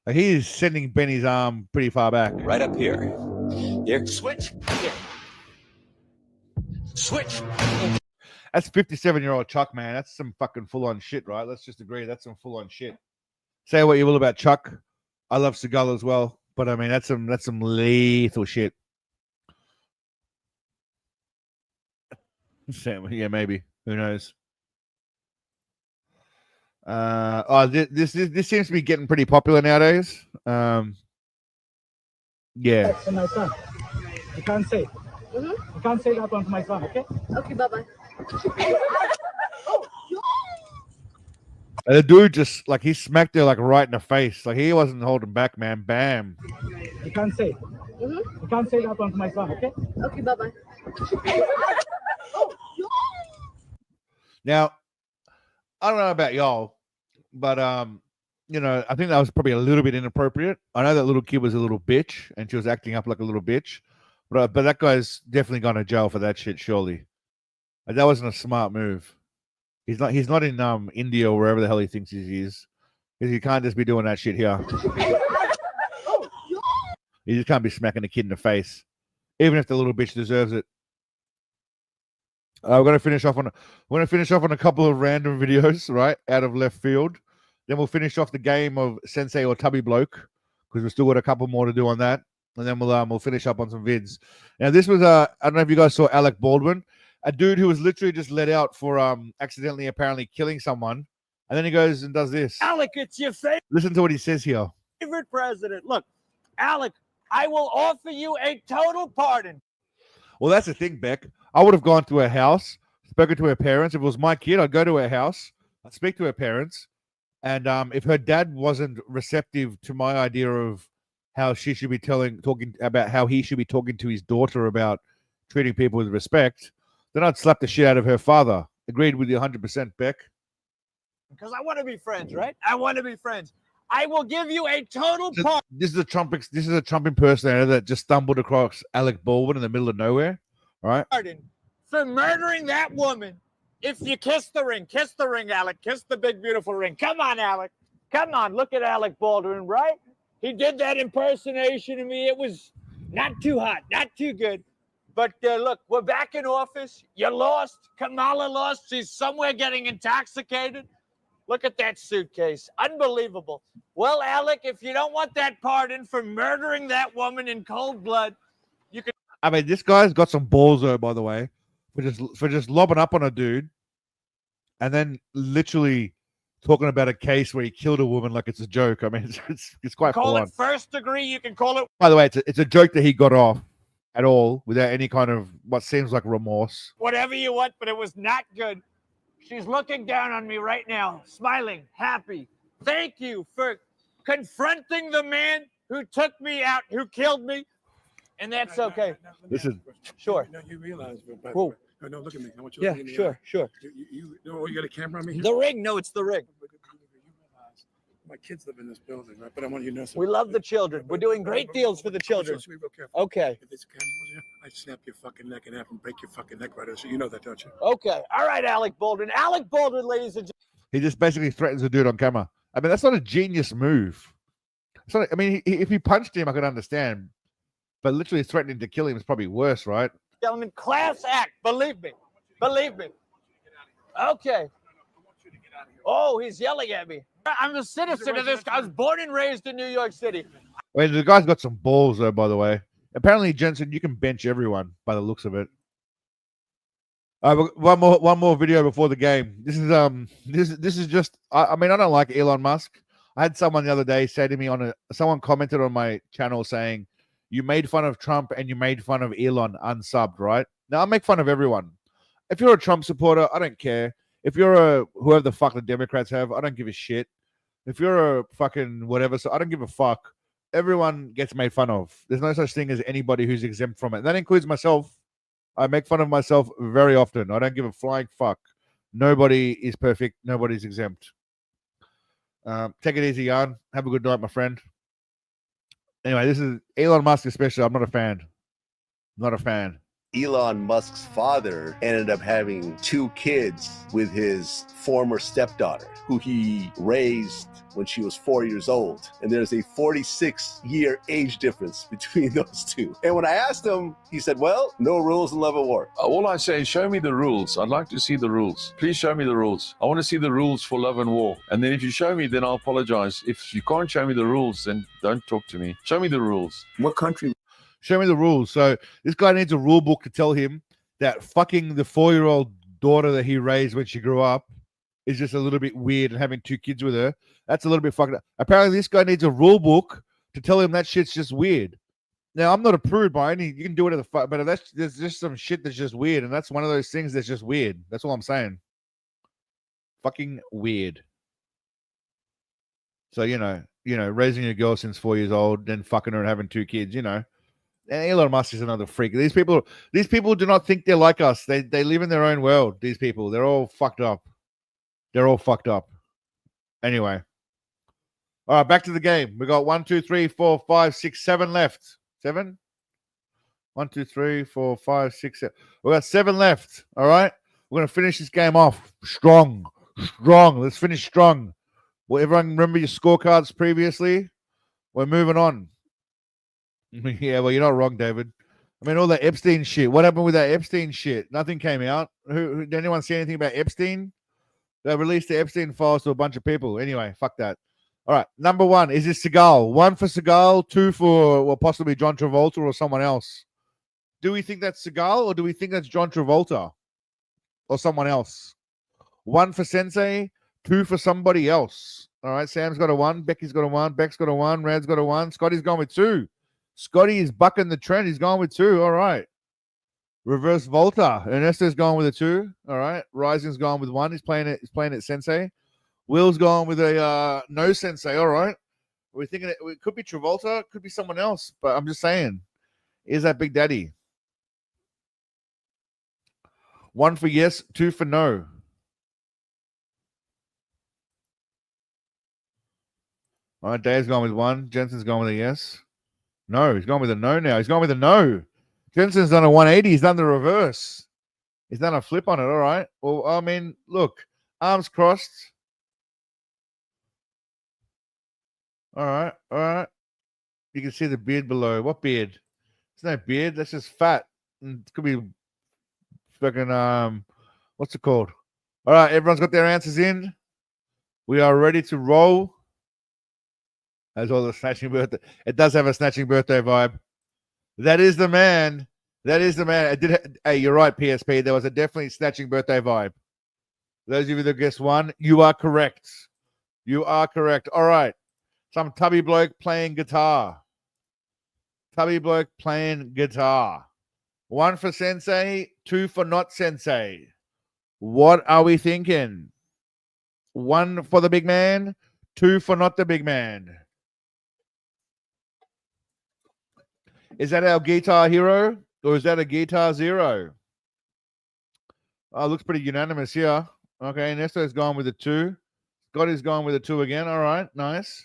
Like, he is sending Benny's arm pretty far back. Right up here. Here. Switch. Here. Switch. Okay. That's 57-year-old Chuck, man. That's some fucking full-on shit, right? Let's just agree. That's some full-on shit. Say what you will about Chuck. I love Seagal as well. But, I mean, that's some lethal shit. Yeah, maybe. Who knows? This seems to be getting pretty popular nowadays. Yeah. That's my son. You can't say. You can't say that one to my son, okay? Okay, bye-bye. And the dude just, like, he smacked her, like, right in the face. Like, he wasn't holding back, man. Bam. You can't say. You can't say that one to my son, okay? Okay, bye-bye. Now, I don't know about y'all, but, you know, I think that was probably a little bit inappropriate. I know that little kid was a little bitch, and she was acting up like a little bitch. But that guy's definitely gone to jail for that shit, surely. Like, that wasn't a smart move. He's not in India or wherever the hell he thinks he is. Because he can't just be doing that shit here. You just can't be smacking a kid in the face, even if the little bitch deserves it. We're gonna finish off on a couple of random videos, right, out of left field. Then we'll finish off the game of Sensei or Tubby Bloke, because we've still got a couple more to do on that. And then we'll finish up on some vids. Now this was I don't know if you guys saw Alec Baldwin, a dude who was literally just let out for accidentally apparently killing someone, and then he goes and does this. Alec, it's your Listen to what he says here. favorite president. Look, Alec, I will offer you a total pardon. Well, that's the thing, Beck. I would have gone to her house, spoken to her parents. If it was my kid, I'd go to her house, I'd speak to her parents, and if her dad wasn't receptive to my idea of how she should be talking about how he should be talking to his daughter about treating people with respect, then I'd slap the shit out of her father. Agreed with you 100%, Beck. Because I want to be friends, right? I want to be friends. I will give you a total pardon. This is a Trump impersonator that just stumbled across Alec Baldwin in the middle of nowhere, right? For murdering that woman. If you kiss the ring, Alec. Kiss the big, beautiful ring. Come on, Alec. Come on. Look at Alec Baldwin, right? He did that impersonation of me. It was not too hot, not too good. But look, we're back in office. You lost. Kamala lost. She's somewhere getting intoxicated. Look at that suitcase. Unbelievable. Well, Alec, if you don't want that pardon for murdering that woman in cold blood, you can. I mean, this guy's got some balls, though, by the way, for just lobbing up on a dude and then literally talking about a case where he killed a woman like it's a joke. I mean, it's quite call full it on. first degree. You can call it. By the way, it's a joke that he got off at all without any kind of what seems like remorse. Whatever you want, but it was not good. She's looking down on me right now, smiling, happy. Thank you for confronting the man who took me out, who killed me, and that's okay. Listen, sure. No, you realize, but Who? no, look at me. I want you to look at me. Sure. You got a camera on me here? The ring? No, it's the ring. My kids live in this building, right? But I want you to know something. We love the children. We're doing great deals for the children. Be real careful. Okay. If there's a camera here, I snap your fucking neck in half and break your fucking neck right there. You know that, don't you? Okay. All right, Alec Baldwin. Alec Baldwin, ladies and gentlemen. he just basically threatens the dude on camera. I mean, that's not a genius move. It's not, I mean, if he punched him, I could understand. But literally threatening to kill him is probably worse, right? Gentlemen, class act. Believe me. Believe me. Okay. Oh, he's yelling at me. I'm a citizen of this. I was born and raised in New York City. Wait, the guy's got some balls though, by the way. Apparently, Jensen, you can bench everyone by the looks of it. One more video before the game. This is just. I mean, I don't like Elon Musk. I had someone the other day say to me someone commented on my channel saying, "You made fun of Trump and you made fun of Elon unsubbed, right?" Now I make fun of everyone. If you're a Trump supporter, I don't care. If you're whoever the fuck the Democrats have, I don't give a shit. If you're a fucking whatever, so I don't give a fuck. Everyone gets made fun of. There's no such thing as anybody who's exempt from it. And that includes myself. I make fun of myself very often. I don't give a flying fuck. Nobody is perfect. Nobody's exempt. Take it easy, Jan. Have a good night, my friend. Anyway, this is Elon Musk especially. I'm not a fan. Not a fan. Elon Musk's father ended up having 2 kids with his former stepdaughter, who he raised when she was 4 years old. And there's a 46-year age difference between those two. And when I asked him, he said, well, no rules in love and war. All I say is show me the rules. I'd like to see the rules. Please show me the rules. I want to see the rules for love and war. And then if you show me, then I'll apologize. If you can't show me the rules, then don't talk to me. Show me the rules. What country? Show me the rules. So this guy needs a rule book to tell him that fucking the 4-year-old daughter that he raised when she grew up is just a little bit weird, and having 2 kids with her, that's a little bit fucked up. Apparently this guy needs a rule book to tell him that shit's just weird. Now, I'm not a prude by any, you can do whatever the fuck, but there's just some shit that's just weird, and that's one of those things that's just weird. That's all I'm saying. Fucking weird. So, you know, raising a girl since 4 years old, then fucking her and having 2 kids, And Elon Musk is another freak. These people do not think they're like us. They live in their own world. These people, they're all fucked up. They're all fucked up. Anyway, all right, back to the game. We got 1, 2, 3, 4, 5, 6, 7 left. 7. 1, 2, 3, 4, 5, 6, 7. We got 7 left. All right, we're gonna finish this game off strong. Let's finish strong. Well, everyone remember your scorecards previously. We're moving on. Yeah, well, you're not wrong, David. I mean, all that Epstein shit. What happened with that Epstein shit? Nothing came out. Did anyone see anything about Epstein? They released the Epstein files to a bunch of people. Anyway, fuck that. All right, number 1 is this Seagal. 1 for Seagal, 2 for possibly John Travolta or someone else. Do we think that's Seagal or do we think that's John Travolta or someone else? 1 for Sensei, 2 for somebody else. All right, Sam's got a 1, Becky's got a 1, Beck's got a 1, Rad's got a 1, Scotty's gone with 2. Scotty is bucking the trend. He's going with 2. All right. Reverse Volta. Ernesto's going with a 2. All right. Rising's going with 1. He's playing it Sensei. Will's going with a no Sensei. All right. We're thinking it could be Travolta, it could be someone else, but I'm just saying, is that Big Daddy? 1 for yes, 2 for no. All right. Dave's going with 1. Jensen's going with a yes. No, he's going with a no now. He's going with a no. Jensen's done a 180. He's done the reverse. He's done a flip on it. All right. Well, I mean, look, arms crossed. All right. All right. You can see the beard below. What beard? It's no beard. That's just fat. It could be fucking, what's it called? All right. Everyone's got their answers in. We are ready to roll. As all the snatching birthday. It does have a snatching birthday vibe. That is the man. That is the man. Hey, you're right, PSP. There was a definitely snatching birthday vibe. Those of you that guessed 1, you are correct. You are correct. All right. Some tubby bloke playing guitar. Tubby bloke playing guitar. 1 for Sensei, 2 for not Sensei. What are we thinking? 1 for the big man, 2 for not the big man. Is that our guitar hero or is that a guitar zero? Oh, looks pretty unanimous here. Okay, Nesto's gone with a 2. Scotty's gone with a 2 again. All right, nice.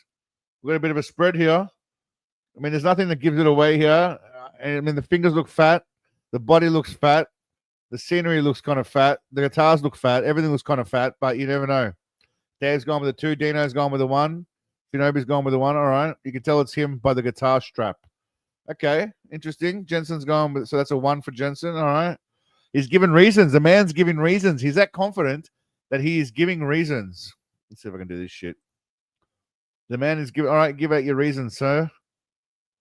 We've got a bit of a spread here. I mean, there's nothing that gives it away here. I mean, the fingers look fat. The body looks fat. The scenery looks kind of fat. The guitars look fat. Everything looks kind of fat, but you never know. Dave's gone with a 2. Dino's gone with a 1. Shinobi's gone with a 1. All right. You can tell it's him by the guitar strap. Okay, interesting. Jensen's gone with, so that's a 1 for Jensen. All right. He's given reasons. The man's giving reasons. He's that confident that he is giving reasons. Let's see if I can do this shit. The man is giving. All right, give out your reasons, sir.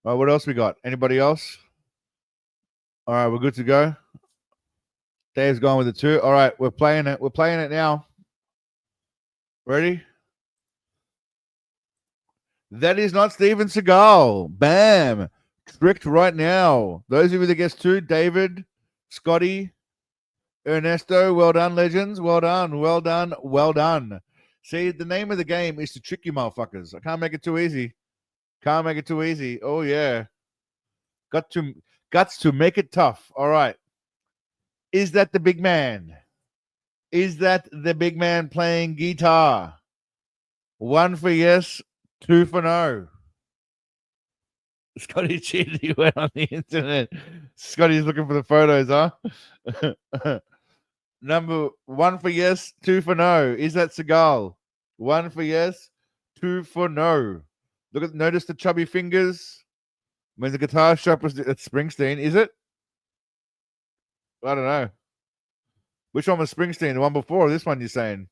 All right, what else we got? Anybody else? All right, we're good to go. Dave's gone with the 2. All right, we're playing it. We're playing it now. Ready? That is not Steven Seagal. Bam. Tricked right now. Those of you that guess 2, David, Scotty, Ernesto, well done, legends. Well done, well done, well done. See, the name of the game is to trick you motherfuckers. I can't make it too easy. Can't make it too easy. Oh, yeah. Guts to make it tough. All right. Is that the big man? Is that the big man playing guitar? 1 for yes, 2 for no. Scotty cheated. He went on the internet. Scotty's looking for the photos, huh? Number 1 for yes, 2 for no. Is that Seagal? 1 for yes, 2 for no. Notice the chubby fingers. When the guitar shop was at Springsteen, is it? I don't know. Which one was Springsteen? The one before or this one you're saying?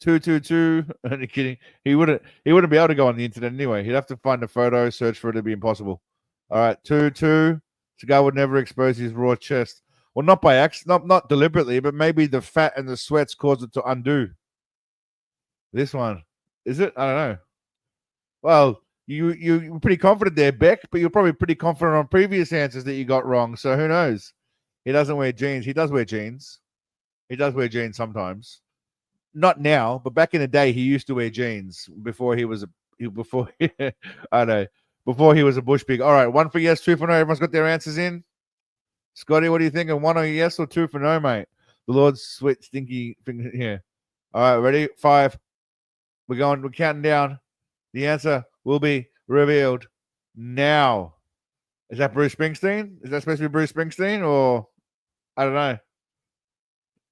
222. Only kidding. He wouldn't be able to go on the internet anyway. He'd have to find a photo, search for it. It'd be impossible. All right, 2-2. Seagal would never expose his raw chest. Well, not by accident, not deliberately, but maybe the fat and the sweats caused it to undo. This one. Is it? I don't know. Well, you're pretty confident there, Beck, but you're probably pretty confident on previous answers that you got wrong. So who knows? He doesn't wear jeans. He does wear jeans. He does wear jeans sometimes. Not now, but back in the day, he used to wear jeans before he was before I know, before he was a bush pig. All right, 1 for yes, 2 for no. Everyone's got their answers in. Scotty, what are you thinking? 1 or yes or 2 for no, mate? The Lord's sweet stinky finger here. All right, ready? 5. We're counting down. The answer will be revealed now. Is that Bruce Springsteen? Is that supposed to be Bruce Springsteen or I don't know?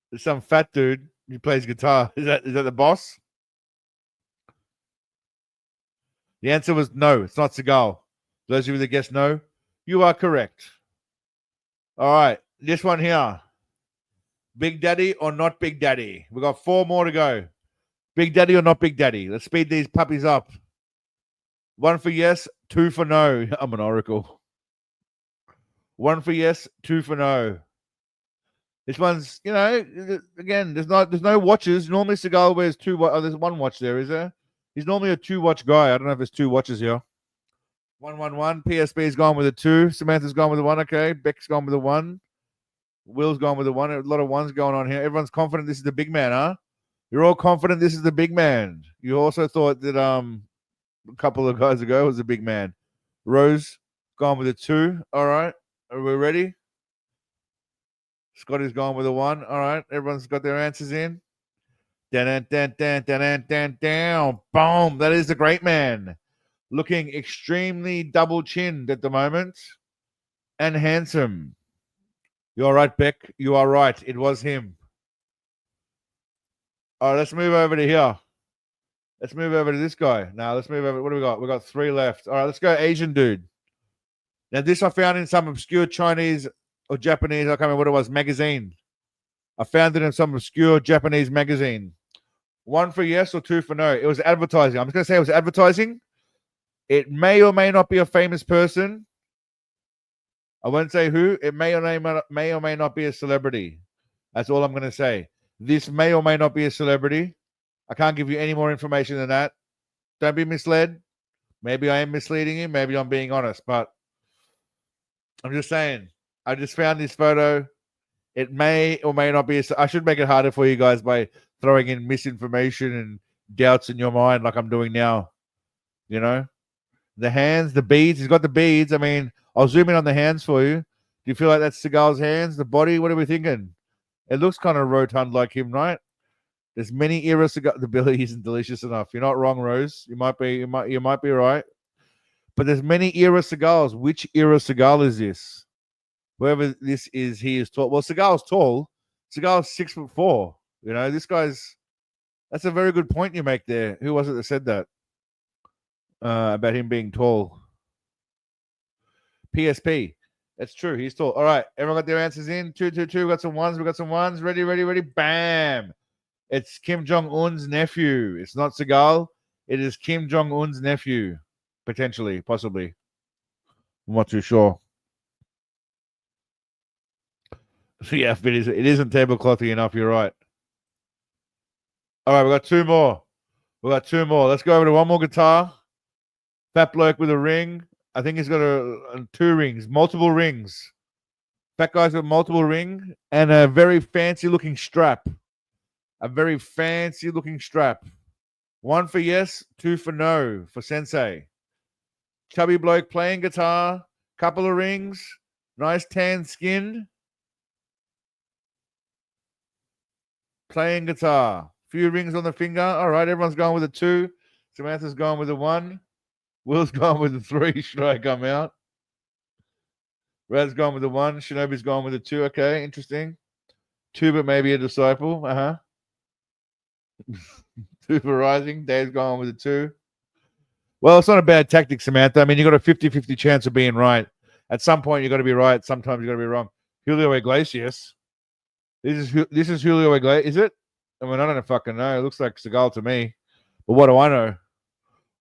There's some fat dude who plays guitar. Is that the boss? The answer was no. It's not Seagal. Those of you that guessed no, you are correct. All right, this one here. Big Daddy or not Big Daddy? We got 4 more to go. Big Daddy or not Big Daddy? Let's speed these puppies up. 1 for yes, 2 for no. I'm an oracle. 1 for yes, 2 for no. This one's, again, there's no watches. Normally Seagal wears 2. There's 1 watch there, is there? He's normally a 2-watch guy. I don't know if there's 2 watches here. 111. PSB's gone with a 2. Samantha's gone with a 1. Okay. Beck's gone with a 1. Will's gone with a 1. A lot of 1s going on here. Everyone's confident this is the big man, huh? You're all confident this is the big man. You also thought that a couple of guys ago was a big man. Rose gone with a 2. All right. Are we ready? Scotty's gone with a 1. All right. Everyone's got their answers in. Boom. That is the great man. Looking extremely double-chinned at the moment. And handsome. You're right, Beck. You are right. It was him. All right, let's move over to here. Let's move over to this guy. Now, let's move over. What do we got? We got 3 left. All right, let's go Asian dude. Now, this I found in some obscure Chinese or Japanese, I can't remember what it was, magazine. I found it in some obscure Japanese magazine. 1 for yes or 2 for no. It was advertising. I'm just going to say it was advertising. It may or may not be a famous person. I won't say who. It may or may not be a celebrity. That's all I'm going to say. This may or may not be a celebrity. I can't give you any more information than that. Don't be misled. Maybe I am misleading you. Maybe I'm being honest. But I'm just saying. I just found this photo. It may or may not be. I should make it harder for you guys by throwing in misinformation and doubts in your mind like I'm doing now. You know? The hands, the beads. He's got the beads. I mean, I'll zoom in on the hands for you. Do you feel like that's Seagal's hands? The body? What are we thinking? It looks kind of rotund like him, right? There's many eras Seagal. The belly isn't delicious enough. You're not wrong, Rose. You might be right. But there's many era Seagals. Which era Seagal is this? Whoever this is, he is tall. Well, Seagal's tall. Seagal's 6'4". You know, this guy's. That's a very good point you make there. Who was it that said that? About him being tall. PSP. That's true. He's tall. All right. Everyone got their answers in. 2, 2, 2. Got some 1s. We got some 1s. Ready. Bam. It's Kim Jong-un's nephew. It's not Seagal. It is Kim Jong-un's nephew, potentially, possibly. I'm not too sure. So yeah, but it isn't tableclothy enough. You're right. All right, we got two more. Let's go over to one more guitar. Fat bloke with a ring. I think he's got two rings, multiple rings. Fat guy's got multiple ring and a very fancy looking strap. One for yes, two for no for Sensei. Chubby bloke playing guitar, couple of rings, nice tan skin. Playing guitar, few rings on the finger. All right, everyone's going with a 2. Samantha's going with a 1. Will's going with a 3. Should I come out? Rad's going with a 1. Shinobi's going with a 2. Okay, interesting. 2, but maybe a disciple. 2 for rising. Dave's going with a 2. Well, it's not a bad tactic, Samantha. I mean, you got a 50-50 chance of being right. At some point, you got to be right. Sometimes you got to be wrong. Julio Iglesias. This is Julio Iglesias. Is it? I mean, I don't fucking know. It looks like Seagal to me. But what do I know?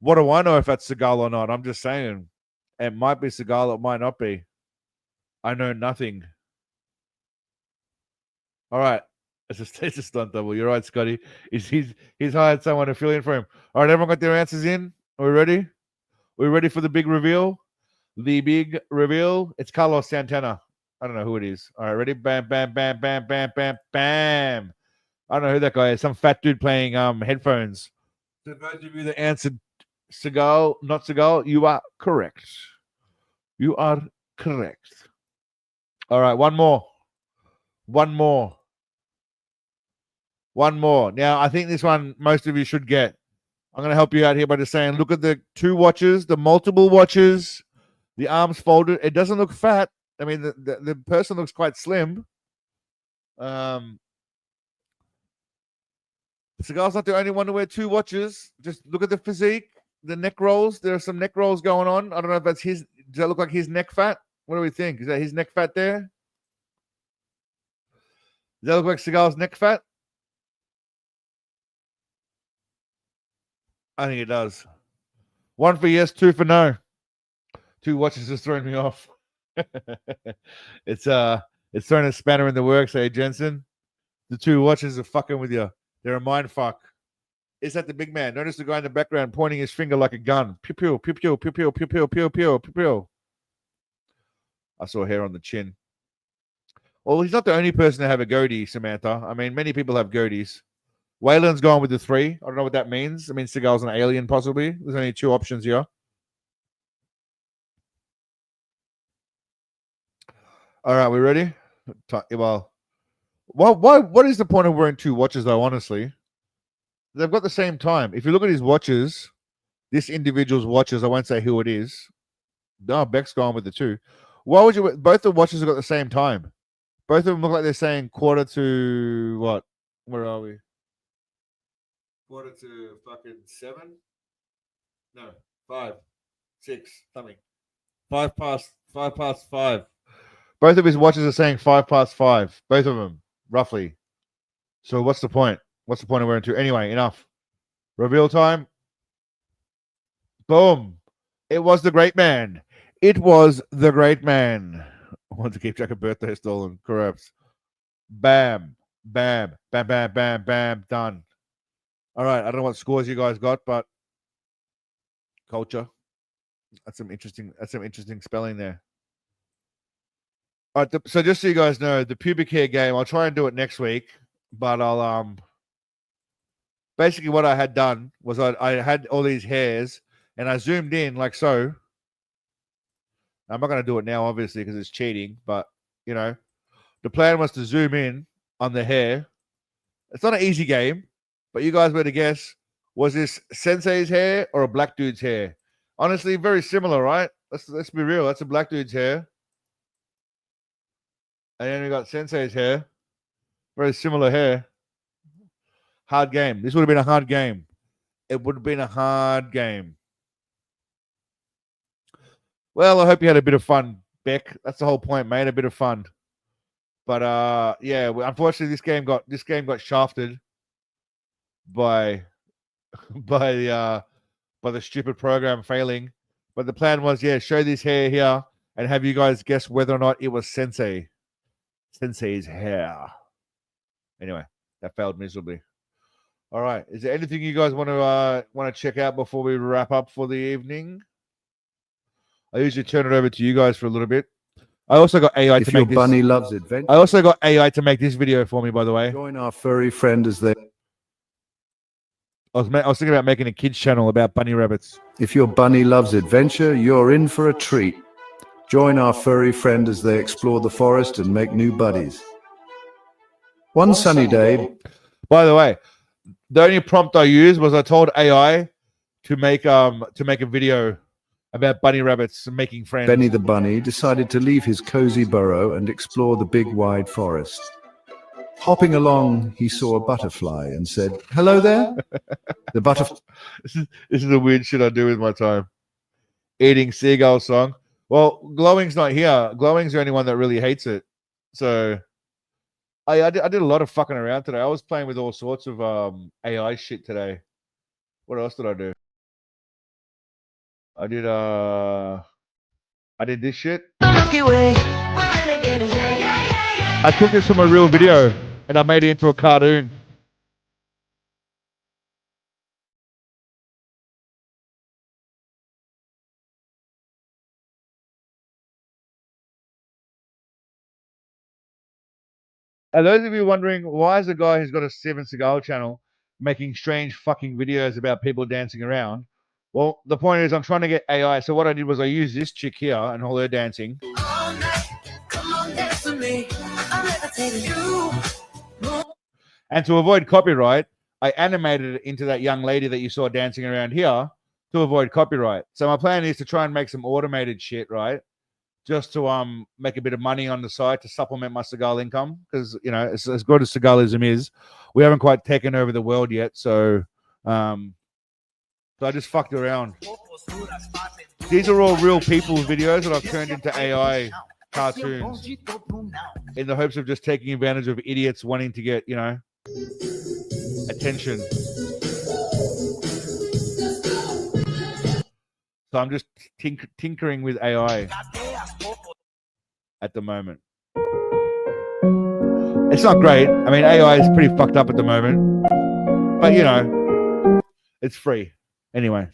What do I know if that's Seagal or not? I'm just saying. It might be Seagal. It might not be. I know nothing. All right. It's a stunt double. You're right, Scotty. He's hired someone to fill in for him. All right, everyone got their answers in? Are we ready? We ready for the big reveal? The big reveal. It's Carlos Santana. I don't know who it is. All right, ready? Bam, bam, bam, bam, bam, bam, bam. I don't know who that guy is. Some fat dude playing headphones. So those of you that answered Seagal, not Seagal, you are correct. You are correct. All right, one more. Now, I think this one most of you should get. I'm going to help you out here by just saying, look at the 2 watches, the multiple watches, the arms folded. It doesn't look fat. I mean, the person looks quite slim. Seagal's not the only one to wear 2 watches. Just look at the physique, the neck rolls. There are some neck rolls going on. I don't know if that's his. Does that look like his neck fat? What do we think? Is that his neck fat there? Does that look like Seagal's neck fat? I think it does. 1 for yes, 2 for no. 2 watches just throwing me off. It's throwing a spanner in the works, hey Jensen. The 2 watches are fucking with you. They're a mind fuck. Is that the big man? Notice the guy in the background pointing his finger like a gun. Pew pew pew pew pew pew pew pew pew pew pew pew. I saw hair on the chin. Well, he's not the only person to have a goatee, Samantha. I mean, many people have goatees. Waylon's going with the 3. I don't know what that means. I mean, Seagal's an alien, possibly. There's only 2 options here. All right, we ready? Well, what is the point of wearing 2 watches, though, honestly? They've got the same time. If you look at his watches, this individual's watches, I won't say who it is. No, Beck's gone with the 2. Why would you? Both the watches have got the same time. Both of them look like they're saying quarter to what? Where are we? Quarter to fucking 7? No, 5, 6, something. 5 past 5. Both of his watches are saying 5 past 5. Both of them, roughly. So what's the point? What's the point of wearing 2? Anyway, enough. Reveal time. Boom. It was the great man. It was the great man. I want to keep track of birthday stolen. Corrupts. Bam. Bam. Bam, bam, bam, bam. Done. All right. I don't know what scores you guys got, but culture. That's some interesting spelling there. All right. So just so you guys know, the pubic hair game, I'll try and do it next week, but I'll basically what I had done was I had all these hairs and I zoomed in like so. I'm not going to do it now, obviously, because it's cheating, but you know, the plan was to zoom in on the hair. It's not an easy game, but you guys were to guess, was this Sensei's hair or a black dude's hair? Honestly, very similar, right? Let's be real. That's a black dude's hair. And then we got Sensei's hair. Very similar hair. Hard game. This would have been a hard game. It would have been a hard game. Well, I hope you had a bit of fun, Beck. That's the whole point, mate. A bit of fun. But yeah, unfortunately, this game got shafted by by the stupid program failing. But the plan was, yeah, show this hair here and have you guys guess whether or not it was Sensei's hair. Anyway, that failed miserably. All right. Is there anything you guys want to check out before we wrap up for the evening? I usually turn it over to you guys for a little bit. I also got AI If to your make this. bunny loves adventure, I also got AI to make this video for me, by the way. join our furry friend as they. I was thinking about making a kids channel about bunny rabbits. If your bunny loves adventure, you're in for a treat. Join our furry friend as they explore the forest and make new buddies. One sunny day. By the way, the only prompt I used was I told AI to make a video about bunny rabbits and making friends. Benny the bunny decided to leave his cozy burrow and explore the big wide forest. Hopping along, he saw a butterfly and said, "Hello there." The butterfly. This is the weird shit I do with my time. Eating Seagal song. Well, Glowing's not here. Glowing's the only one that really hates it. So I did a lot of fucking around today. I was playing with all sorts of AI shit today. What else did I do? I did this shit. I took this from a real video and I made it into a cartoon. And those of you wondering, why is a guy who's got a Seagal channel making strange fucking videos about people dancing around? Well, the point is I'm trying to get AI. So what I did was I used this chick here and all her dancing. All night, come on, dance with me. I'm levitating you. And to avoid copyright, I animated it into that young lady that you saw dancing around here to avoid copyright. So my plan is to try and make some automated shit, right? Just to make a bit of money on the side to supplement my Seagal income. Because, you know, as good as Seagalism is, we haven't quite taken over the world yet. So I just fucked around. These are all real people videos that I've turned into AI cartoons in the hopes of just taking advantage of idiots wanting to get, you know, attention. So I'm just tinkering with AI at the moment. It's not great. I mean, AI is pretty fucked up at the moment. But, you know, it's free. Anyway.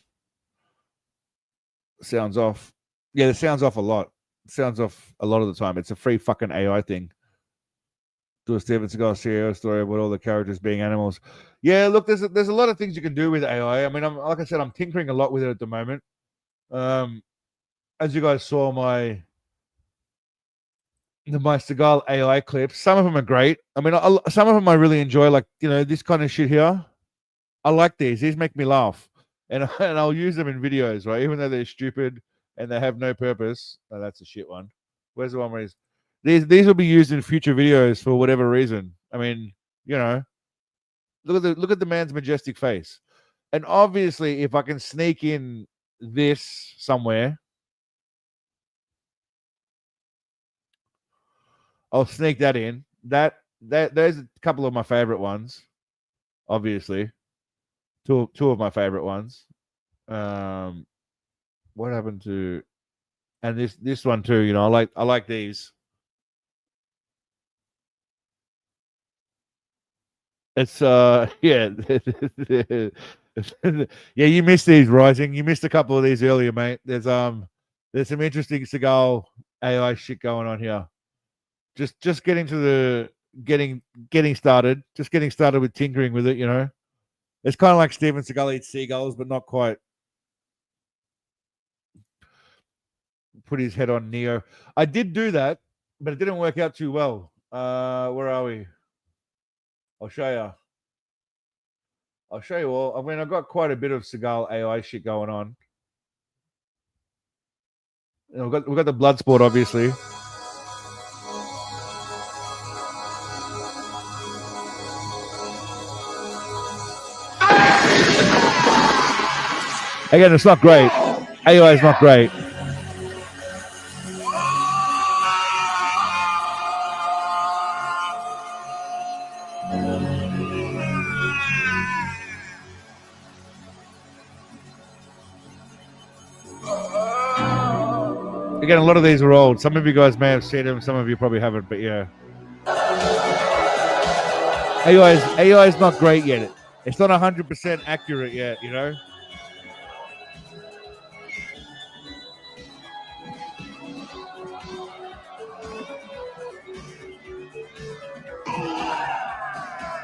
Sounds off. Yeah, the sound's off a lot. Sounds off a lot of the time. It's a free fucking AI thing. Do a Steven Seagal CEO story about all the characters being animals. Yeah, look, there's a lot of things you can do with AI. I mean, like I said, I'm tinkering a lot with it at the moment. As you guys saw my Seagal AI clips, some of them are great. I mean, some of them I really enjoy, like, you know, this kind of shit here. I like these. These make me laugh, and I'll use them in videos, right? Even though they're stupid and they have no purpose. Oh, that's a shit one. Where's the one where these will be used in future videos for whatever reason. I mean, you know, look at the man's majestic face, and obviously, if I can sneak in this somewhere, I'll sneak that in. There's a couple of my favorite ones. Obviously, two of my favorite ones. What happened to? And this one too. You know, I like these. It's yeah. Yeah, you missed these, Rising. You missed a couple of these earlier, mate. There's some interesting Seagal AI shit going on here. Just getting to the getting started. Just getting started with tinkering with it, you know. It's kind of like Steven Seagal eats seagulls, but not quite. Put his head on Neo. I did do that, but it didn't work out too well. Where are we? I'll show you. I'll show you all. I mean, I've got quite a bit of Seagal AI shit going on. And we've got the blood sport, obviously. Again, it's not great. AI is not great. Again, a lot of these are old. Some of you guys may have seen them. Some of you probably haven't, but yeah. AI is not great yet. It's not 100% accurate yet, you know?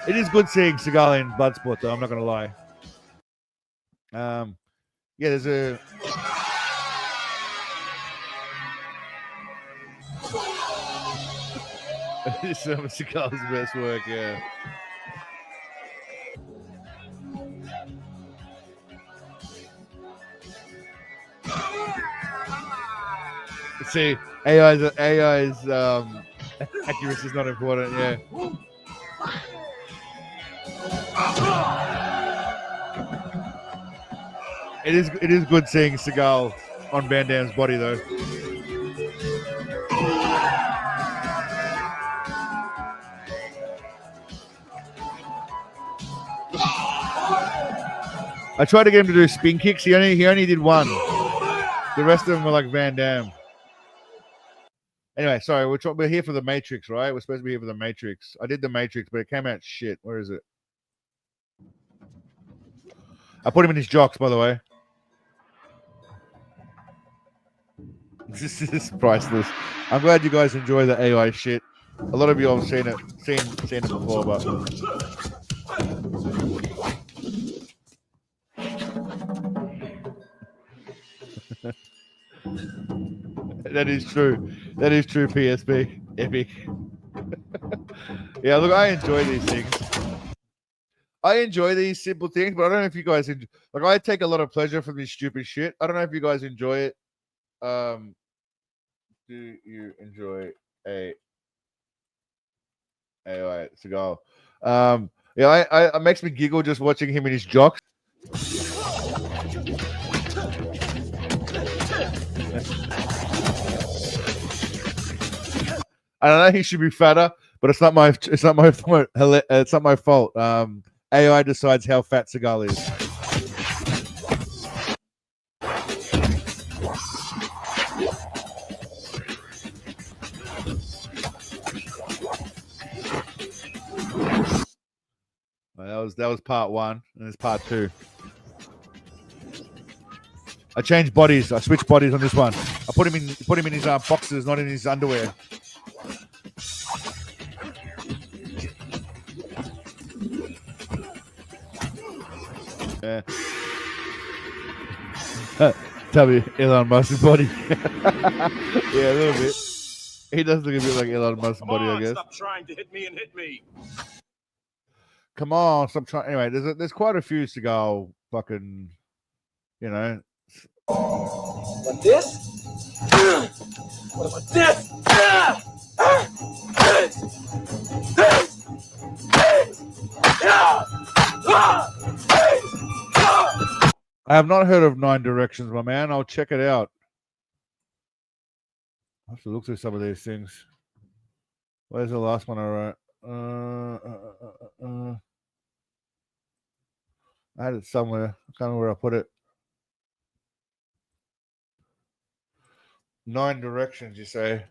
It is good seeing Seagal in Bloodsport, though. I'm not going to lie. Yeah, there's a... Some of Seagal's best work, yeah. See, AI's accuracy is not important, yeah. It is good seeing Seagal on Van Damme's body, though. I tried to get him to do spin kicks. He only did one. The rest of them were like Van Damme. Anyway, sorry, we're here for the Matrix, right? We're supposed to be here for the Matrix. I did the Matrix, but it came out shit. Where is it? I put him in his jocks, by the way. This is priceless. I'm glad you guys enjoy the AI shit. A lot of you have seen it before, but that is true. That is true, PSP. Epic. Yeah, look, I enjoy these things. I enjoy these simple things, but I don't know if you guys enjoy, like, I take a lot of pleasure from this stupid shit. I don't know if you guys enjoy it. Do you enjoy AI Seagal? Yeah, it makes me giggle just watching him in his jocks. I don't know. He should be fatter, but it's not my fault. AI decides how fat Seagal is. Well, that was part one, and there's part two. I changed bodies. I switched bodies on this one. I put him in his boxers, not in his underwear. Yeah. Tubby, Elon Musk's body. Yeah, a little bit. He does look a bit like Elon Musk's body, I guess. Stop trying to hit me and hit me. Come on, stop trying. Anyway, there's quite a few Seagal fucking, you know. Like this? What about this? I have not heard of 9 Directions, my man. I'll check it out. I have to look through some of these things. Where's the last one I wrote? I had it somewhere. I can't remember where I put it. 9 Directions, you say?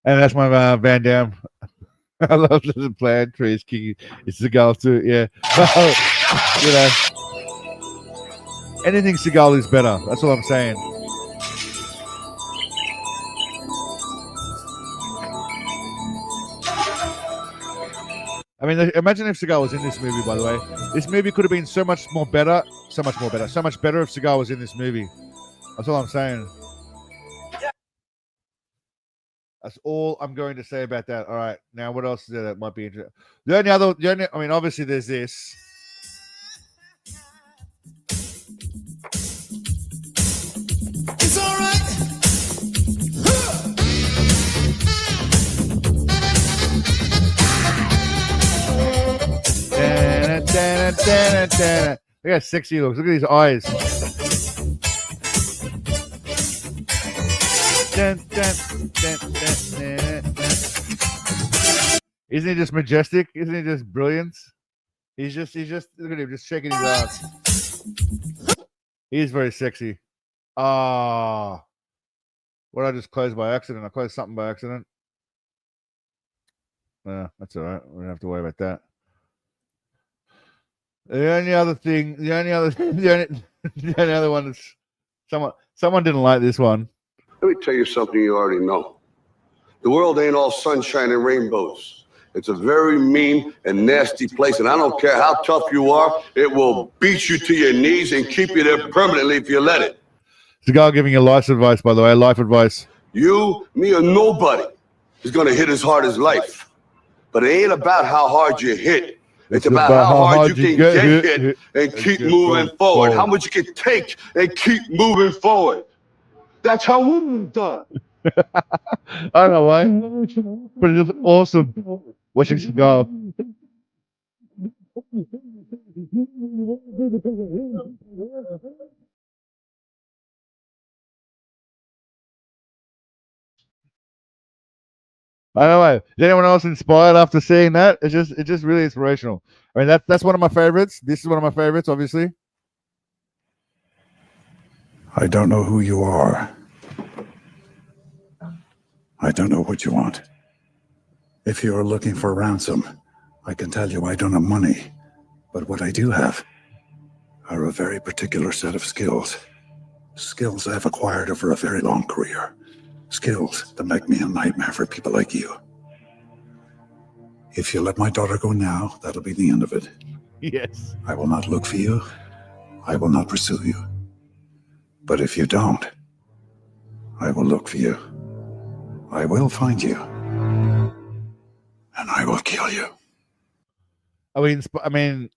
And that's my Van Damme. I love the plan. Trees kicking. It's Seagal too. Yeah. You know, anything Seagal is better. That's all I'm saying. I mean, imagine if Seagal was in this movie, by the way. This movie could have been so much better if Seagal was in this movie. That's all I'm saying. That's all I'm going to say about that. All right. Now, what else is there that might be interesting? I mean, obviously, there's this. It's all right. Look how sexy he looks. Look at his eyes. Isn't he just majestic? Isn't he just brilliance? He's just look at him just shaking his ass. He's very sexy. Ah, what did I just close by accident? I closed something by accident. That's all right. We don't have to worry about that. The only other thing, the only other one is someone didn't like this one. Let me tell you something you already know. The world ain't all sunshine and rainbows. It's a very mean and nasty place, and I don't care how tough you are, it will beat you to your knees and keep you there permanently if you let it. Seagal giving you life advice, by the way, life advice. You, me, or nobody is gonna hit as hard as life. But it ain't about how hard you hit. It's about how hard you can get hit and keep moving forward. How much you can take and keep moving forward. That's how women's done. I don't know why, but it's awesome watching Seagal. I don't know. Is anyone else inspired after seeing that? It's just really inspirational. I mean, that's one of my favorites. This is one of my favorites, obviously. I don't know who you are. I don't know what you want. If you are looking for ransom, I can tell you I don't have money. But what I do have are a very particular set of skills. Skills I've acquired over a very long career. Skills that make me a nightmare for people like you. If you let my daughter go now, that'll be the end of it. Yes. I will not look for you. I will not pursue you. But if you don't, I will look for you. I will find you. And I will kill you. I mean,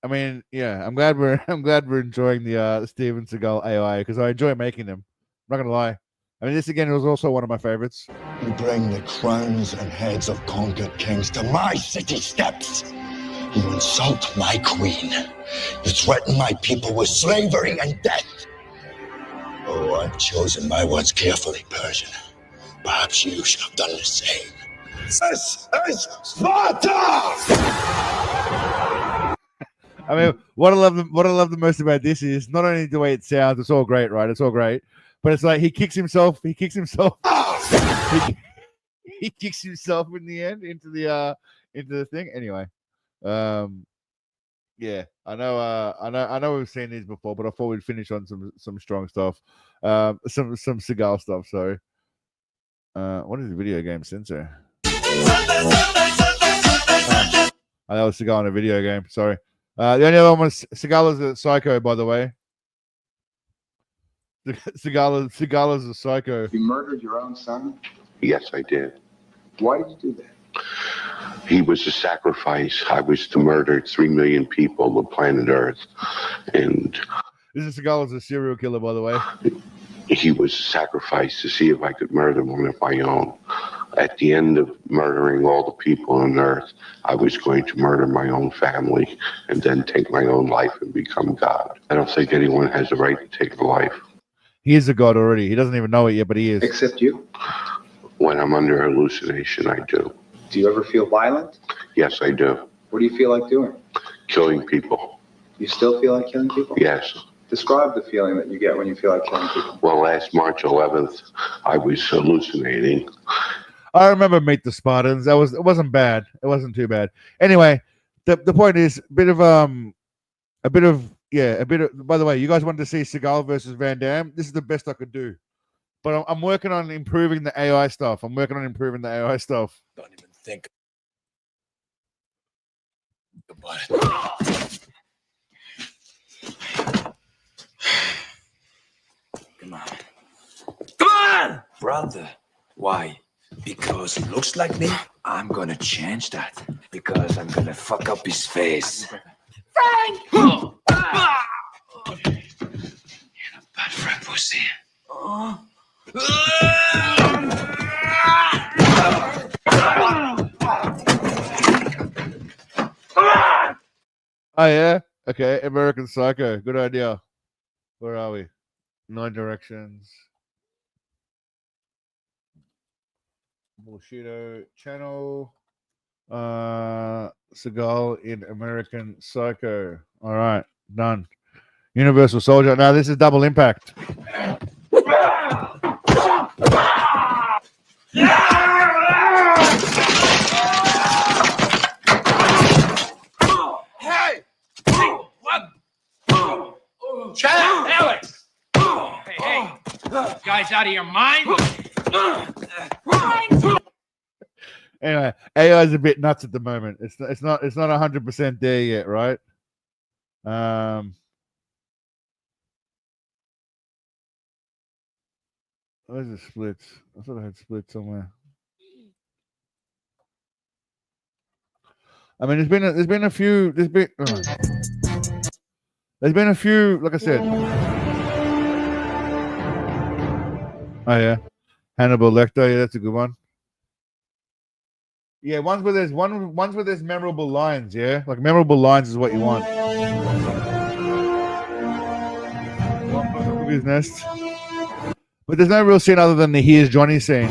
yeah. I'm glad we're enjoying the Steven Seagal AI because I enjoy making them. I'm not gonna lie. I mean, this again was also one of my favorites. You bring the crowns and heads of conquered kings to my city steps. You insult my queen. You threaten my people with slavery and death. Oh, I've chosen my words carefully, Persian. Perhaps you should have done the same. This is Sparta! I mean, what I love the most about this is not only the way it sounds, it's all great, right? It's all great. But it's like he kicks himself. He kicks himself in the end into the thing. Anyway, yeah, I know we've seen these before, but I thought we'd finish on some strong stuff, some Seagal stuff. Sorry, what is the video game censor? I know Seagal in a video game. Sorry, the only other one was Seagal is a psycho, by the way. Seagal is a psycho. You murdered your own son? Yes, I did. Why did you do that? He was a sacrifice. I was to murder 3 million people on planet Earth. And this is Seagal is a serial killer, by the way. He was sacrificed to see if I could murder one of my own. At the end of murdering all the people on Earth, I was going to murder my own family and then take my own life and become God. I don't think anyone has a right to take a life. He is a god already. He doesn't even know it yet, but he is. Except you? When I'm under hallucination, I do. Do you ever feel violent? Yes, I do. What do you feel like doing? Killing people. You still feel like killing people? Yes. Describe the feeling that you get when you feel like killing people. Well, last March 11th, I was hallucinating. I remember Meet the Spartans. It wasn't bad. It wasn't too bad. Anyway, the point is a bit of by the way, you guys wanted to see Seagal versus Van Damme. This is the best I could do. But I'm working on improving the AI stuff. Don't even think about it. Come on. Come on! Brother. Why? Because he looks like me? I'm gonna change that. Because I'm gonna fuck up his face. Frank! You're not bad for a pussy. Oh yeah? Okay, American Psycho. Good idea. Where are we? 9 Directions. Bullshito channel. Seagal in American Psycho. All right, done. Universal Soldier. Now this is Double Impact. Hey! What? Shut up, Alex! Hey, you guys out of your mind? Anyway, AI is a bit nuts at the moment. It's not 100% there yet, right? Where's the splits? I thought I had splits somewhere. I mean, there's been a few. There's been a few. Like I said. Oh yeah, Hannibal Lecter. Yeah, that's a good one. Yeah, ones where there's memorable lines. Yeah, like memorable lines is what you want. His nest. But there's no real scene other than the Here's Johnny scene.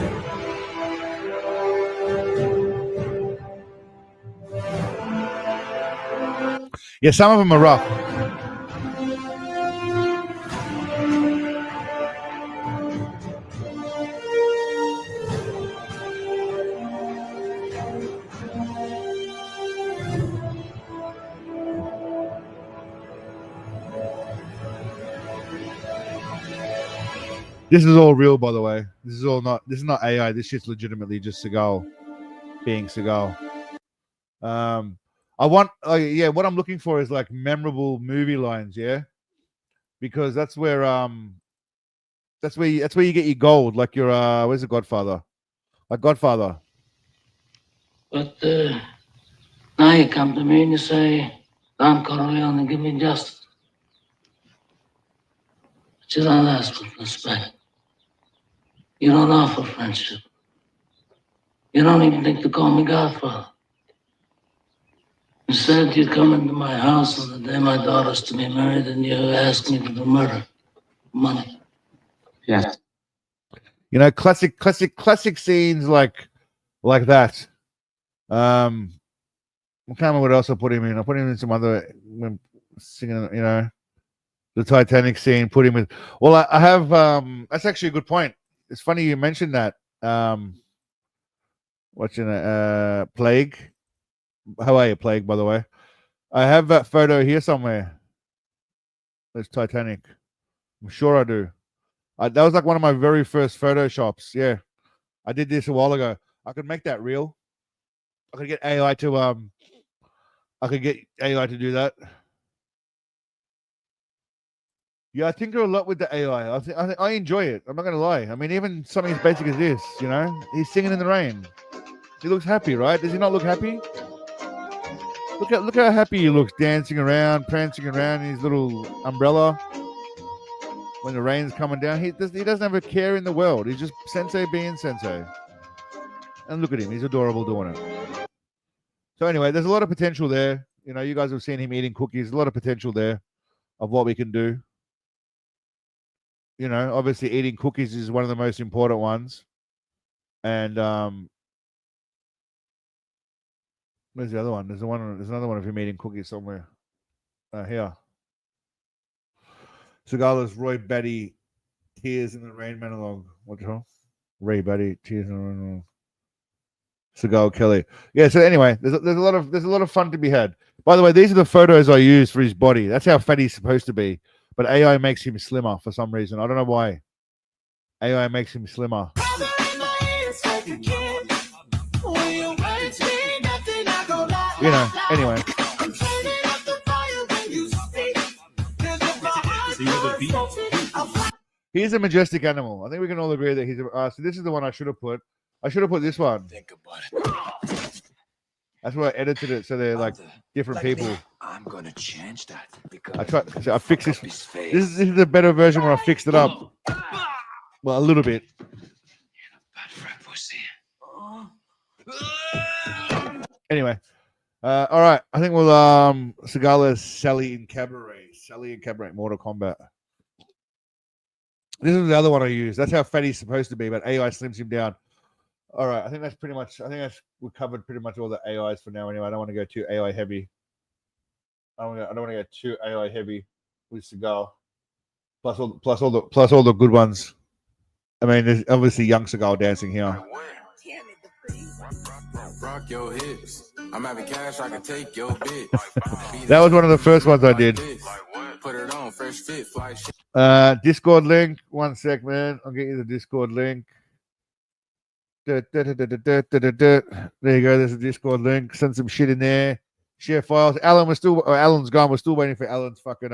Yeah, some of them are rough. This is all real, by the way. This is not AI. This shit's legitimately just Seagal being Seagal. What I'm looking for is like memorable movie lines, yeah, because that's where you get your gold. Like your where's the Godfather? Like Godfather. But now you come to me and you say, Don Corleone, give me justice. But you don't ask for respect. You don't offer friendship. You don't even think to call me Godfather. Instead, you come into my house on the day my daughter's to be married and you ask me to do murder. Money. Yes. You know, classic scenes like that. I can't remember what else I put him in. I put him in some other singing, you know, the Titanic scene. Put him in. Well, I have. That's actually a good point. It's funny you mentioned that. Watching Plague. How are you, Plague? By the way, I have that photo here somewhere. There's Titanic. I'm sure I do. That was like one of my very first Photoshops. Yeah, I did this a while ago. I could make that real. I could get AI to do that. Yeah, I tinker a lot with the AI. I enjoy it. I'm not gonna lie. I mean, even something as basic as this, you know, he's singing in the rain. He looks happy, right? Does he not look happy? Look how happy he looks, dancing around, prancing around in his little umbrella when the rain's coming down. He doesn't have a care in the world. He's just sensei being sensei. And look at him. He's adorable doing it. So anyway, there's a lot of potential there. You know, you guys have seen him eating cookies. A lot of potential there of what we can do. You know, obviously eating cookies is one of the most important ones. And where's the other one? There's another one of him eating cookies somewhere. Here. Seagal's Roy Batty, Tears in the Rain monologue. What the hell? Ray Batty, Tears in the Rain monologue. Seagal Kelly. Yeah, so anyway, there's a lot of fun to be had. By the way, these are the photos I use for his body. That's how fat he's supposed to be. But AI makes him slimmer for some reason. I don't know why. AI makes him slimmer. You know, anyway. He's a majestic animal. I think we can all agree that he's a... so this is the one I should have put. I should have put this one. Think about it. That's why I edited it so they're like different people. I'm gonna change that because I fixed this. This is the better version where I fixed it up. Well, a little bit. Anyway, all right. I think we'll Seagal Sally in Cabaret. Sally in Cabaret, Mortal Kombat. This is the other one I use. That's how fat he's supposed to be, but AI slims him down. All right, I think we covered pretty much all the AIs for now. Anyway, I don't want to go too AI heavy. I don't want to go too AI heavy with Seagal. Plus all the good ones. I mean, there's obviously young Seagal dancing here. Rock your hips. I'm having cash, I can take your bitch. That was one of the first ones I did. Put it on, fresh fit, fly shit. Discord link. 1 sec, man. I'll get you the Discord link. There you go. There's a Discord link. Send some shit in there. Share files. Alan's gone. We're still waiting for Alan's fucking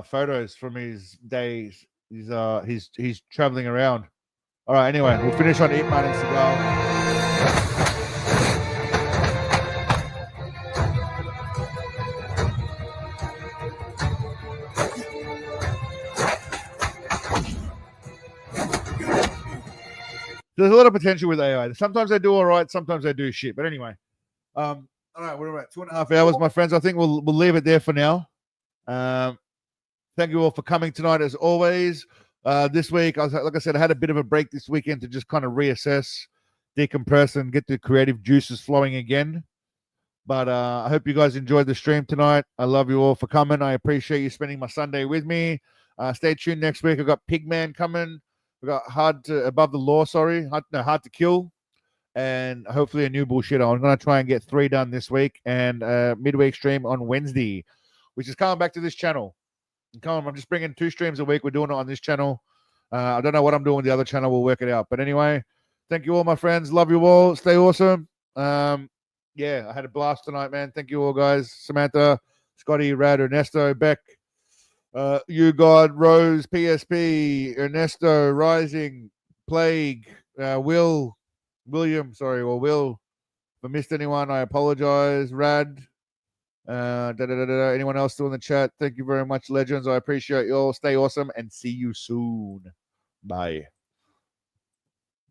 photos from his days. He's traveling around. All right. Anyway, we'll finish on Eat Man and Seagal. There's a lot of potential with AI. Sometimes they do all right, sometimes they do shit. But anyway, all right, we're at 2.5 hours, my friends. I think we'll leave it there for now. Thank you all for coming tonight, as always. This week, like I said, I had a bit of a break this weekend to just kind of reassess, decompress, and get the creative juices flowing again. But I hope you guys enjoyed the stream tonight. I love you all for coming. I appreciate you spending my Sunday with me. Stay tuned next week. I've got Pigman coming. We got Hard to Kill, and hopefully a new bullshit. I'm going to try and get 3 done this week, and midweek stream on Wednesday, which is coming back to this channel. I'm just bringing 2 streams a week. We're doing it on this channel. I don't know what I'm doing with the other channel. We'll work it out. But anyway, thank you all, my friends. Love you all. Stay awesome. Yeah, I had a blast tonight, man. Thank you all, guys. Samantha, Scotty, Rad, Ernesto, Beck. You God, Rose, PSP, Ernesto, Rising, Plague, Will. If I missed anyone, I apologize. Rad, anyone else still in the chat? Thank you very much, legends. I appreciate you all. Stay awesome and see you soon. Bye.